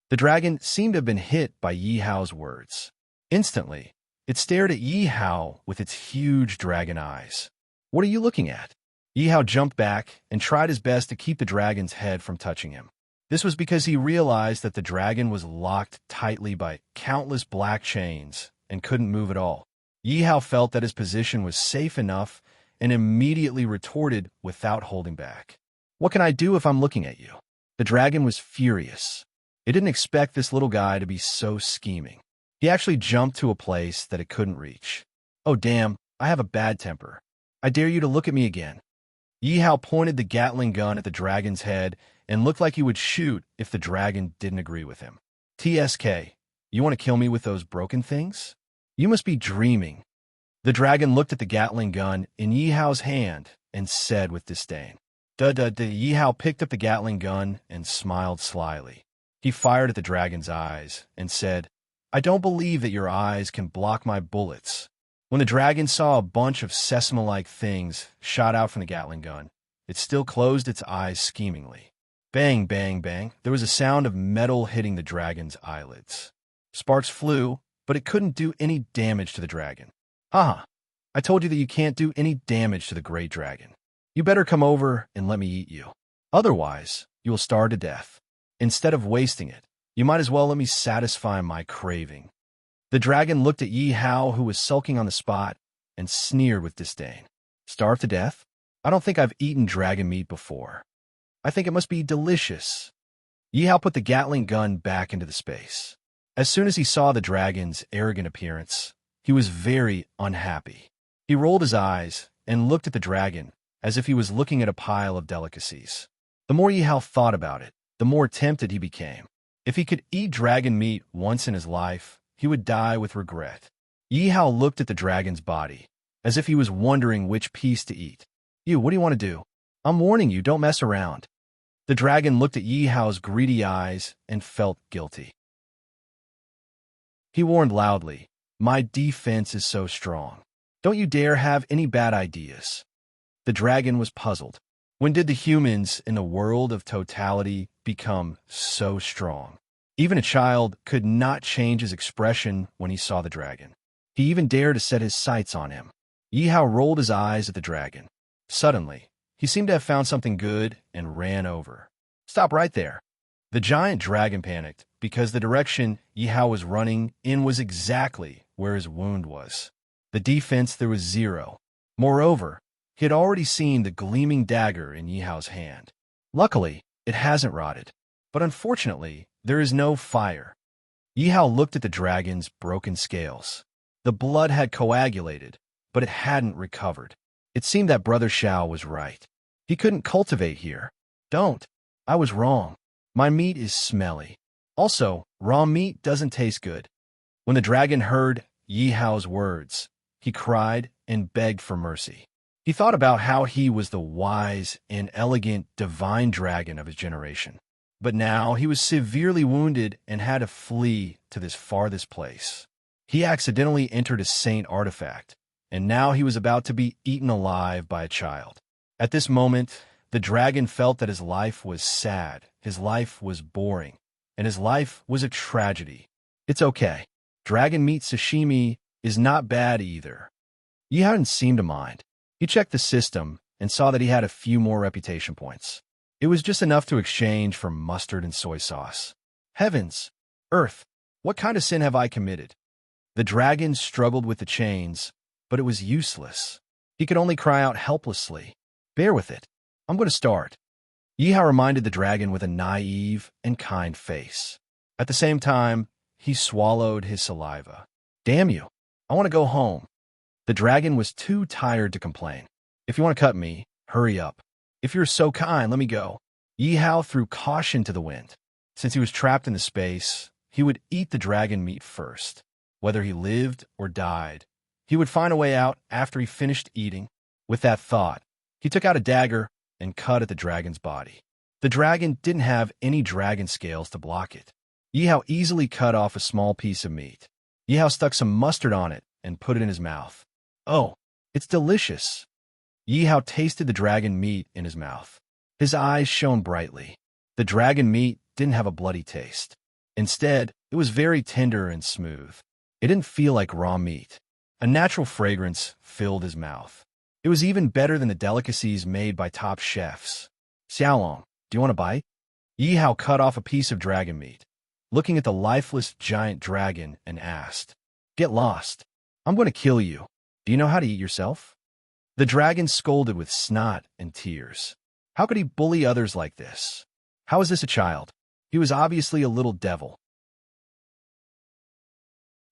The dragon seemed to have been hit by Yi Hao's words. Instantly, it stared at Yi Hao with its huge dragon eyes. What are you looking at? Yi Hao jumped back and tried his best to keep the dragon's head from touching him. This was because he realized that the dragon was locked tightly by countless black chains and couldn't move at all. Yi Hao felt that his position was safe enough and immediately retorted without holding back. What can I do if I'm looking at you? The dragon was furious. It didn't expect this little guy to be so scheming. He actually jumped to a place that it couldn't reach. Oh damn, I have a bad temper. I dare you to look at me again. Yi Hao pointed the Gatling gun at the dragon's head and looked like he would shoot if the dragon didn't agree with him. TSK, you want to kill me with those broken things? You must be dreaming. The dragon looked at the Gatling gun in Yi Hao's hand and said with disdain. Yi Hao picked up the Gatling gun and smiled slyly. He fired at the dragon's eyes and said, I don't believe that your eyes can block my bullets. When the dragon saw a bunch of sesame-like things shot out from the Gatling gun, it still closed its eyes schemingly. Bang, bang, bang. There was a sound of metal hitting the dragon's eyelids. Sparks flew, but it couldn't do any damage to the dragon. Haha, I told you that you can't do any damage to the great dragon. You better come over and let me eat you. Otherwise, you will starve to death. Instead of wasting it, you might as well let me satisfy my craving. The dragon looked at Yi Hao, who was sulking on the spot, and sneered with disdain. Starve to death? I don't think I've eaten dragon meat before. I think it must be delicious. Yi Hao put the Gatling gun back into the space. As soon as he saw the dragon's arrogant appearance, he was very unhappy. He rolled his eyes and looked at the dragon as if he was looking at a pile of delicacies. The more Yi Hao thought about it, the more tempted he became. If he could eat dragon meat once in his life, he would die with regret. Yi Hao looked at the dragon's body, as if he was wondering which piece to eat. What do you want to do? I'm warning you, don't mess around. The dragon looked at Yi Hao's greedy eyes and felt guilty. He warned loudly, my defense is so strong. Don't you dare have any bad ideas. The dragon was puzzled. When did the humans in the world of totality become so strong? Even a child could not change his expression when he saw the dragon. He even dared to set his sights on him. Yi Hao rolled his eyes at the dragon. Suddenly, he seemed to have found something good and ran over. Stop right there. The giant dragon panicked because the direction Yi Hao was running in was exactly where his wound was. The defense there was zero. Moreover, he had already seen the gleaming dagger in Yi Hao's hand. Luckily, it hasn't rotted. But unfortunately, there is no fire. Yi Hao looked at the dragon's broken scales. The blood had coagulated, but it hadn't recovered. It seemed that Brother Xiao was right. He couldn't cultivate here. Don't. I was wrong. My meat is smelly. Also, raw meat doesn't taste good. When the dragon heard Yi Hao's words, he cried and begged for mercy. He thought about how he was the wise and elegant divine dragon of his generation. But now he was severely wounded and had to flee to this farthest place. He accidentally entered a saint artifact, and now he was about to be eaten alive by a child. At this moment, the dragon felt that his life was sad, his life was boring, and his life was a tragedy. It's okay. Dragon meat sashimi is not bad either. He hadn't seemed to mind. He checked the system and saw that he had a few more reputation points. It was just enough to exchange for mustard and soy sauce. Heavens! Earth! What kind of sin have I committed? The dragon struggled with the chains, but it was useless. He could only cry out helplessly. Bear with it. I'm going to start. Yi Hao reminded the dragon with a naive and kind face. At the same time, he swallowed his saliva. Damn you. I want to go home. The dragon was too tired to complain. If you want to cut me, hurry up. If you're so kind, let me go. Yi Hao threw caution to the wind. Since he was trapped in the space, he would eat the dragon meat first. Whether he lived or died, he would find a way out after he finished eating. With that thought, he took out a dagger and cut at the dragon's body. The dragon didn't have any dragon scales to block it. Yi Hao easily cut off a small piece of meat. Yi Hao stuck some mustard on it and put it in his mouth. Oh, it's delicious. Yi Hao tasted the dragon meat in his mouth. His eyes shone brightly. The dragon meat didn't have a bloody taste. Instead, it was very tender and smooth. It didn't feel like raw meat. A natural fragrance filled his mouth. It was even better than the delicacies made by top chefs. Xiaolong, do you want a bite? Yi Hao cut off a piece of dragon meat, looking at the lifeless giant dragon, and asked, Get lost. I'm going to kill you. Do you know how to eat yourself? The dragon scolded with snot and tears. How could he bully others like this? How is this a child? He was obviously a little devil.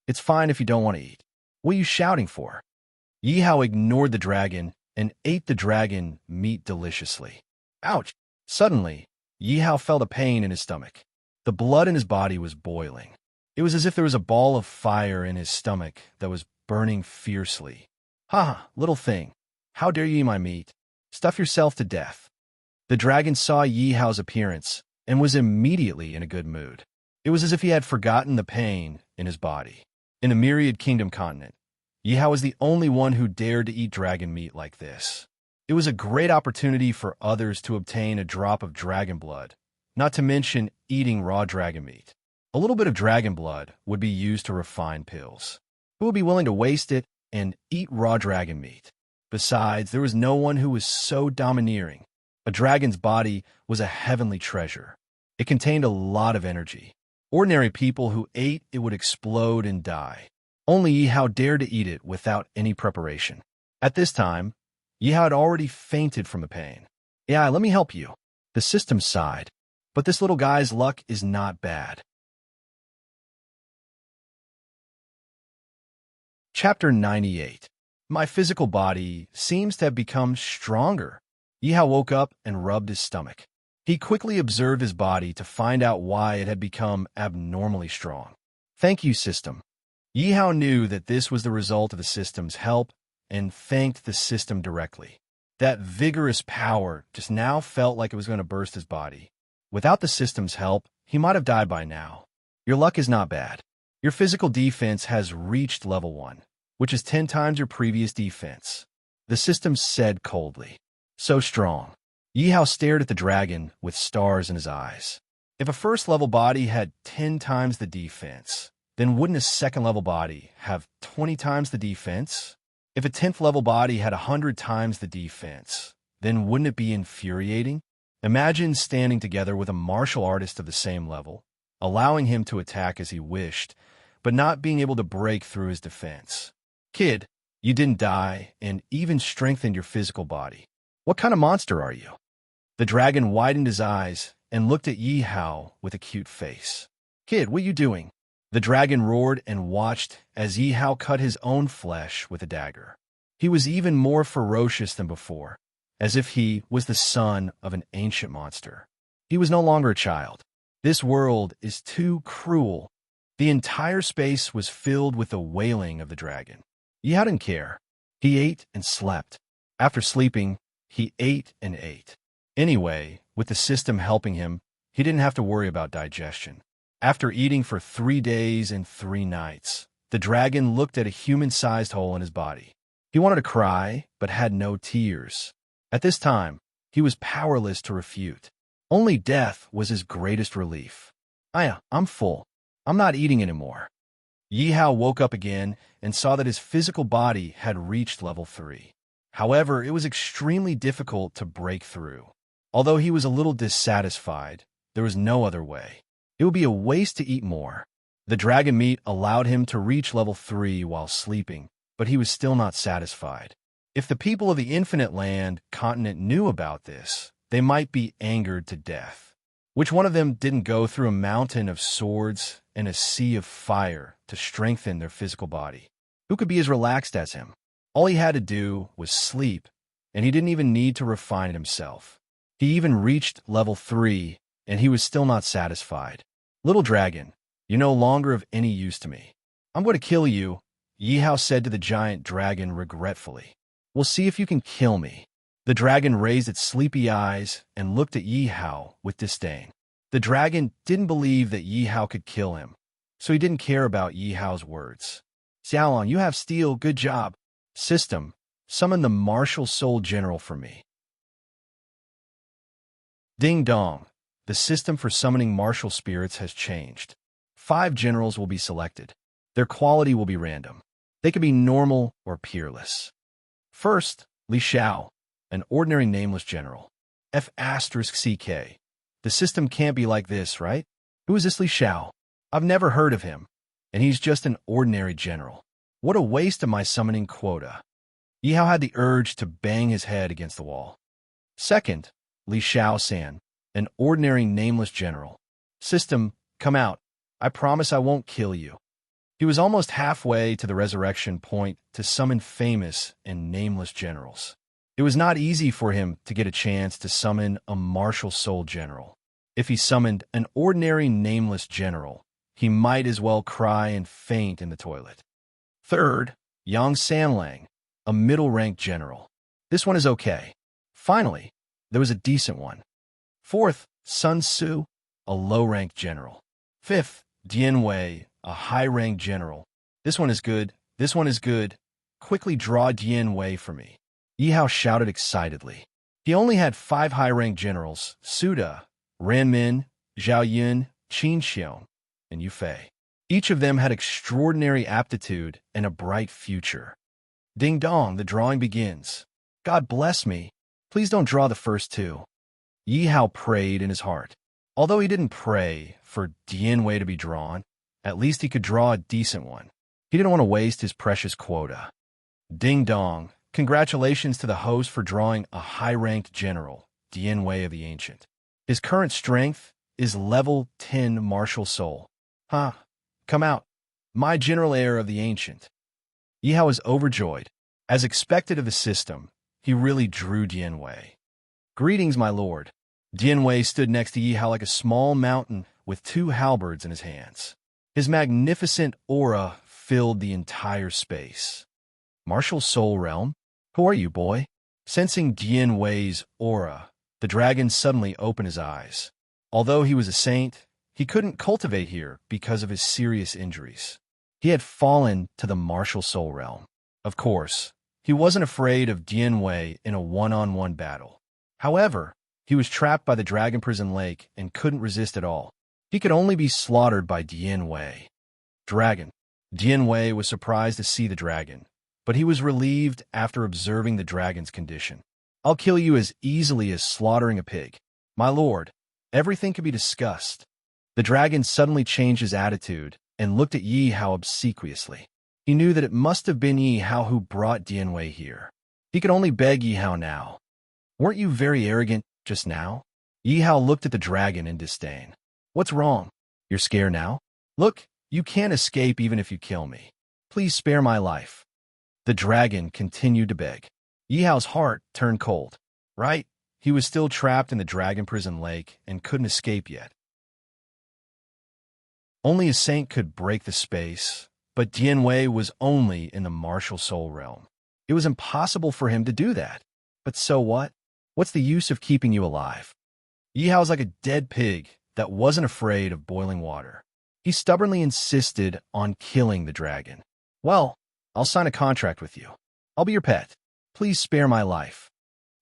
It's fine if you don't want to eat. What are you shouting for? Yi Hao ignored the dragon and ate the dragon meat deliciously. Ouch! Suddenly, Yi Hao felt a pain in his stomach. The blood in his body was boiling. It was as if there was a ball of fire in his stomach that was burning fiercely. Ha! Little thing. How dare you eat my meat? Stuff yourself to death. The dragon saw Yi Hao's appearance and was immediately in a good mood. It was as if he had forgotten the pain in his body. In the Myriad Kingdom continent, Yihao was the only one who dared to eat dragon meat like this. It was a great opportunity for others to obtain a drop of dragon blood, not to mention eating raw dragon meat. A little bit of dragon blood would be used to refine pills. Who would be willing to waste it and eat raw dragon meat? Besides, there was no one who was so domineering. A dragon's body was a heavenly treasure. It contained a lot of energy. Ordinary people who ate it would explode and die. Only Yihao dared to eat it without any preparation. At this time, Yihao had already fainted from the pain. "Yeah, let me help you." The system sighed. But this little guy's luck is not bad. Chapter 98. My physical body seems to have become stronger. Yihao woke up and rubbed his stomach. He quickly observed his body to find out why it had become abnormally strong. Thank you, system. Yihao knew that this was the result of the system's help and thanked the system directly. That vigorous power just now felt like it was going to burst his body. Without the system's help, he might have died by now. Your luck is not bad. Your physical defense has reached level 1, which is 10 times your previous defense. The system said coldly. So strong. Yihao stared at the dragon with stars in his eyes. If a first-level body had 10 times the defense, then wouldn't a second-level body have 20 times the defense? If a 10th-level body had 100 times the defense, then wouldn't it be infuriating? Imagine standing together with a martial artist of the same level, allowing him to attack as he wished, but not being able to break through his defense. Kid, you didn't die and even strengthened your physical body. What kind of monster are you? The dragon widened his eyes and looked at Yihao with a cute face. Kid, what are you doing? The dragon roared and watched as Yihao cut his own flesh with a dagger. He was even more ferocious than before, as if he was the son of an ancient monster. He was no longer a child. This world is too cruel. The entire space was filled with the wailing of the dragon. Yihao didn't care. He ate and slept. After sleeping, he ate and ate. Anyway, with the system helping him, he didn't have to worry about digestion. After eating for 3 days and 3 nights, the dragon looked at a human-sized hole in his body. He wanted to cry, but had no tears. At this time, he was powerless to refute. Only death was his greatest relief. I'm full. I'm not eating anymore. Yihao woke up again and saw that his physical body had reached level 3. However, it was extremely difficult to break through. Although he was a little dissatisfied, there was no other way. It would be a waste to eat more. The dragon meat allowed him to reach level 3 while sleeping, but he was still not satisfied. If the people of the Infinite Land continent knew about this, they might be angered to death. Which one of them didn't go through a mountain of swords and a sea of fire to strengthen their physical body? Who could be as relaxed as him? All he had to do was sleep, and he didn't even need to refine it himself. He even reached level 3, and he was still not satisfied. Little dragon, you're no longer of any use to me. I'm going to kill you, Yihao said to the giant dragon regretfully. We'll see if you can kill me. The dragon raised its sleepy eyes and looked at Yihao with disdain. The dragon didn't believe that Yihao could kill him, so he didn't care about Yihao's words. Xiaolong, you have steel, good job. System, summon the martial soul general for me. Ding dong. The system for summoning martial spirits has changed. 5 generals will be selected. Their quality will be random. They could be normal or peerless. First, Li Xiao, an ordinary nameless general. F***CK. The system can't be like this, right? Who is this Li Xiao? I've never heard of him, and he's just an ordinary general. What a waste of my summoning quota. Yihao had the urge to bang his head against the wall. Second, Li Xiao-san, an ordinary nameless general. System, come out. I promise I won't kill you. He was almost halfway to the resurrection point to summon famous and nameless generals. It was not easy for him to get a chance to summon a martial soul general. If he summoned an ordinary nameless general, he might as well cry and faint in the toilet. Third, Yang Sanlang, a middle-ranked general. This one is okay. Finally, there was a decent one. Fourth, Sun Tzu, a low-ranked general. Fifth, Dian Wei, a high-ranked general. This one is good. This one is good. quickly draw Dian Wei for me?" Yi Hao shouted excitedly. He only had 5 high-ranked generals: Suda, Ranmin, Zhao Yun, Qin Xiong, and Yu Fei. Each of them had extraordinary aptitude and a bright future. Ding dong, the drawing begins. God bless me. Please don't draw the first 2. Yi Hao prayed in his heart. Although he didn't pray for Dian Wei to be drawn, at least he could draw a decent one. He didn't want to waste his precious quota. Ding dong, congratulations to the host for drawing a high-ranked general, Dian Wei of the Ancient. His current strength is level 10 martial soul. Huh, come out. My general heir of the Ancient. Yi Hao was overjoyed. As expected of the system, he really drew Dian Wei. Greetings, my lord. Dian Wei stood next to Yi Hao like a small mountain with 2 halberds in his hands. His magnificent aura filled the entire space. Martial Soul Realm? Who are you, boy? Sensing Dian Wei's aura, the dragon suddenly opened his eyes. Although he was a saint, he couldn't cultivate here because of his serious injuries. He had fallen to the Martial Soul Realm. Of course, he wasn't afraid of Dian Wei in a one-on-one battle. However, he was trapped by the Dragon Prison Lake and couldn't resist at all. He could only be slaughtered by Dian Wei. Dragon. Dian Wei was surprised to see the dragon, but he was relieved after observing the dragon's condition. I'll kill you as easily as slaughtering a pig. My lord, everything can be discussed. The dragon suddenly changed his attitude and looked at Yi Hao obsequiously. He knew that it must have been Yi Hao who brought Dian Wei here. He could only beg Yi Hao now. Weren't you very arrogant just now? Yi Hao looked at the dragon in disdain. What's wrong? You're scared now? Look, you can't escape even if you kill me. Please spare my life. The dragon continued to beg. Yi Hao's heart turned cold. Right? He was still trapped in the Dragon Prison Lake and couldn't escape yet. Only a saint could break the space, but Dian Wei was only in the Martial Soul Realm. It was impossible for him to do that. But so what? What's the use of keeping you alive? Yi Hao's like a dead pig that wasn't afraid of boiling water. He stubbornly insisted on killing the dragon. Well, I'll sign a contract with you. I'll be your pet. Please spare my life.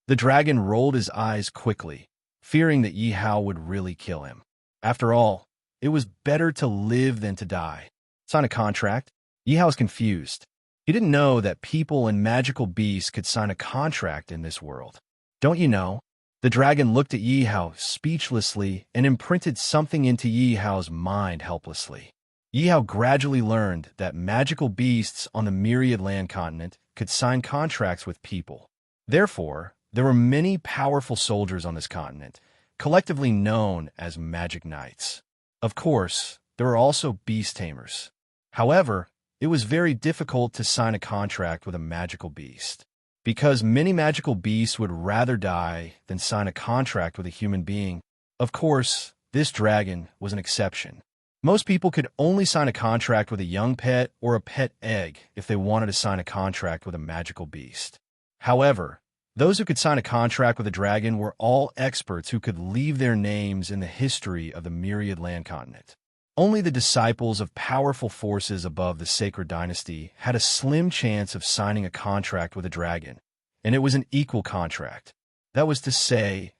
The dragon rolled his eyes quickly, fearing that Yi Hao would really kill him. After all, it was better to live than to die. Sign a contract? Yi Hao was confused. He didn't know that people and magical beasts could sign a contract in this world. Don't you know? The dragon looked at Yi Hao speechlessly and imprinted something into Yi Hao's mind helplessly. Yi Hao gradually learned that magical beasts on the Myriad Land continent could sign contracts with people. Therefore, there were many powerful soldiers on this continent, collectively known as magic knights. Of course, there were also beast tamers. However, it was very difficult to sign a contract with a magical beast, because many magical beasts would rather die than sign a contract with a human being. Of course, this dragon was an exception. Most people could only sign a contract with a young pet or a pet egg if they wanted to sign a contract with a magical beast. However, those who could sign a contract with a dragon were all experts who could leave their names in the history of the Myriad Land continent. Only the disciples of powerful forces above the sacred dynasty had a slim chance of signing a contract with a dragon, and it was an equal contract. That was to say,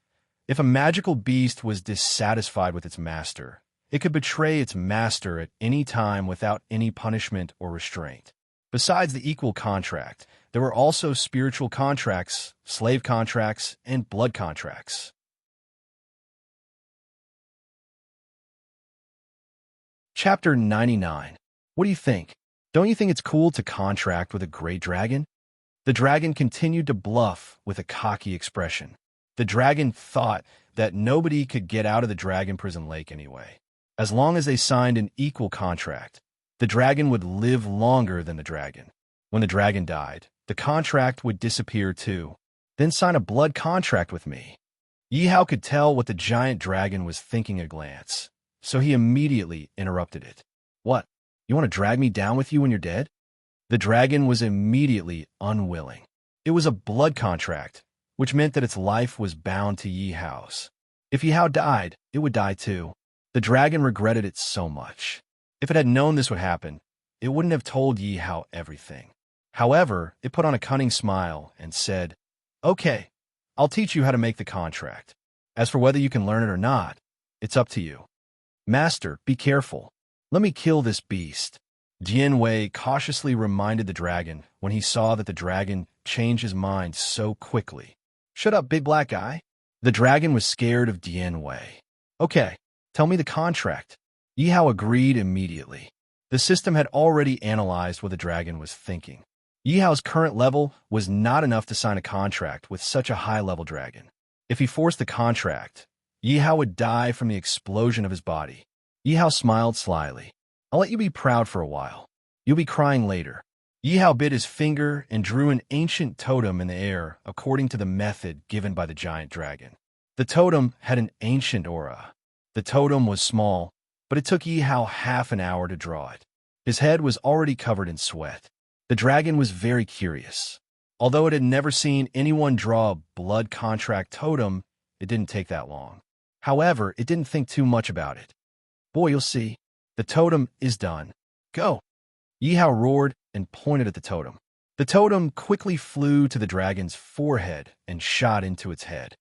if a magical beast was dissatisfied with its master, it could betray its master at any time without any punishment or restraint. Besides the equal contract, there were also spiritual contracts, slave contracts, and blood contracts. Chapter 99. What do you think? Don't you think it's cool to contract with a great dragon? The dragon continued to bluff with a cocky expression. The dragon thought that nobody could get out of the Dragon Prison Lake anyway. As long as they signed an equal contract, the dragon would live longer than the dragon. When the dragon died, the contract would disappear too. Then sign a blood contract with me. Yi Hao could tell what the giant dragon was thinking at a glance, so he immediately interrupted it. What? You want to drag me down with you when you're dead? The dragon was immediately unwilling. It was a blood contract, which meant that its life was bound to Yi Hao's. If Yi Hao died, it would die too. The dragon regretted it so much. If it had known this would happen, it wouldn't have told Yi Hao everything. However, it put on a cunning smile and said, "Okay, I'll teach you how to make the contract. As for whether you can learn it or not, it's up to you. Master, be careful. Let me kill this beast." Jian Wei cautiously reminded the dragon when he saw that the dragon changed his mind so quickly. "Shut up, big black guy." The dragon was scared of Jian Wei. "Okay, tell me the contract." Yi Hao agreed immediately. The system had already analyzed what the dragon was thinking. Yi Hao's current level was not enough to sign a contract with such a high-level dragon. If he forced the contract, Yi Hao would die from the explosion of his body. Yi Hao smiled slyly. "I'll let you be proud for a while. You'll be crying later." Yi Hao bit his finger and drew an ancient totem in the air according to the method given by the giant dragon. The totem had an ancient aura. The totem was small, but it took Yi Hao half an hour to draw it. His head was already covered in sweat. The dragon was very curious. Although it had never seen anyone draw a blood contract totem, it didn't take that long. However, it didn't think too much about it. "Boy, you'll see. The totem is done. Go." Yi Hao roared and pointed at the totem. The totem quickly flew to the dragon's forehead and shot into its head.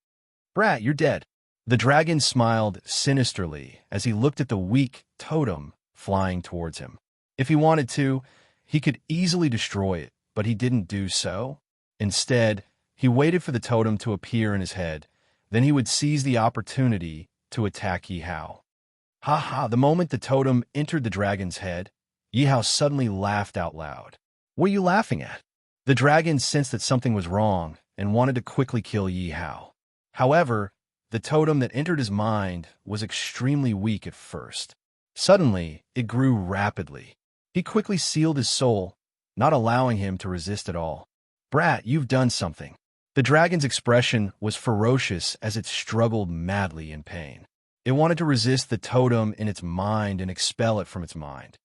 "Brat, you're dead." The dragon smiled sinisterly as he looked at the weak totem flying towards him. If he wanted to, he could easily destroy it, but he didn't do so. Instead, he waited for the totem to appear in his head. Then he would seize the opportunity to attack Yi Hao. Ha ha! The moment the totem entered the dragon's head, Yi Hao suddenly laughed out loud. "What are you laughing at?" The dragon sensed that something was wrong and wanted to quickly kill Yi Hao. However, the totem that entered his mind was extremely weak at first. Suddenly, it grew rapidly. He quickly sealed his soul, not allowing him to resist at all. "Brat, you've done something." The dragon's expression was ferocious as it struggled madly in pain. It wanted to resist the totem in its mind and expel it from its mind.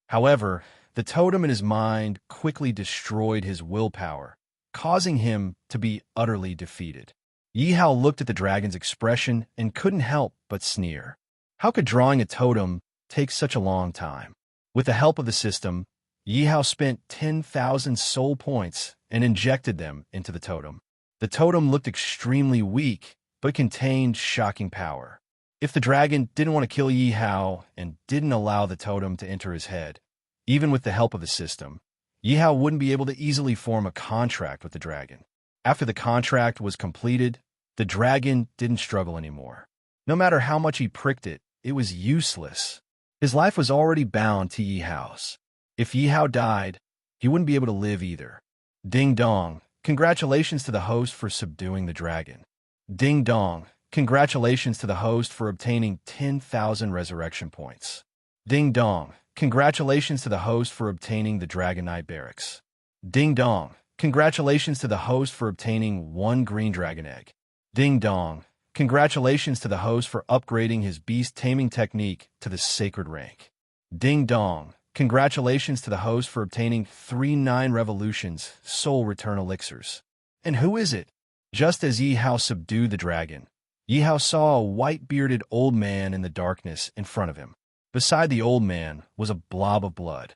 However, the totem in his mind quickly destroyed his willpower, causing him to be utterly defeated. Yi Hao looked at the dragon's expression and couldn't help but sneer. How could drawing a totem take such a long time? With the help of the system, Yi Hao spent 10,000 soul points and injected them into the totem. The totem looked extremely weak, but contained shocking power. If the dragon didn't want to kill Yi Hao and didn't allow the totem to enter his head, even with the help of the system, Yi Hao wouldn't be able to easily form a contract with the dragon. After the contract was completed, the dragon didn't struggle anymore. No matter how much he pricked it, it was useless. His life was already bound to Yi Hao's. If Yi Hao died, he wouldn't be able to live either. Ding dong, congratulations to the host for subduing the dragon. Ding dong, congratulations to the host for obtaining 10,000 resurrection points. Ding dong, congratulations to the host for obtaining the Dragonite Barracks. Ding dong, congratulations to the host for obtaining 1 green dragon egg. Ding dong, congratulations to the host for upgrading his beast taming technique to the sacred rank. Ding dong, congratulations to the host for obtaining 3 9 revolutions soul return elixirs. And who is it? Just as Yi Hao subdued the dragon, Yi Hao saw a white-bearded old man in the darkness in front of him. Beside the old man was a blob of blood.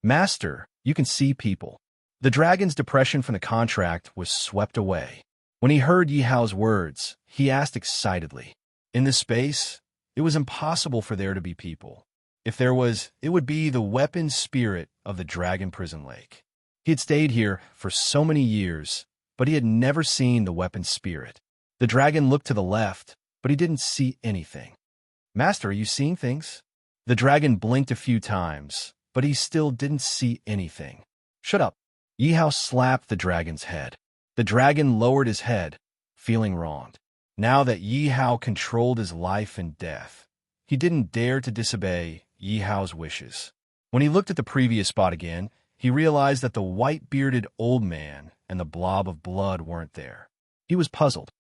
"Master, you can see people." The dragon's depression from the contract was swept away. When he heard Yi Hao's words, he asked excitedly. In this space, it was impossible for there to be people. If there was, it would be the weapon spirit of the dragon prison lake. He had stayed here for so many years, but he had never seen the weapon spirit. The dragon looked to the left, but he didn't see anything. "Master, are you seeing things?" The dragon blinked a few times, but he still didn't see anything. "Shut up." Yi Hao slapped the dragon's head. The dragon lowered his head, feeling wronged. Now that Yi Hao controlled his life and death, he didn't dare to disobey Yi Hao's wishes. When he looked at the previous spot again, he realized that the white-bearded old man and the blob of blood weren't there. He was puzzled.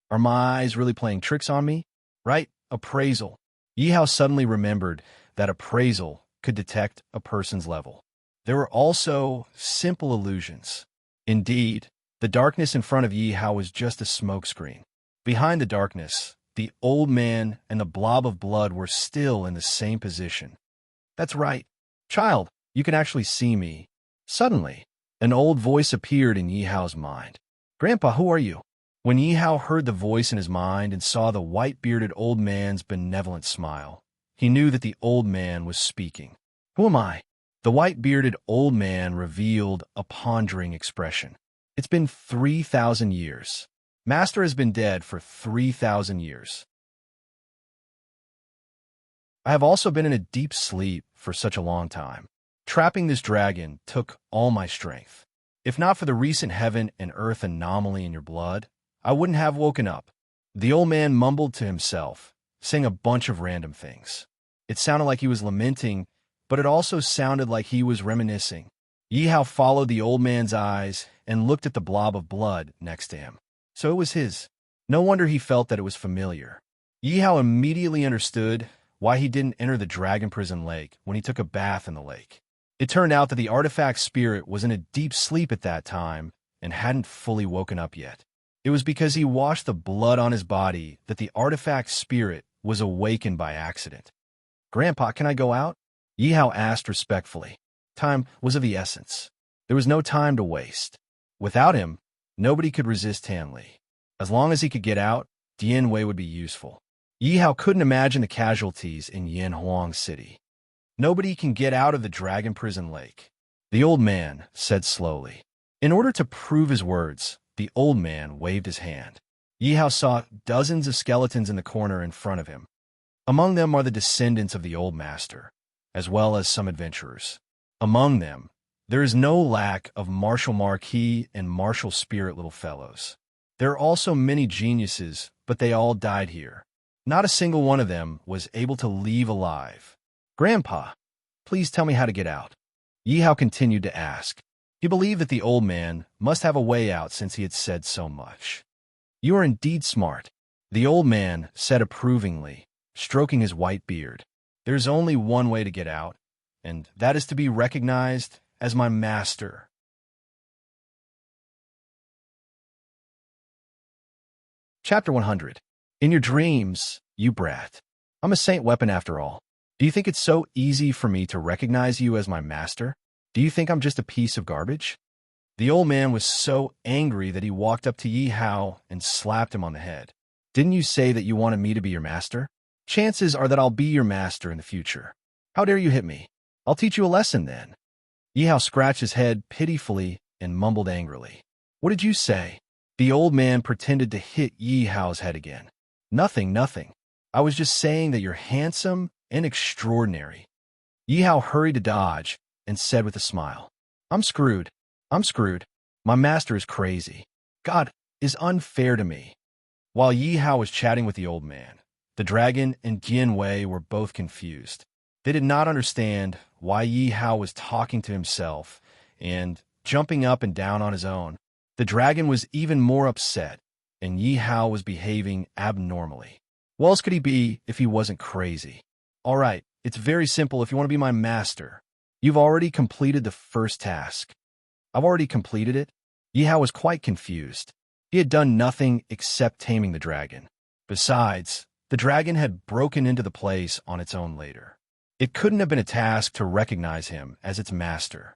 Are my eyes really playing tricks on me? Right? Appraisal. Yi Hao suddenly remembered that appraisal could detect a person's level. There were also simple illusions. Indeed, the darkness in front of Yi Hao was just a smokescreen. Behind the darkness, the old man and the blob of blood were still in the same position. That's right. Child, You can actually see me. Suddenly, an old voice appeared in Yihao's mind. Grandpa, who are you? When Yihao heard the voice in his mind and saw the white-bearded old man's benevolent smile, he knew that the old man was speaking. Who am I? The white-bearded old man revealed a pondering expression. It's been 3,000 years. Master has been dead for 3,000 years. I have also been in a deep sleep for such a long time. Trapping this dragon took all my strength. If not for the recent heaven and earth anomaly in your blood, I wouldn't have woken up. The old man mumbled to himself, saying a bunch of random things. It sounded like he was lamenting, but it also sounded like he was reminiscing. Yihao followed the old man's eyes and looked at the blob of blood next to him. So it was his. No wonder he felt that it was familiar. Yihao immediately understood why he didn't enter the dragon prison lake when he took a bath in the lake. It turned out that the artifact spirit was in a deep sleep at that time and hadn't fully woken up yet. It was because he washed the blood on his body that the artifact spirit was awakened by accident. Grandpa, can I go out? Yihao asked respectfully. Time was of the essence. There was no time to waste. Without him, nobody could resist Hanli. As long as he could get out, Dianwei would be useful. Yihao couldn't imagine the casualties in Yanhuang City. Nobody can get out of the dragon prison lake. The old man said slowly. In order to prove his words, the old man waved his hand. Yihao saw dozens of skeletons in the corner in front of him. Among them are the descendants of the old master, as well as some adventurers. Among them, there is no lack of martial marquis and martial spirit little fellows. There are also many geniuses, but they all died here. Not a single one of them was able to leave alive. Grandpa, please tell me how to get out. Yihao continued to ask. He believed that the old man must have a way out since he had said so much. You are indeed smart, the old man said approvingly, stroking his white beard. There's only one way to get out, and that is to be recognized as my master. Chapter 100. In your dreams, you brat. I'm a saint weapon after all. Do you think it's so easy for me to recognize you as my master? Do you think I'm just a piece of garbage? The old man was so angry that he walked up to Yihao and slapped him on the head. Didn't you say that you wanted me to be your master? Chances are that I'll be your master in the future. How dare you hit me? I'll teach you a lesson then. Yihao scratched his head pitifully and mumbled angrily. What did you say? The old man pretended to hit Yihao's head again. Nothing. I was just saying that you're handsome and extraordinary. Yihao hurried to dodge and said with a smile, I'm screwed. My master is crazy. God is unfair to me. While Yihao was chatting with the old man, the dragon and Dianwei were both confused. They did not understand why Yihao was talking to himself and jumping up and down on his own. The dragon was even more upset, and Yihao was behaving abnormally. What else could he be if he wasn't crazy? All right, it's very simple if you want to be my master. You've already completed the first task. I've already completed it? Yihao was quite confused. He had done nothing except taming the dragon. Besides, the dragon had broken into the place on its own later. It couldn't have been a task to recognize him as its master.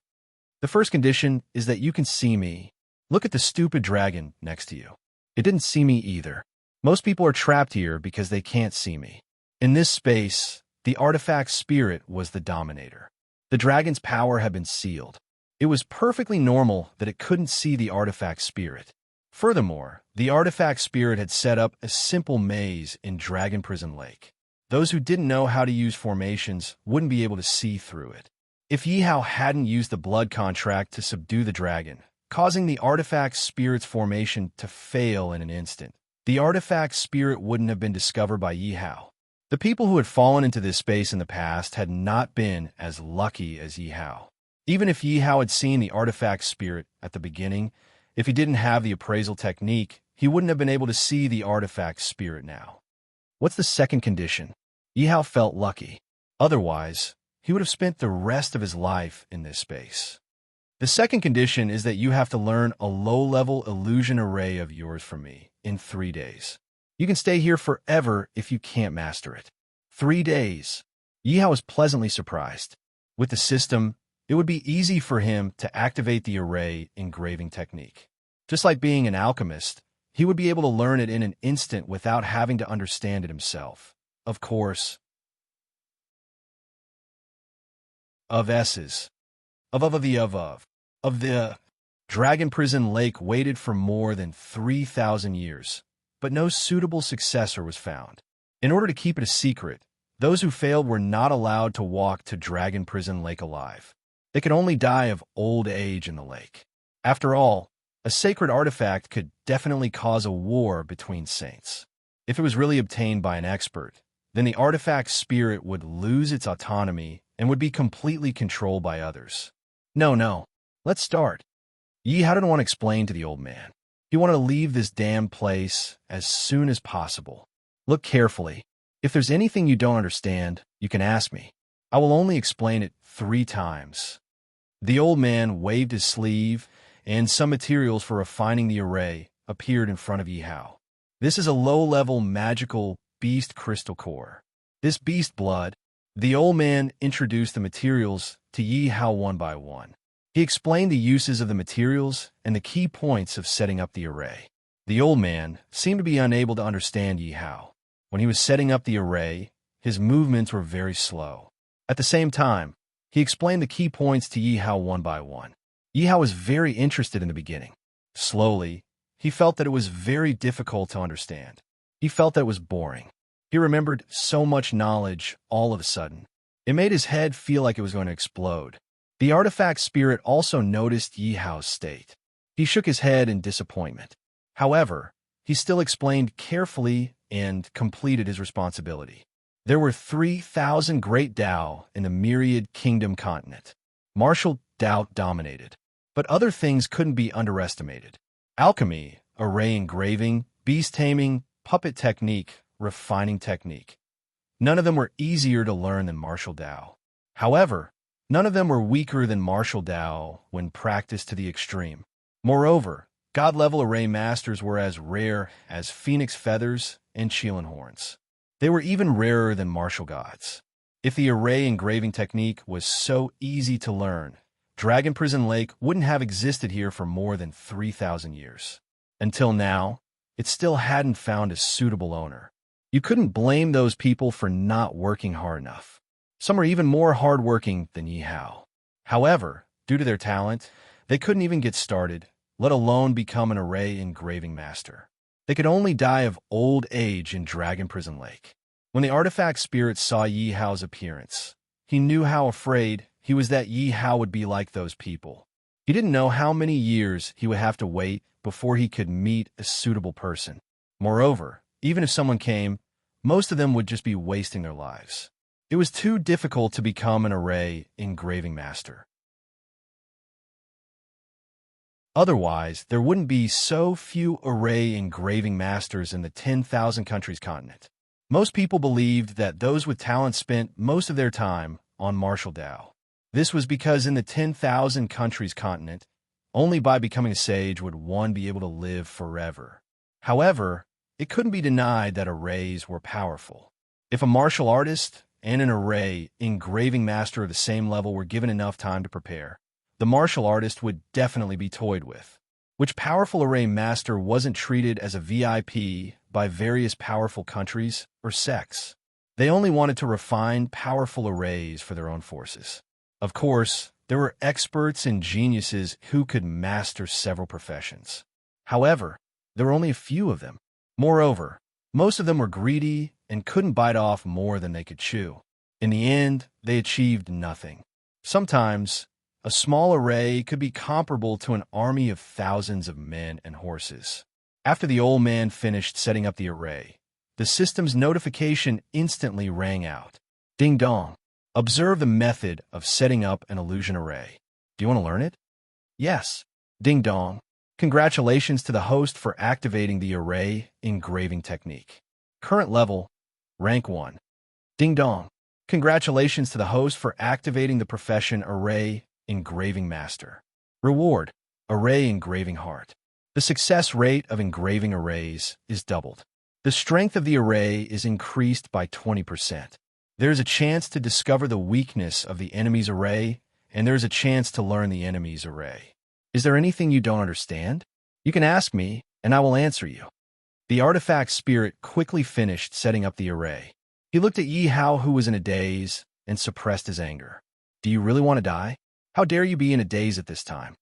The first condition is that you can see me. Look at the stupid dragon next to you. It didn't see me either. Most people are trapped here because they can't see me. In this space, the artifact spirit was the dominator. The dragon's power had been sealed. It was perfectly normal that it couldn't see the artifact spirit. Furthermore, the artifact spirit had set up a simple maze in Dragon Prison Lake. Those who didn't know how to use formations wouldn't be able to see through it. If Yihao hadn't used the blood contract to subdue the dragon, causing the artifact spirit's formation to fail in an instant, the artifact spirit wouldn't have been discovered by Yihao. The people who had fallen into this space in the past had not been as lucky as Yihao. Even if Yihao had seen the artifact spirit at the beginning, if he didn't have the appraisal technique, he wouldn't have been able to see the artifact spirit now. What's the second condition? Yihao felt lucky. Otherwise, he would have spent the rest of his life in this space. The second condition is that you have to learn a low-level illusion array of yours from me in 3 days. You can stay here forever if you can't master it. 3 days. Yihao was pleasantly surprised. With the system, It would be easy for him to activate the array engraving technique. Just like being an alchemist, he would be able to learn it in an instant without having to understand it himself. Of course, of S's, of the Dragon Prison Lake waited for more than 3,000 years, but no suitable successor was found. In order to keep it a secret, those who failed were not allowed to walk to Dragon Prison Lake alive. They could only die of old age in the lake. After all, a sacred artifact could definitely cause a war between saints. If it was really obtained by an expert, then the artifact's spirit would lose its autonomy and would be completely controlled by others. No, let's start. Yi Hao didn't want to explain to the old man. He wanted to leave this damned place as soon as possible. Look carefully. If there's anything you don't understand, you can ask me. I will only explain it 3 times. The old man waved his sleeve, and some materials for refining the array appeared in front of Yi Hao. This is a low-level magical beast crystal core. This beast blood, the old man introduced the materials to Yi Hao one by one. He explained the uses of the materials and the key points of setting up the array. The old man seemed to be unable to understand Yi Hao. When he was setting up the array, his movements were very slow. At the same time, he explained the key points to Yi Hao one by one. Yi Hao was very interested in the beginning. Slowly, he felt that it was very difficult to understand. He felt that it was boring. He remembered so much knowledge all of a sudden. It made his head feel like it was going to explode. The artifact spirit also noticed Yi Hao's state. He shook his head in disappointment. However, he still explained carefully and completed his responsibility. There were 3,000 great Dao in the myriad kingdom continent. Martial Dao dominated, but other things couldn't be underestimated. Alchemy, array engraving, beast taming, puppet technique, refining technique. None of them were easier to learn than martial Dao. However, none of them were weaker than martial Dao when practiced to the extreme. Moreover, God-level array masters were as rare as phoenix feathers and Qilin horns. They were even rarer than martial gods. If the array engraving technique was so easy to learn, Dragon Prison Lake wouldn't have existed here for more than 3,000 years. Until now, it still hadn't found a suitable owner. You couldn't blame those people for not working hard enough. Some are even more hardworking than Yi Hao. However, due to their talent, they couldn't even get started, let alone become an array engraving master. They could only die of old age in Dragon Prison Lake. When the artifact spirit saw Yi Hao's appearance, he knew how afraid he was that Yi Hao would be like those people. He didn't know how many years he would have to wait before he could meet a suitable person. Moreover, even if someone came, most of them would just be wasting their lives. It was too difficult to become an array engraving master. Otherwise, there wouldn't be so few array engraving masters in the 10,000 countries continent. Most people believed that those with talent spent most of their time on martial Dao. This was because in the 10,000 countries continent, only by becoming a sage would one be able to live forever. However, it couldn't be denied that arrays were powerful. If a martial artist and an array engraving master of the same level were given enough time to prepare, the martial artist would definitely be toyed with. Which powerful array master wasn't treated as a VIP by various powerful countries or sects? They only wanted to refine powerful arrays for their own forces. Of course, there were experts and geniuses who could master several professions. However, there were only a few of them. Moreover, most of them were greedy and couldn't bite off more than they could chew. In the end, they achieved nothing. Sometimes, a small array could be comparable to an army of thousands of men and horses. After the old man finished setting up the array, the system's notification instantly rang out. Ding dong. Observe the method of setting up an illusion array. Do you want to learn it? Yes. Ding dong. Congratulations to the host for activating the array engraving technique. Current level, rank 1. Ding dong. Congratulations to the host for activating the profession array engraving master. Reward, array engraving heart. The success rate of engraving arrays is doubled. The strength of the array is increased by 20%. There is a chance to discover the weakness of the enemy's array and there's a chance to learn the enemy's array. Is there anything you don't understand? You can ask me, and I will answer you. The artifact spirit quickly finished setting up the array. He looked at Yi Hao, who was in a daze, and suppressed his anger. Do you really want to die? How dare you be in a daze at this time?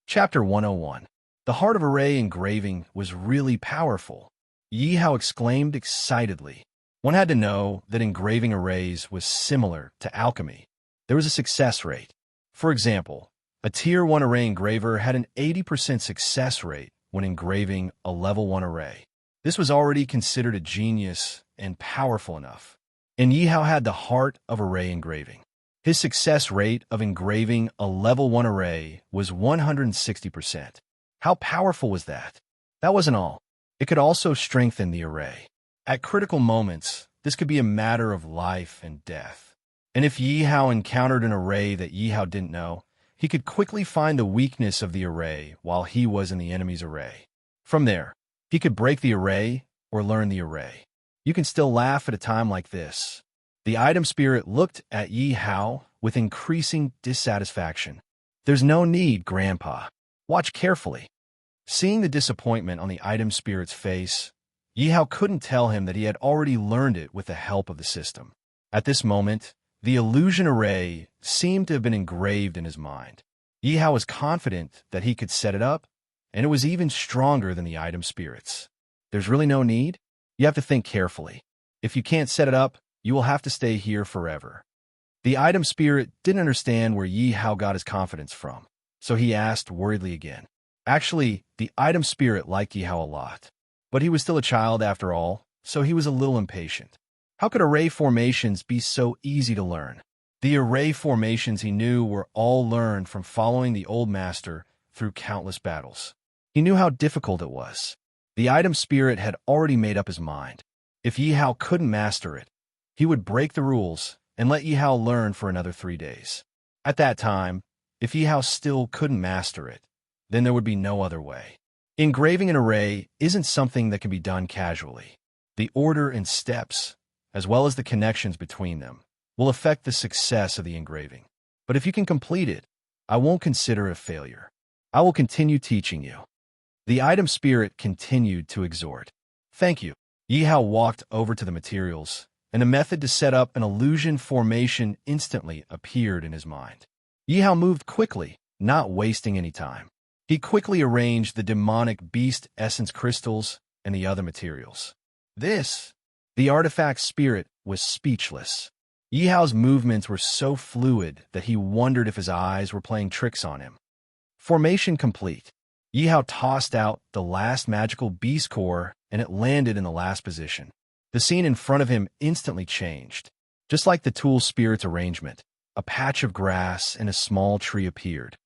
Chapter 101. The Heart of Array engraving was really powerful. Yi Hao exclaimed excitedly. One had to know that engraving arrays was similar to alchemy. There was a success rate. For example, a Tier 1 array engraver had an 80% success rate when engraving a Level 1 array. This was already considered a genius and powerful enough. And Yi Hao had the heart of array engraving. His success rate of engraving a Level 1 array was 160%. How powerful was that? That wasn't all. It could also strengthen the array. At critical moments, this could be a matter of life and death. And if Yi Hao encountered an array that Yi Hao didn't know, he could quickly find the weakness of the array while he was in the enemy's array. From there, he could break the array or learn the array. You can still laugh at a time like this. The item spirit looked at Yi Hao with increasing dissatisfaction. There's no need, Grandpa. Watch carefully. Seeing the disappointment on the item spirit's face, Yi Hao couldn't tell him that he had already learned it with the help of the system. At this moment, the illusion array seemed to have been engraved in his mind. Yi Hao was confident that he could set it up, and it was even stronger than the item spirits. There's really no need. You have to think carefully. If you can't set it up, you will have to stay here forever. The item spirit didn't understand where Yi Hao got his confidence from, so he asked worriedly again. Actually, the item spirit liked Yi Hao a lot, but he was still a child after all, so he was a little impatient. How could array formations be so easy to learn? The array formations he knew were all learned from following the old master through countless battles. He knew how difficult it was. The item spirit had already made up his mind. If Yi Hao couldn't master it, he would break the rules and let Yi Hao learn for another 3 days. At that time, if Yi Hao still couldn't master it, then there would be no other way. Engraving an array isn't something that can be done casually. The order and steps, as well as the connections between them, will affect the success of the engraving. But if you can complete it, I won't consider it a failure. I will continue teaching you. The item spirit continued to exhort. Thank you. Yi Hao walked over to the materials, and a method to set up an illusion formation instantly appeared in his mind. Yi Hao moved quickly, not wasting any time. He quickly arranged the demonic beast essence crystals and the other materials. The artifact spirit was speechless. Yi Hao's movements were so fluid that he wondered if his eyes were playing tricks on him. Formation complete. Yi Hao tossed out the last magical beast core, and it landed in the last position. The scene in front of him instantly changed. Just like the tool spirit's arrangement, a patch of grass and a small tree appeared.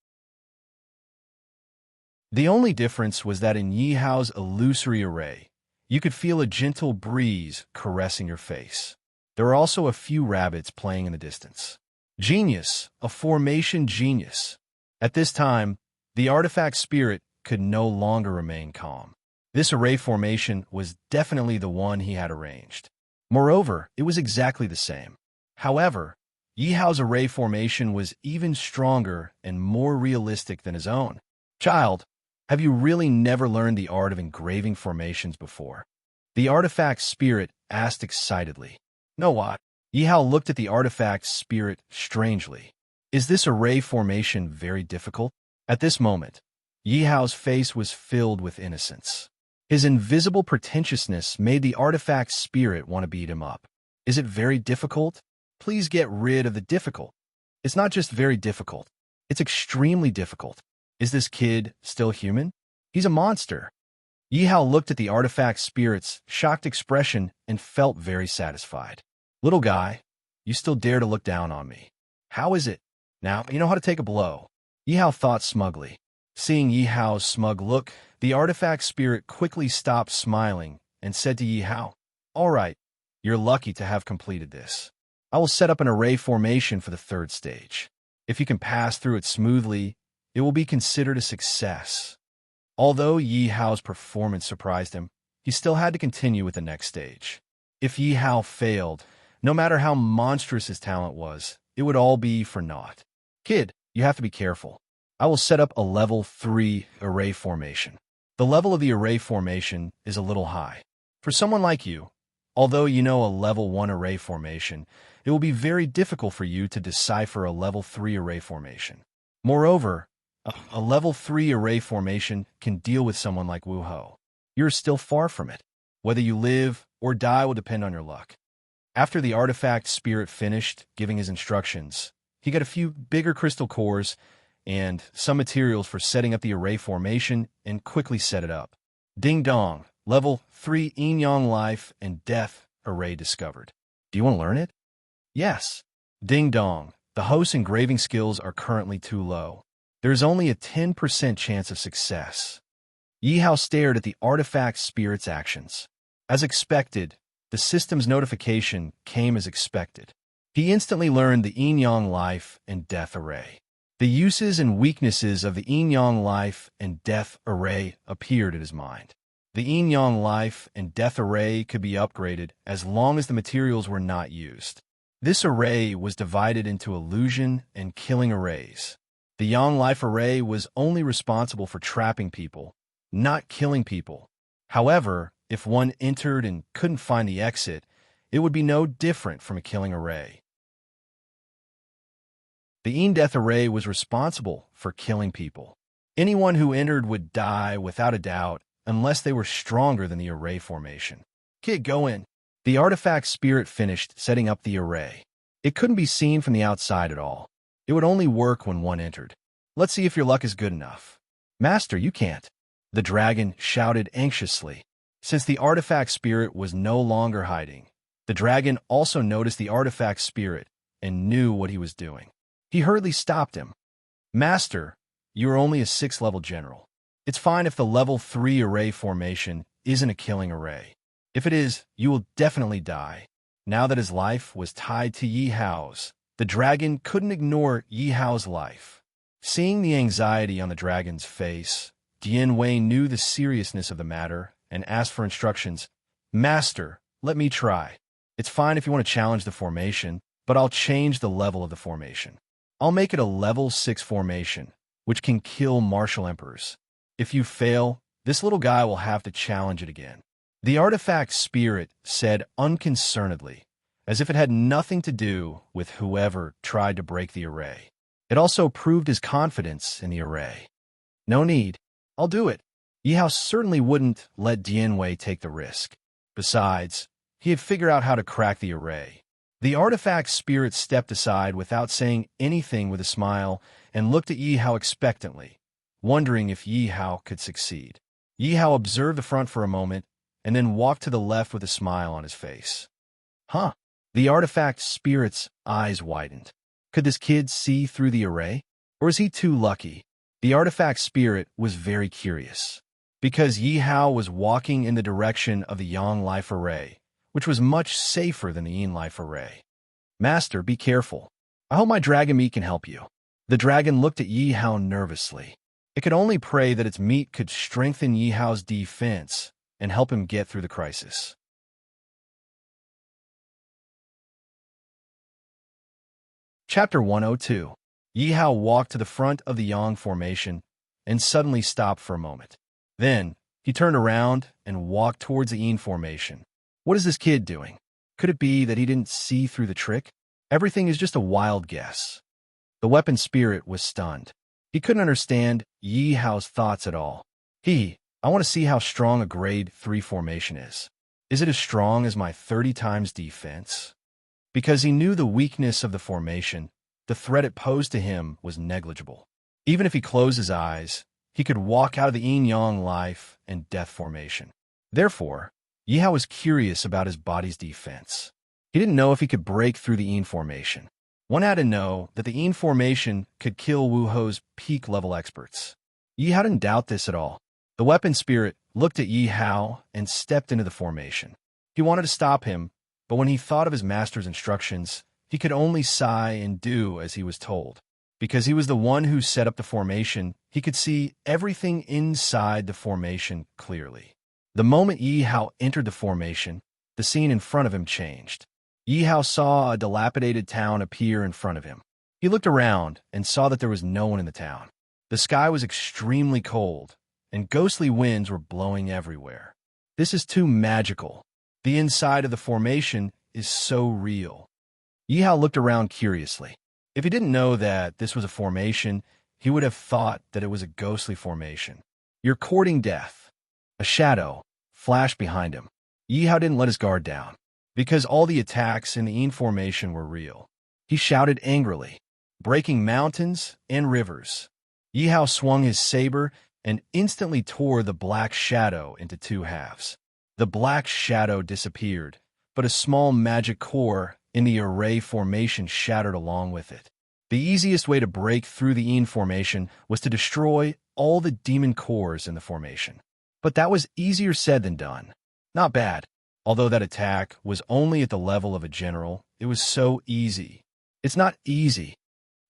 The only difference was that in Yi Hao's illusory array, you could feel a gentle breeze caressing your face. There were also a few rabbits playing in the distance. Genius, a formation genius. At this time, the artifact spirit could no longer remain calm. This array formation was definitely the one he had arranged. Moreover, it was exactly the same. However, Yi Hao's array formation was even stronger and more realistic than his own. Child, have you really never learned the art of engraving formations before? The artifact spirit asked excitedly. No what? Yi Hao looked at the artifact spirit strangely. Is this array formation very difficult? At this moment, Yi Hao's face was filled with innocence. His invisible pretentiousness made the artifact spirit want to beat him up. Is it very difficult? Please get rid of the difficult. It's not just very difficult. It's extremely difficult. Is this kid still human? He's a monster. Yi Hao looked at the artifact spirit's shocked expression and felt very satisfied. Little guy, you still dare to look down on me. How is it? Now, you know how to take a blow. Yi Hao thought smugly. Seeing Yi Hao's smug look, the artifact spirit quickly stopped smiling and said to Yi Hao, All right, you're lucky to have completed this. I will set up an array formation for the 3rd stage. If you can pass through it smoothly, it will be considered a success. Although Yi Hao's performance surprised him, he still had to continue with the next stage. If Yi Hao failed, No matter how monstrous his talent was, it would all be for naught. Kid, you have to be careful. I will set up a level 3 array formation. The level of the array formation is a little high. For someone like you, although you know a level 1 array formation, it will be very difficult for you to decipher a level 3 array formation. Moreover, a level 3 array formation can deal with someone like Wu Ho. You're still far from it. Whether you live or die will depend on your luck. After the artifact spirit finished giving his instructions, he got a few bigger crystal cores and some materials for setting up the array formation and quickly set it up. Ding dong, level 3 yin-yang life and death array discovered. Do you want to learn it? Yes. Ding dong, the host's engraving skills are currently too low. There is only a 10% chance of success. Yi Hao stared at the artifact spirit's actions. As expected, the system's notification came as expected. He instantly learned the yin-yang life and death array. The uses and weaknesses of the yin-yang life and death array appeared in his mind. The yin-yang life and death array could be upgraded as long as the materials were not used. This array was divided into illusion and killing arrays. The yang life array was only responsible for trapping people, not killing people. However, if one entered and couldn't find the exit, it would be no different from a killing array. The yin death array was responsible for killing people. Anyone who entered would die without a doubt unless they were stronger than the array formation. Kid, go in. The artifact spirit finished setting up the array. It couldn't be seen from the outside at all. It would only work when one entered. Let's see if your luck is good enough. Master, you can't. The dragon shouted anxiously. Since the artifact spirit was no longer hiding, the dragon also noticed the artifact spirit and knew what he was doing. He hurriedly stopped him. Master, you are only a 6th level general. It's fine if the level 3 array formation isn't a killing array. If it is, you will definitely die. Now that his life was tied to Yi Hao's, the dragon couldn't ignore Yi Hao's life. Seeing the anxiety on the dragon's face, Dian Wei knew the seriousness of the matter and asked for instructions. Master, let me try. It's fine if you want to challenge the formation, but I'll change the level of the formation. I'll make it a level 6 formation, which can kill martial emperors. If you fail, this little guy will have to challenge it again. The artifact spirit said unconcernedly, as if it had nothing to do with whoever tried to break the array. It also proved his confidence in the array. No need. I'll do it. Yi Hao certainly wouldn't let Dian Wei take the risk. Besides, he had figured out how to crack the array. The artifact spirit stepped aside without saying anything with a smile and looked at Yi Hao expectantly, wondering if Yi Hao could succeed. Yi Hao observed the front for a moment and then walked to the left with a smile on his face. Huh? The artifact spirit's eyes widened. Could this kid see through the array? Or is he too lucky? The artifact spirit was very curious. Because Yi Hao was walking in the direction of the Yang life array, which was much safer than the Yin life array. Master, be careful. I hope my dragon meat can help you. The dragon looked at Yi Hao nervously. It could only pray that its meat could strengthen Yi Hao's defense and help him get through the crisis. Chapter 102. Yi Hao walked to the front of the Yang formation and suddenly stopped for a moment. Then, he turned around and walked towards the Yin formation. What is this kid doing? Could it be that he didn't see through the trick? Everything is just a wild guess. The weapon spirit was stunned. He couldn't understand Yi Hao's thoughts at all. I want to see how strong a grade 3 formation is. Is it as strong as my 30 times defense? Because he knew the weakness of the formation, the threat it posed to him was negligible. Even if he closed his eyes, he could walk out of the yin-yang life and death formation. Therefore, Yi Hao was curious about his body's defense. He didn't know if he could break through the yin formation. One had to know that the yin formation could kill Wu Ho's peak level experts. Yi Hao didn't doubt this at all. The weapon spirit looked at Yi Hao and stepped into the formation. He wanted to stop him, but when he thought of his master's instructions, he could only sigh and do as he was told. Because he was the one who set up the formation, he could see everything inside the formation clearly. The moment Yi Hao entered the formation, the scene in front of him changed. Yi Hao saw a dilapidated town appear in front of him. He looked around and saw that there was no one in the town. The sky was extremely cold, and ghostly winds were blowing everywhere. This is too magical. The inside of the formation is so real. Yi Hao looked around curiously. If he didn't know that this was a formation, he would have thought that it was a ghostly formation. You're courting death. A shadow flashed behind him. Yi Hao didn't let his guard down, because all the attacks in the Yin formation were real. He shouted angrily, breaking mountains and rivers. Yi Hao swung his saber and instantly tore the black shadow into two halves. The black shadow disappeared, but a small magic core in the array formation shattered along with it. The easiest way to break through the Yin formation was to destroy all the demon cores in the formation. But that was easier said than done. Not bad. Although that attack was only at the level of a general, it was so easy. It's not easy.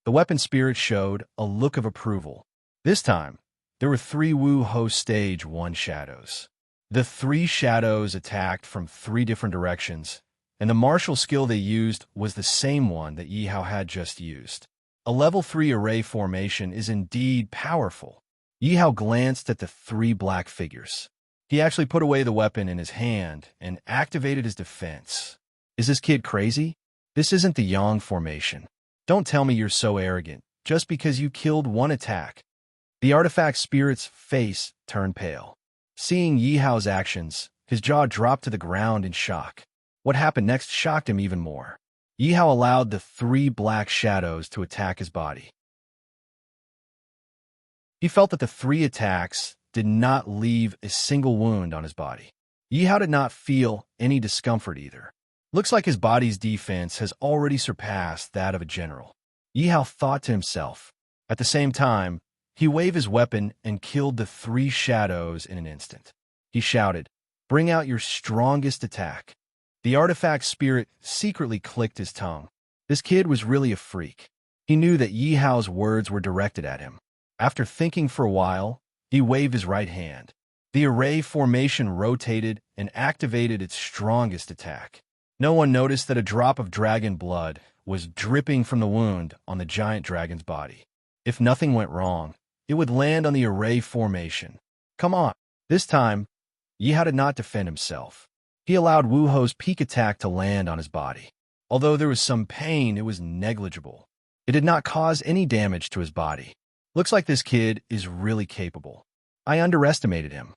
The weapon spirit showed a look of approval. This time, there were 3 Wu Ho Stage 1 shadows. The 3 shadows attacked from 3 different directions, and the martial skill they used was the same one that Yi Hao had just used. A level 3 array formation is indeed powerful. Yi Hao glanced at the 3 black figures. He actually put away the weapon in his hand and activated his defense. Is this kid crazy? This isn't the Yang formation. Don't tell me you're so arrogant, just because you killed 1 attack. The artifact spirit's face turned pale. Seeing Yi Hao's actions, his jaw dropped to the ground in shock. What happened next shocked him even more. Yi Hao allowed the 3 black shadows to attack his body. He felt that the 3 attacks did not leave a single wound on his body. Yi Hao did not feel any discomfort either. Looks like his body's defense has already surpassed that of a general. Yi Hao thought to himself. At the same time, he waved his weapon and killed the 3 shadows in an instant. He shouted, "Bring out your strongest attack." The artifact spirit secretly clicked his tongue. This kid was really a freak. He knew that Yi Hao's words were directed at him. After thinking for a while, he waved his right hand. The array formation rotated and activated its strongest attack. No one noticed that a drop of dragon blood was dripping from the wound on the giant dragon's body. If nothing went wrong, it would land on the array formation. Come on. This time, Yi Hao did not defend himself. He allowed Wu Ho's peak attack to land on his body. Although there was some pain, it was negligible. It did not cause any damage to his body. Looks like this kid is really capable. I underestimated him.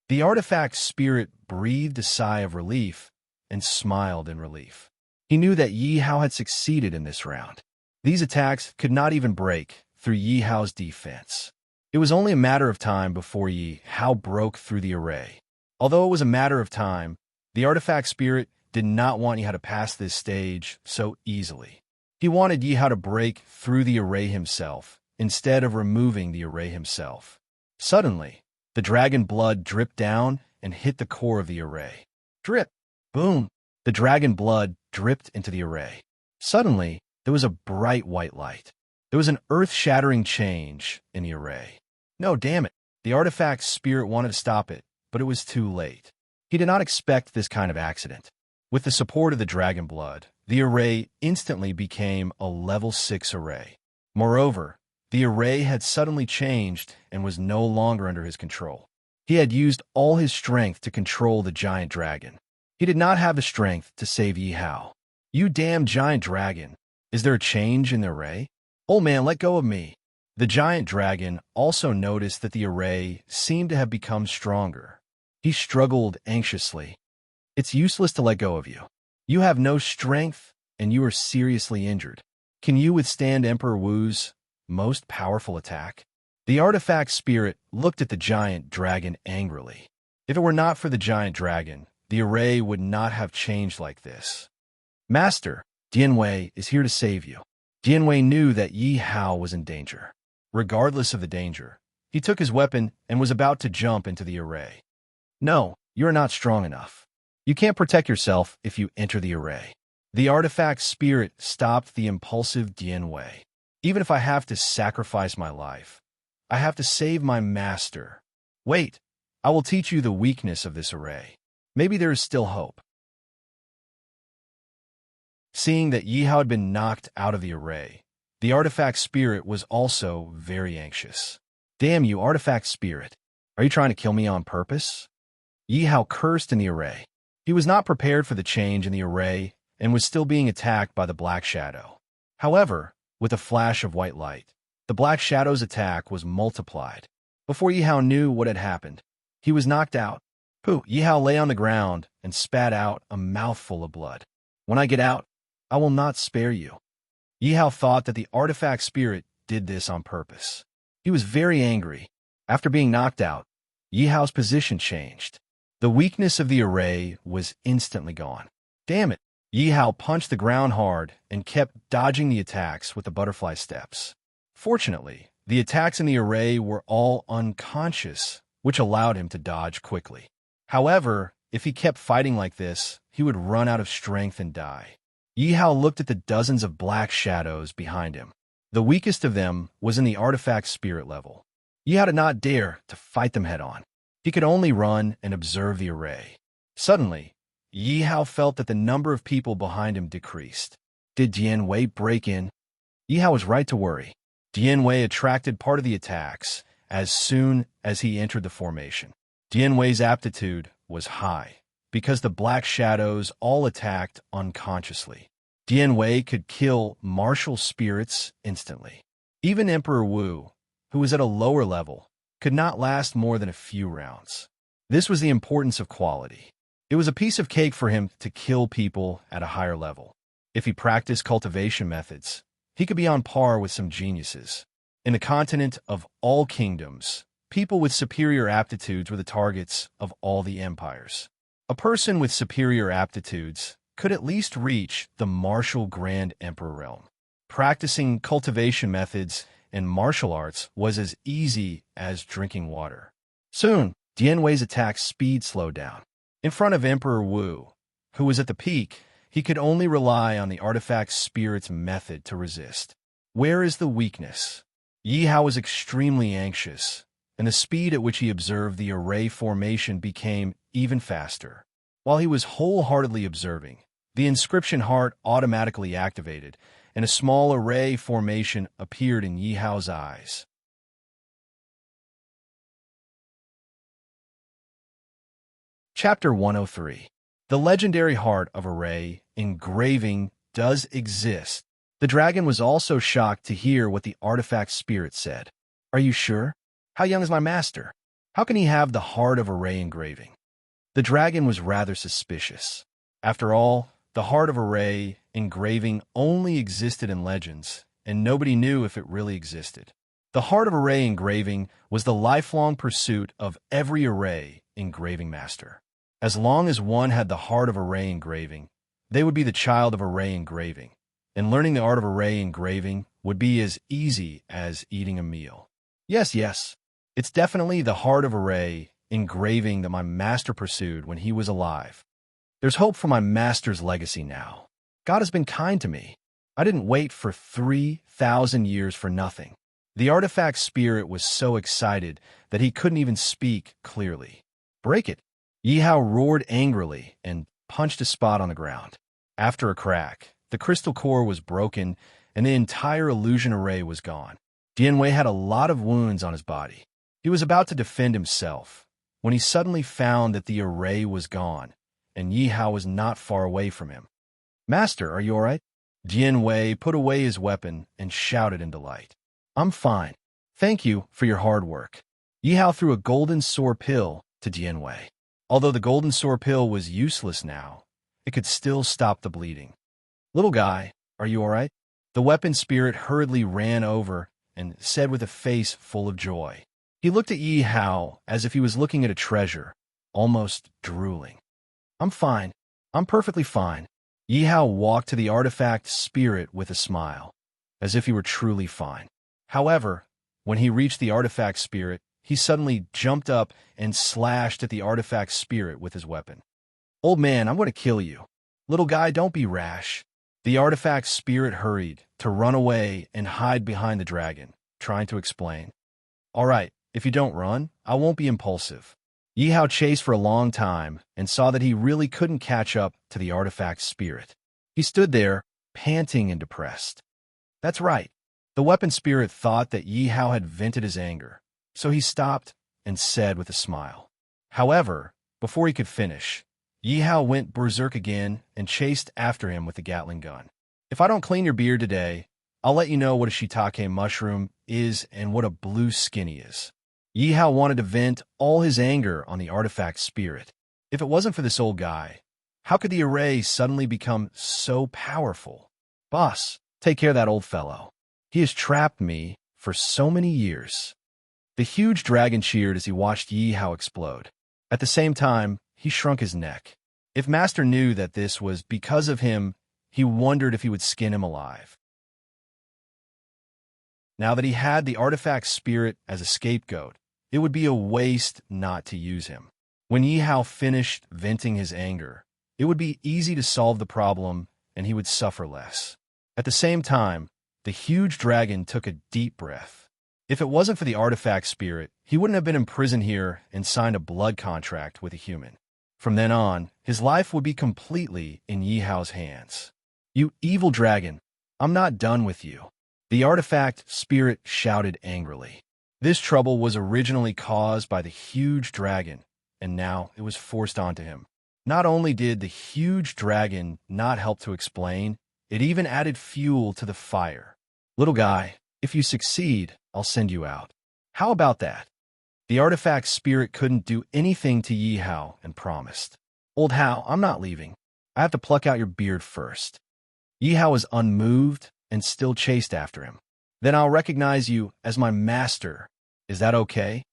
The artifact spirit breathed a sigh of relief and smiled in relief. He knew that Yi Hao had succeeded in this round. These attacks could not even break through Yi Hao's defense. It was only a matter of time before Yi Hao broke through the array. Although it was a matter of time, the artifact spirit did not want Yi Hao to pass this stage so easily. He wanted Yi Hao to break through the array himself, instead of removing the array himself. Suddenly, the dragon blood dripped down and hit the core of the array. Drip! Boom! The dragon blood dripped into the array. Suddenly, there was a bright white light. There was an earth-shattering change in the array. No, damn it. The artifact spirit wanted to stop it, but it was too late. He did not expect this kind of accident. With the support of the dragon blood, the array instantly became a level 6 array. Moreover, the array had suddenly changed and was no longer under his control. He had used all his strength to control the giant dragon. He did not have the strength to save Yi Hao. You damn giant dragon. Is there a change in the array? Old man, let go of me. The giant dragon also noticed that the array seemed to have become stronger. He struggled anxiously. It's useless to let go of you. You have no strength, and you are seriously injured. Can you withstand Emperor Wu's most powerful attack? The artifact spirit looked at the giant dragon angrily. If it were not for the giant dragon, the array would not have changed like this. Master, Dianwei is here to save you. Dianwei knew that Yi Hao was in danger. Regardless of the danger, he took his weapon and was about to jump into the array. No, you're not strong enough. You can't protect yourself if you enter the array. The artifact spirit stopped the impulsive Dianwei. Even if I have to sacrifice my life, I have to save my master. Wait, I will teach you the weakness of this array. Maybe there is still hope. Seeing that Yi Hao had been knocked out of the array, the artifact spirit was also very anxious. Damn you, artifact spirit. Are you trying to kill me on purpose? Yi Hao cursed in the array. He was not prepared for the change in the array and was still being attacked by the black shadow. However, with a flash of white light, the black shadow's attack was multiplied. Before Yi Hao knew what had happened, he was knocked out. Pooh! Yi Hao lay on the ground and spat out a mouthful of blood. When I get out, I will not spare you. Yi Hao thought that the artifact spirit did this on purpose. He was very angry. After being knocked out, Yi Hao's position changed. The weakness of the array was instantly gone. Damn it! Yi Hao punched the ground hard and kept dodging the attacks with the butterfly steps. Fortunately, the attacks in the array were all unconscious, which allowed him to dodge quickly. However, if he kept fighting like this, he would run out of strength and die. Yi Hao looked at the dozens of black shadows behind him. The weakest of them was in the artifact spirit level. Yi Hao did not dare to fight them head-on. He could only run and observe the array. Suddenly, Yi Hao felt that the number of people behind him decreased. Did Dian Wei break in? Yi Hao was right to worry. Dian Wei attracted part of the attacks as soon as he entered the formation. Dian Wei's aptitude was high, because the black shadows all attacked unconsciously. Dian Wei could kill martial spirits instantly. Even Emperor Wu, who was at a lower level, could not last more than a few rounds. This was the importance of quality. It was a piece of cake for him to kill people at a higher level. If he practiced cultivation methods, he could be on par with some geniuses. In the continent of all kingdoms, people with superior aptitudes were the targets of all the empires. A person with superior aptitudes could at least reach the martial Grand Emperor realm. Practicing cultivation methods and martial arts was as easy as drinking water. Soon, Dian Wei's attack speed slowed down. In front of Emperor Wu, who was at the peak, he could only rely on the artifact spirit's method to resist. Where is the weakness? Yi Hao was extremely anxious, and the speed at which he observed the array formation became even faster. While he was wholeheartedly observing, the inscription heart automatically activated, and a small array formation appeared in Yi Hao's eyes. Chapter 103. The legendary heart of array engraving does exist. The dragon was also shocked to hear what the artifact spirit said. Are you sure? How young is my master? How can he have the heart of array engraving? The dragon was rather suspicious. After all, the heart of array engraving only existed in legends, and nobody knew if it really existed. The heart of array engraving was the lifelong pursuit of every array engraving master. As long as one had the heart of array engraving, they would be the child of array engraving, and learning the art of array engraving would be as easy as eating a meal. Yes, it's definitely the heart of array engraving that my master pursued when he was alive. There's hope for my master's legacy now. God has been kind to me. I didn't wait for 3,000 years for nothing. The artifact spirit was so excited that he couldn't even speak clearly. Break it! Yi Hao roared angrily and punched a spot on the ground. After a crack, the crystal core was broken and the entire illusion array was gone. Dian Wei had a lot of wounds on his body. He was about to defend himself when he suddenly found that the array was gone, and Yi Hao was not far away from him. Master, are you all right? Dian Wei put away his weapon and shouted in delight. I'm fine. Thank you for your hard work. Yi Hao threw a golden sore pill to Dian Wei. Although the golden sore pill was useless now, it could still stop the bleeding. Little guy, are you all right? The weapon spirit hurriedly ran over and said with a face full of joy. He looked at Yi Hao as if he was looking at a treasure, almost drooling. I'm fine. I'm perfectly fine. Yi Hao walked to the artifact spirit with a smile, as if he were truly fine. However, when he reached the artifact spirit, he suddenly jumped up and slashed at the artifact spirit with his weapon. Old man, I'm going to kill you. Little guy, don't be rash. The artifact spirit hurried to run away and hide behind the dragon, trying to explain. All right, if you don't run, I won't be impulsive. Yi Hao chased for a long time and saw that he really couldn't catch up to the artifact spirit. He stood there, panting and depressed. That's right. The weapon spirit thought that Yi Hao had vented his anger, so he stopped and said with a smile. However, before he could finish, Yi Hao went berserk again and chased after him with the Gatling gun. If I don't clean your beard today, I'll let you know what a shiitake mushroom is and what a blue skinny is. Yi Hao wanted to vent all his anger on the artifact spirit. If it wasn't for this old guy, how could the array suddenly become so powerful? Boss, take care of that old fellow. He has trapped me for so many years. The huge dragon cheered as he watched Yi Hao explode. At the same time, he shrunk his neck. If Master knew that this was because of him, he wondered if he would skin him alive. Now that he had the artifact spirit as a scapegoat, it would be a waste not to use him. When Yi Hao finished venting his anger, it would be easy to solve the problem and he would suffer less. At the same time, the huge dragon took a deep breath. If it wasn't for the artifact spirit, he wouldn't have been imprisoned here and signed a blood contract with a human. From then on, his life would be completely in Yi Hao's hands. You evil dragon, I'm not done with you. The artifact spirit shouted angrily. This trouble was originally caused by the huge dragon, and now it was forced onto him. Not only did the huge dragon not help to explain, it even added fuel to the fire. Little guy, if you succeed, I'll send you out. How about that? The artifact spirit couldn't do anything to Yi Hao and promised. Old Hao, I'm not leaving. I have to pluck out your beard first. Yi Hao was unmoved and still chased after him. Then I'll recognize you as my master. Is that okay?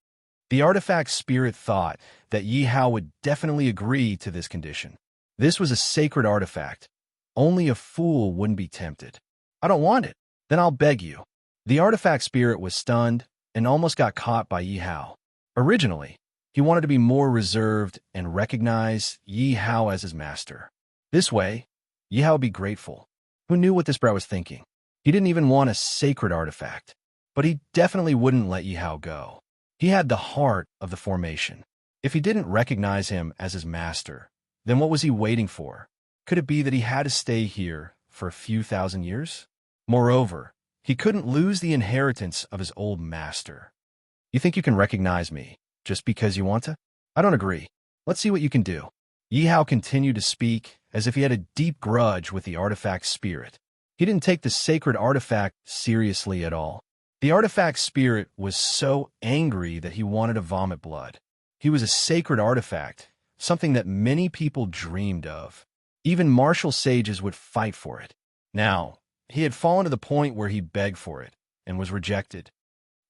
The artifact spirit thought that Yi Hao would definitely agree to this condition. This was a sacred artifact. Only a fool wouldn't be tempted. I don't want it. Then I'll beg you. The artifact spirit was stunned and almost got caught by Yi Hao. Originally, he wanted to be more reserved and recognize Yi Hao as his master. This way, Yi Hao would be grateful. Who knew what this brat was thinking? He didn't even want a sacred artifact, but he definitely wouldn't let Yi Hao go. He had the heart of the formation. If he didn't recognize him as his master, then what was he waiting for? Could it be that he had to stay here for a few thousand years? Moreover, he couldn't lose the inheritance of his old master. You think you can recognize me just because you want to? I don't agree. Let's see what you can do. Yi Hao continued to speak as if he had a deep grudge with the artifact spirit. He didn't take the sacred artifact seriously at all. The artifact spirit was so angry that he wanted to vomit blood. He was a sacred artifact, something that many people dreamed of. Even martial sages would fight for it. Now, he had fallen to the point where he begged for it and was rejected.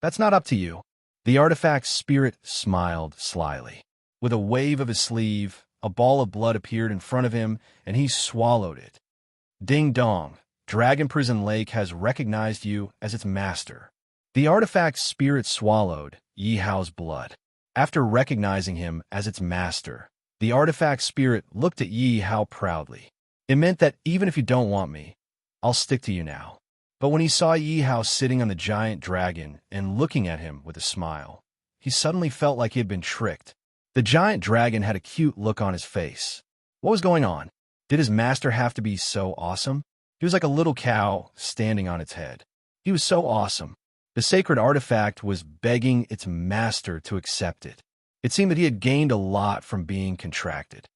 That's not up to you. The artifact spirit smiled slyly. With a wave of his sleeve, a ball of blood appeared in front of him, and he swallowed it. Ding dong, Dragon Prison Lake has recognized you as its master. The artifact spirit swallowed Yi Hao's blood. After recognizing him as its master, the artifact spirit looked at Yi Hao proudly. It meant that even if you don't want me, I'll stick to you now. But when he saw Yi Hao sitting on the giant dragon and looking at him with a smile, he suddenly felt like he had been tricked. The giant dragon had a cute look on his face. What was going on? Did his master have to be so awesome? He was like a little cow standing on its head. He was so awesome. The sacred artifact was begging its master to accept it. It seemed that he had gained a lot from being contracted.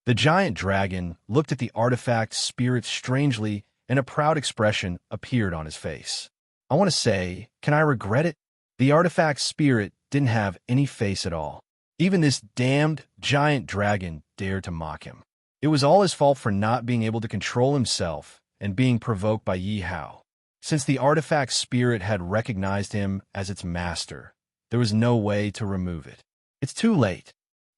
The giant dragon looked at the artifact spirit strangely, and a proud expression appeared on his face. I want to say, can I regret it? The artifact spirit didn't have any face at all. Even this damned giant dragon dared to mock him. It was all his fault for not being able to control himself and being provoked by Yi Hao. Since the artifact spirit had recognized him as its master, there was no way to remove it. It's too late.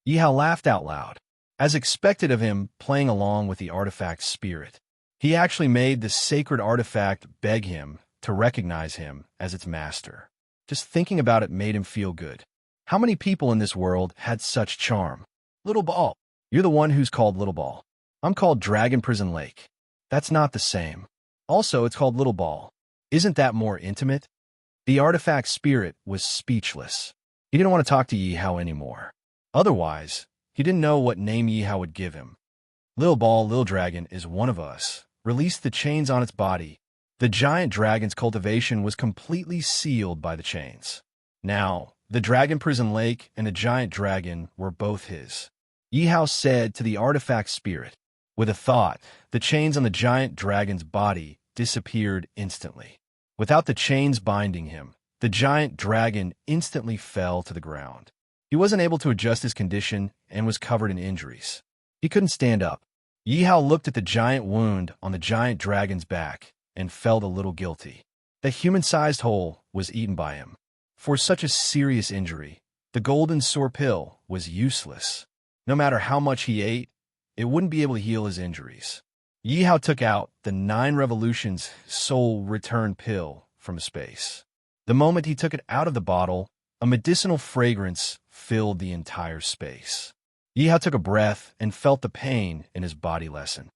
Yi Hao laughed out loud. As expected of him playing along with the artifact spirit, he actually made the sacred artifact beg him to recognize him as its master. Just thinking about it made him feel good. How many people in this world had such charm? Little Ball. You're the one who's called Little Ball. I'm called Dragon Prison Lake. That's not the same. Also, it's called Little Ball. Isn't that more intimate? The artifact spirit was speechless. He didn't want to talk to Yi Hao anymore. Otherwise, he didn't know what name Yi Hao would give him. Little ball, little dragon is one of us. Release the chains on its body. The giant dragon's cultivation was completely sealed by the chains. Now, the dragon prison lake and the giant dragon were both his. Yihao said to the artifact spirit. With a thought, the chains on the giant dragon's body disappeared instantly. Without the chains binding him, the giant dragon instantly fell to the ground. He wasn't able to adjust his condition and was covered in injuries. He couldn't stand up. Yihao looked at the giant wound on the giant dragon's back and felt a little guilty. The human-sized hole was eaten by him. For such a serious injury, the golden sore pill was useless. No matter how much he ate, it wouldn't be able to heal his injuries. Yihao took out the 9 Revolutions soul return pill from space. The moment he took it out of the bottle, a medicinal fragrance filled the entire space. Yihao took a breath and felt the pain in his body lessen.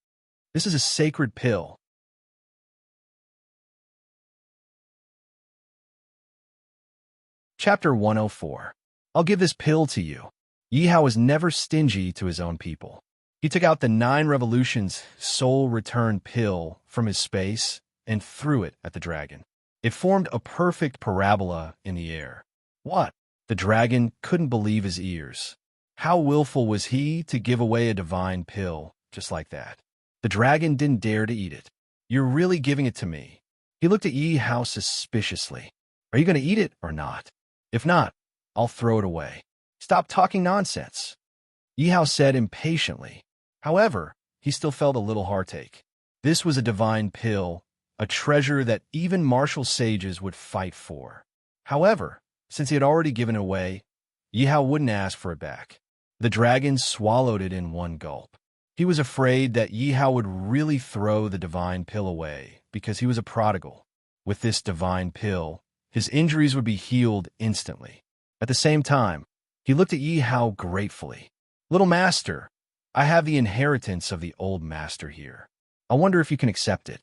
This is a sacred pill. Chapter 104. I'll give this pill to you. Yihao was never stingy to his own people. He took out the 9 Revolutions soul return pill from his space and threw it at the dragon. It formed a perfect parabola in the air. What? The dragon couldn't believe his ears. How willful was he to give away a divine pill just like that? The dragon didn't dare to eat it. You're really giving it to me. He looked at Yihao suspiciously. Are you going to eat it or not? If not, I'll throw it away. Stop talking nonsense, Yihao said impatiently. However, he still felt a little heartache. This was a divine pill, a treasure that even martial sages would fight for. However, since he had already given it away, Yihao wouldn't ask for it back. The dragon swallowed it in one gulp. He was afraid that Yihao would really throw the divine pill away because he was a prodigal. With this divine pill, his injuries would be healed instantly. At the same time, he looked at Yihao gratefully. Little master, I have the inheritance of the old master here. I wonder if you can accept it.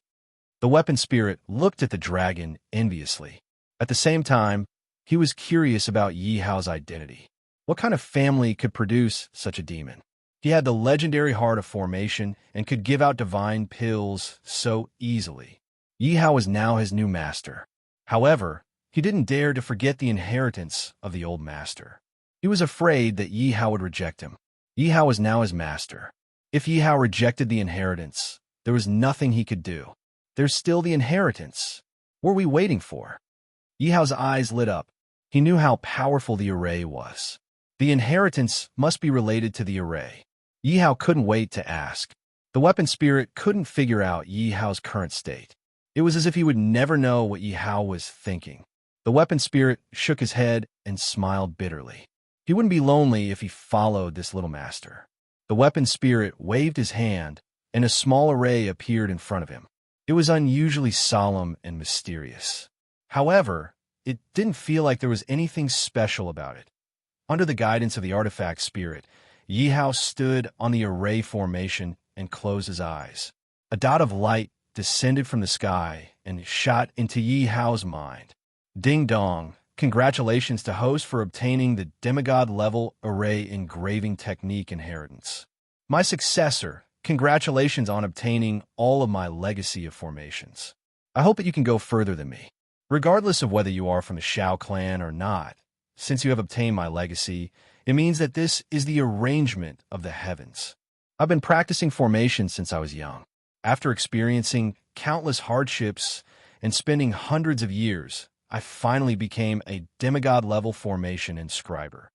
The weapon spirit looked at the dragon enviously. At the same time, he was curious about Yihao's identity. What kind of family could produce such a demon? He had the legendary heart of formation and could give out divine pills so easily. Yihao was now his new master. However, he didn't dare to forget the inheritance of the old master. He was afraid that Yihao would reject him. Yihao was now his master. If Yihao rejected the inheritance, there was nothing he could do. There's still the inheritance. What were we waiting for? Yihao's eyes lit up. He knew how powerful the array was. The inheritance must be related to the array. Yihao couldn't wait to ask. The weapon spirit couldn't figure out Yihao's current state. It was as if he would never know what Yihao was thinking. The weapon spirit shook his head and smiled bitterly. He wouldn't be lonely if he followed this little master. The weapon spirit waved his hand, and a small array appeared in front of him. It was unusually solemn and mysterious. However, it didn't feel like there was anything special about it. Under the guidance of the artifact spirit, Yihao stood on the array formation and closed his eyes. A dot of light descended from the sky and shot into Yihao's mind. Ding dong! Congratulations to host for obtaining the demigod-level array engraving technique inheritance. My successor, congratulations on obtaining all of my legacy of formations. I hope that you can go further than me. Regardless of whether you are from the Shao clan or not, since you have obtained my legacy, it means that this is the arrangement of the heavens. I've been practicing formation since I was young. After experiencing countless hardships and spending hundreds of years, I finally became a demigod-level formation inscriber.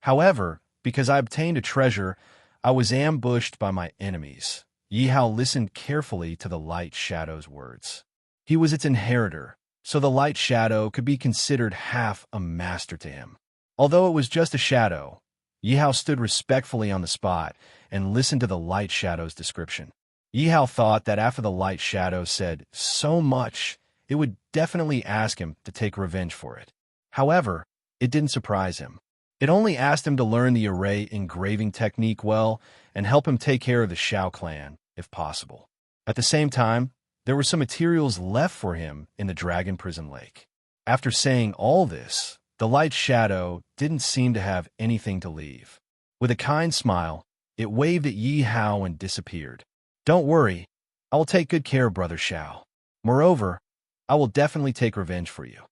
However, because I obtained a treasure, I was ambushed by my enemies. Yihao listened carefully to the light shadow's words. He was its inheritor, so the light shadow could be considered half a master to him. Although it was just a shadow, Yihao stood respectfully on the spot and listened to the light shadow's description. Yihao thought that after the light shadow said so much, it would definitely ask him to take revenge for it. However, it didn't surprise him. It only asked him to learn the array engraving technique well and help him take care of the Shao clan, if possible. At the same time, there were some materials left for him in the Dragon Prison Lake. After saying all this, the light shadow didn't seem to have anything to leave. With a kind smile, it waved at Yi Hao and disappeared. Don't worry, I will take good care of Brother Xiao. Moreover, I will definitely take revenge for you.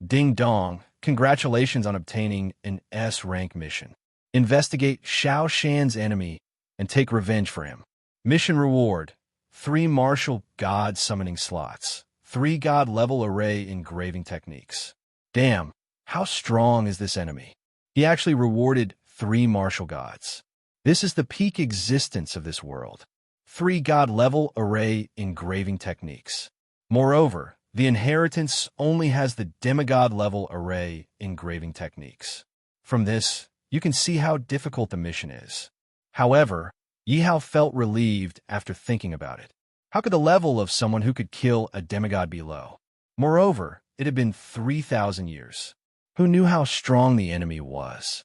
Ding dong, congratulations on obtaining an S-rank mission. Investigate Xiao Shan's enemy and take revenge for him. Mission reward: 3 martial god summoning slots, 3 god level array engraving techniques. Damn, how strong is this enemy? He actually rewarded 3 martial gods. This is the peak existence of this world. 3 god level array engraving techniques. Moreover, the inheritance only has the demigod level array engraving techniques. From this, you can see how difficult the mission is. However, Yi Hao felt relieved after thinking about it. How could the level of someone who could kill a demigod be low? Moreover, it had been 3,000 years. Who knew how strong the enemy was?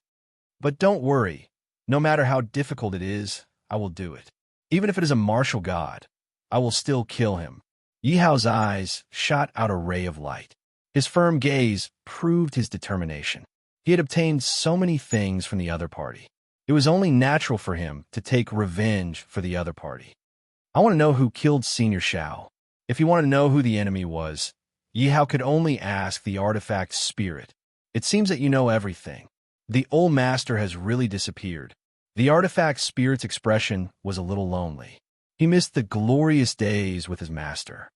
But don't worry, no matter how difficult it is, I will do it. Even if it is a martial god, I will still kill him. Yi Hao's eyes shot out a ray of light. His firm gaze proved his determination. He had obtained so many things from the other party. It was only natural for him to take revenge for the other party. I want to know who killed Senior Xiao. If you want to know who the enemy was, Yi Hao could only ask the artifact spirit. It seems that you know everything. The old master has really disappeared. The artifact spirit's expression was a little lonely. He missed the glorious days with his master.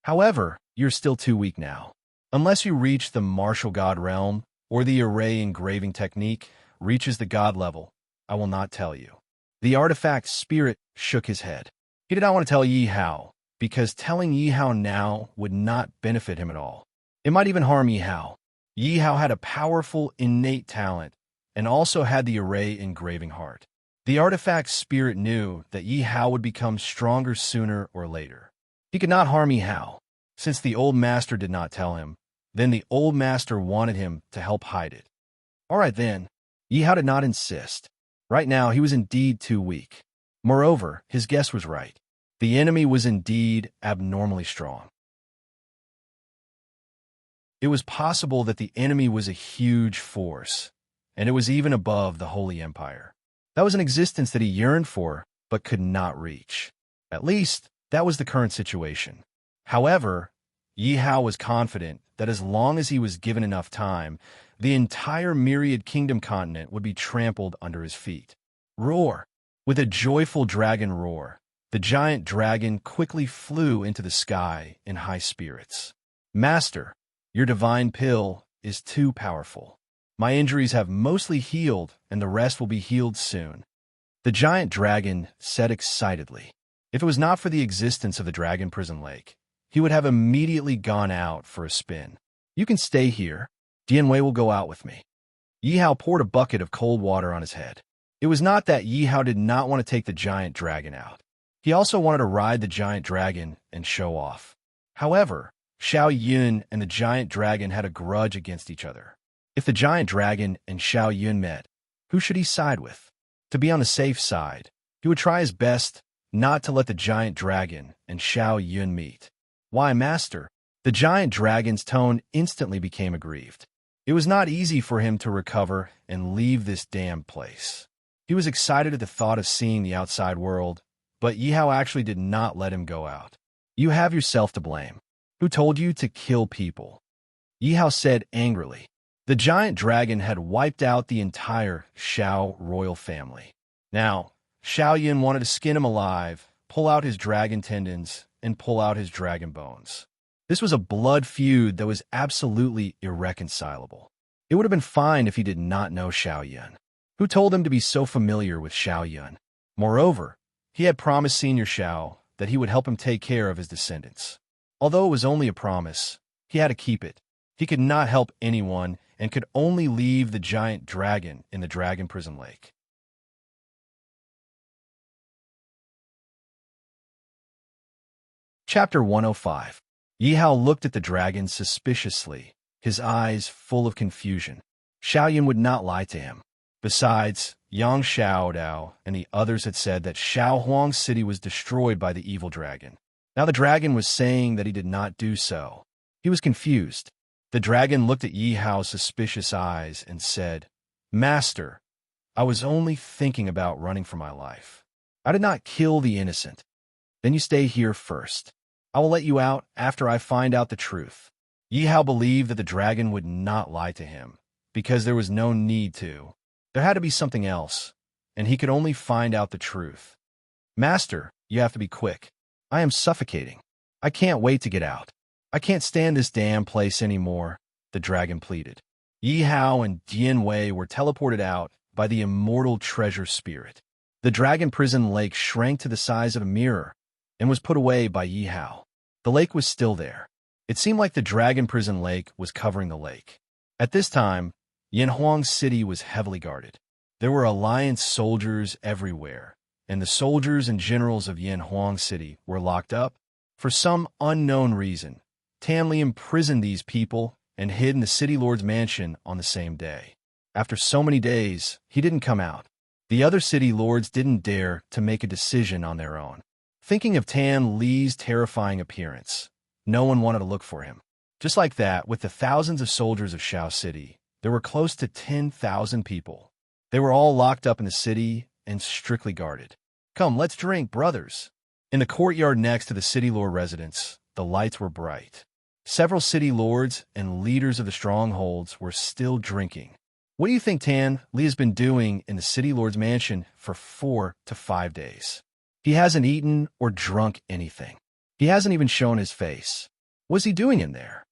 However, you're still too weak now. Unless you reach the martial god realm, or the array engraving technique reaches the god level, I will not tell you. The artifact spirit shook his head. He did not want to tell Yi Hao, because telling Yi Hao now would not benefit him at all. It might even harm Yi Hao. Yi Hao had a powerful, innate talent, and also had the array engraving heart. The artifact spirit knew that Yi Hao would become stronger sooner or later. He could not harm Yi Hao. Since the old master did not tell him, then the old master wanted him to help hide it. All right then, Yi Hao did not insist. Right now, he was indeed too weak. Moreover, his guess was right. The enemy was indeed abnormally strong. It was possible that the enemy was a huge force, and it was even above the Holy Empire. That was an existence that he yearned for, but could not reach. At least, that was the current situation. However, Yi Hao was confident that as long as he was given enough time, the entire Myriad Kingdom continent would be trampled under his feet. Roar! With a joyful dragon roar, the giant dragon quickly flew into the sky in high spirits. Master, your divine pill is too powerful. My injuries have mostly healed, and the rest will be healed soon. The giant dragon said excitedly. If it was not for the existence of the dragon prison lake, he would have immediately gone out for a spin. You can stay here. Dianwei will go out with me. Yi Hao poured a bucket of cold water on his head. It was not that Yi Hao did not want to take the giant dragon out. He also wanted to ride the giant dragon and show off. However, Xiao Yun and the giant dragon had a grudge against each other. If the giant dragon and Xiao Yun met, who should he side with? To be on the safe side, he would try his best not to let the giant dragon and Xiao Yun meet. Why, master? The giant dragon's tone instantly became aggrieved. It was not easy for him to recover and leave this damned place. He was excited at the thought of seeing the outside world, but Yi Hao actually did not let him go out. You have yourself to blame. Who told you to kill people? Yi Hao said angrily. The giant dragon had wiped out the entire Xiao royal family. Now, Xiao Yun wanted to skin him alive, pull out his dragon tendons, and pull out his dragon bones. This was a blood feud that was absolutely irreconcilable. It would have been fine if he did not know Xiao Yun. Who told him to be so familiar with Xiao Yun? Moreover, he had promised Senior Xiao that he would help him take care of his descendants. Although it was only a promise, he had to keep it. He could not help anyone and could only leave the giant dragon in the dragon prison lake. Chapter 105. Yi Hao looked at the dragon suspiciously, his eyes full of confusion. Xiao Yun would not lie to him. Besides, Yang Xiaodao and the others had said that Xiaohuang City was destroyed by the evil dragon. Now the dragon was saying that he did not do so. He was confused. The dragon looked at Yi Hao's suspicious eyes and said, Master, I was only thinking about running for my life. I did not kill the innocent. Then you stay here first. I will let you out after I find out the truth." Yi Hao believed that the dragon would not lie to him, because there was no need to. There had to be something else, and he could only find out the truth. "Master, you have to be quick. I am suffocating. I can't wait to get out. I can't stand this damn place anymore," the dragon pleaded. Yi Hao and Dian Wei were teleported out by the immortal treasure spirit. The dragon prison lake shrank to the size of a mirror and was put away by Yi Hao. The lake was still there. It seemed like the dragon prison lake was covering the lake. At this time, Yanhuang City was heavily guarded. There were alliance soldiers everywhere, and the soldiers and generals of Yanhuang City were locked up. For some unknown reason, Tanli imprisoned these people and hid in the city lord's mansion on the same day. After so many days, he didn't come out. The other city lords didn't dare to make a decision on their own. Thinking of Tan Li's terrifying appearance, no one wanted to look for him. Just like that, with the thousands of soldiers of Shao City, there were close to 10,000 people. They were all locked up in the city and strictly guarded. "Come, let's drink, brothers." In the courtyard next to the city lord residence, the lights were bright. Several city lords and leaders of the strongholds were still drinking. "What do you think Tan Li has been doing in the city lord's mansion for 4 to 5 days? He hasn't eaten or drunk anything. He hasn't even shown his face. What's he doing in there?"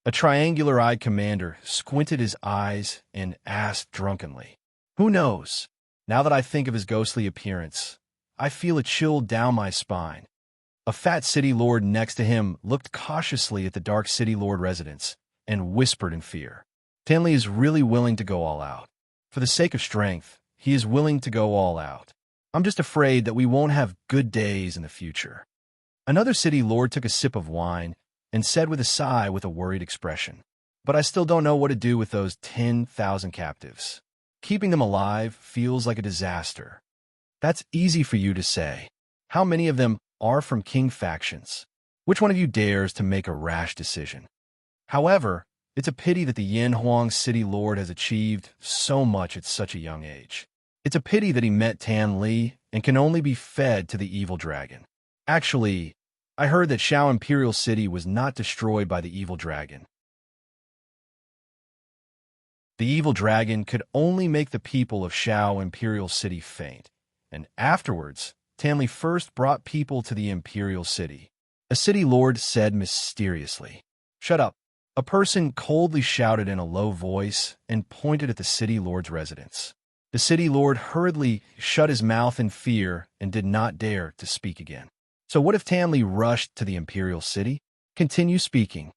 A triangular-eyed commander squinted his eyes and asked drunkenly. "Who knows? Now that I think of his ghostly appearance, I feel a chill down my spine." A fat city lord next to him looked cautiously at the dark city lord residence and whispered in fear. "Tanli is really willing to go all out. For the sake of strength, he is willing to go all out. I'm just afraid that we won't have good days in the future." Another city lord took a sip of wine and said with a sigh with a worried expression, "But I still don't know what to do with those 10,000 captives. Keeping them alive feels like a disaster." "That's easy for you to say. How many of them are from king factions? Which one of you dares to make a rash decision? However, it's a pity that the Yanhuang City Lord has achieved so much at such a young age. It's a pity that he met Tan Li and can only be fed to the evil dragon. Actually, I heard that Shao Imperial City was not destroyed by the evil dragon. The evil dragon could only make the people of Shao Imperial City faint, and afterwards, Tanli first brought people to the Imperial City. A city lord said mysteriously. "Shut up." A person coldly shouted in a low voice and pointed at the city lord's residence. The city lord hurriedly shut his mouth in fear and did not dare to speak again. "So what if Tanli rushed to the Imperial City? Continue speaking."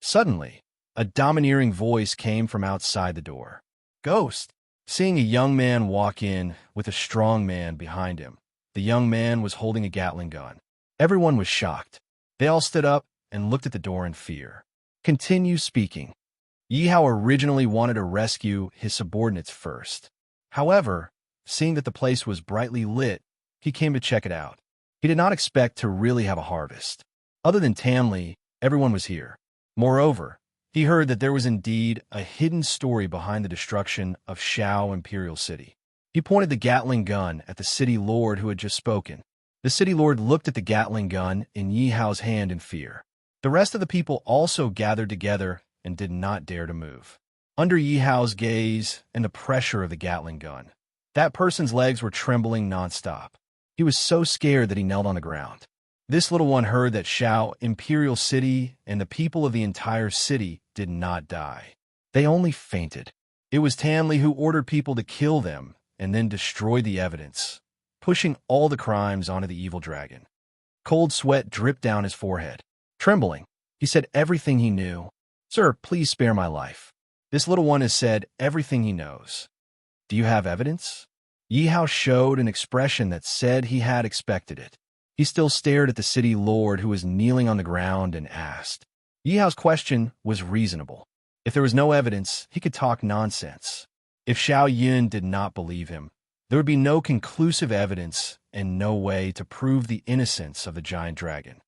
Suddenly, a domineering voice came from outside the door. "Ghost!" Seeing a young man walk in with a strong man behind him, the young man was holding a Gatling gun. Everyone was shocked. They all stood up and looked at the door in fear. "Continue speaking." Yi Hao originally wanted to rescue his subordinates first. However, seeing that the place was brightly lit, he came to check it out. He did not expect to really have a harvest. Other than Tanli, everyone was here. Moreover, he heard that there was indeed a hidden story behind the destruction of Shao Imperial City. He pointed the Gatling gun at the city lord who had just spoken. The city lord looked at the Gatling gun in Yi Hao's hand in fear. The rest of the people also gathered together and did not dare to move. Under Yi Hao's gaze and the pressure of the Gatling gun, that person's legs were trembling nonstop. He was so scared that he knelt on the ground. This little one heard that Shao Imperial City and the people of the entire city did not die. They only fainted. It was Tanli who ordered people to kill them and then destroy the evidence, pushing all the crimes onto the evil dragon. Cold sweat dripped down his forehead. Trembling, he said everything he knew. "Sir, please spare my life. This little one has said everything he knows. Do you have evidence?" Yi Hao showed an expression that said he had expected it. He still stared at the city lord who was kneeling on the ground and asked. Yi Hao's question was reasonable. If there was no evidence, he could talk nonsense. If Xiao Yun did not believe him, there would be no conclusive evidence and no way to prove the innocence of the giant dragon.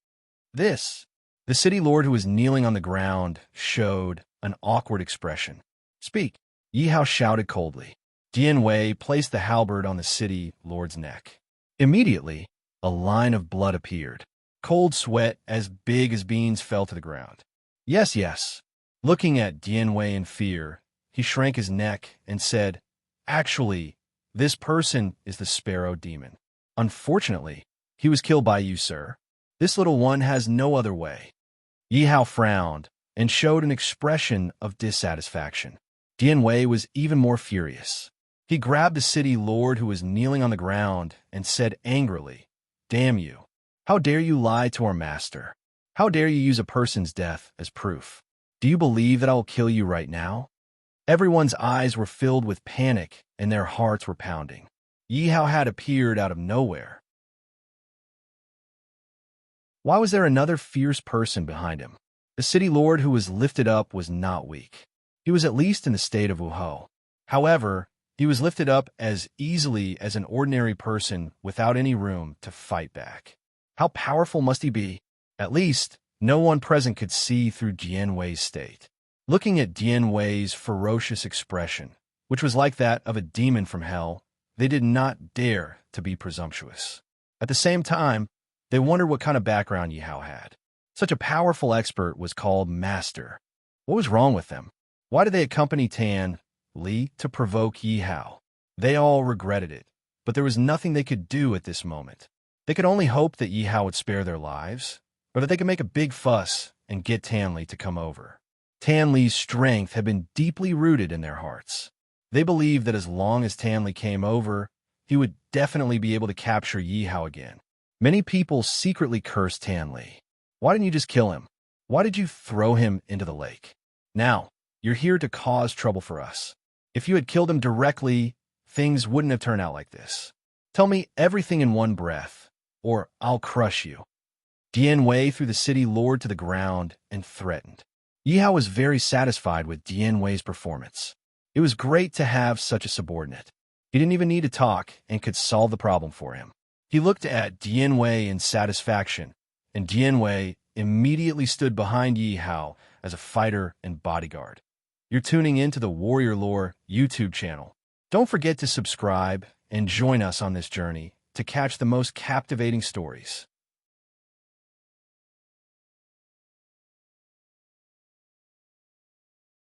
The city lord who was kneeling on the ground showed an awkward expression. "Speak," Yi Hao shouted coldly. Dian Wei placed the halberd on the city lord's neck. Immediately, a line of blood appeared. Cold sweat as big as beans fell to the ground. Yes, yes. Looking at Dian Wei in fear, he shrank his neck and said, "Actually, this person is the sparrow demon. Unfortunately, he was killed by you, sir. This little one has no other way." Yi Hao frowned and showed an expression of dissatisfaction. Dian Wei was even more furious. He grabbed the city lord who was kneeling on the ground and said angrily, "Damn you! How dare you lie to our master? How dare you use a person's death as proof? Do you believe that I will kill you right now?" Everyone's eyes were filled with panic and their hearts were pounding. Yi Hao had appeared out of nowhere. Why was there another fierce person behind him? The city lord who was lifted up was not weak. He was at least in the state of Wuhou. However, he was lifted up as easily as an ordinary person without any room to fight back. How powerful must he be? At least, no one present could see through Dian Wei's state. Looking at Dian Wei's ferocious expression, which was like that of a demon from hell, they did not dare to be presumptuous. At the same time, they wondered what kind of background Yi Hao had. Such a powerful expert was called Master. What was wrong with them? Why did they accompany Tan Li to provoke Yi Hao? They all regretted it, but there was nothing they could do at this moment. They could only hope that Yi Hao would spare their lives, or that they could make a big fuss and get Tan Li to come over. Tan Li's strength had been deeply rooted in their hearts. They believed that as long as Tan Li came over, he would definitely be able to capture Yi Hao again. Many people secretly cursed Tan Li. Why didn't you just kill him? Why did you throw him into the lake? Now, you're here to cause trouble for us. If you had killed him directly, things wouldn't have turned out like this. Tell me everything in one breath, or I'll crush you." Dian Wei threw the city lord to the ground and threatened. Yi Hao was very satisfied with Dian Wei's performance. It was great to have such a subordinate. He didn't even need to talk and could solve the problem for him. He looked at Dian Wei in satisfaction, and Dian Wei immediately stood behind Yi Hao as a fighter and bodyguard. You're tuning into the Warrior Lore YouTube channel. Don't forget to subscribe and join us on this journey to catch the most captivating stories.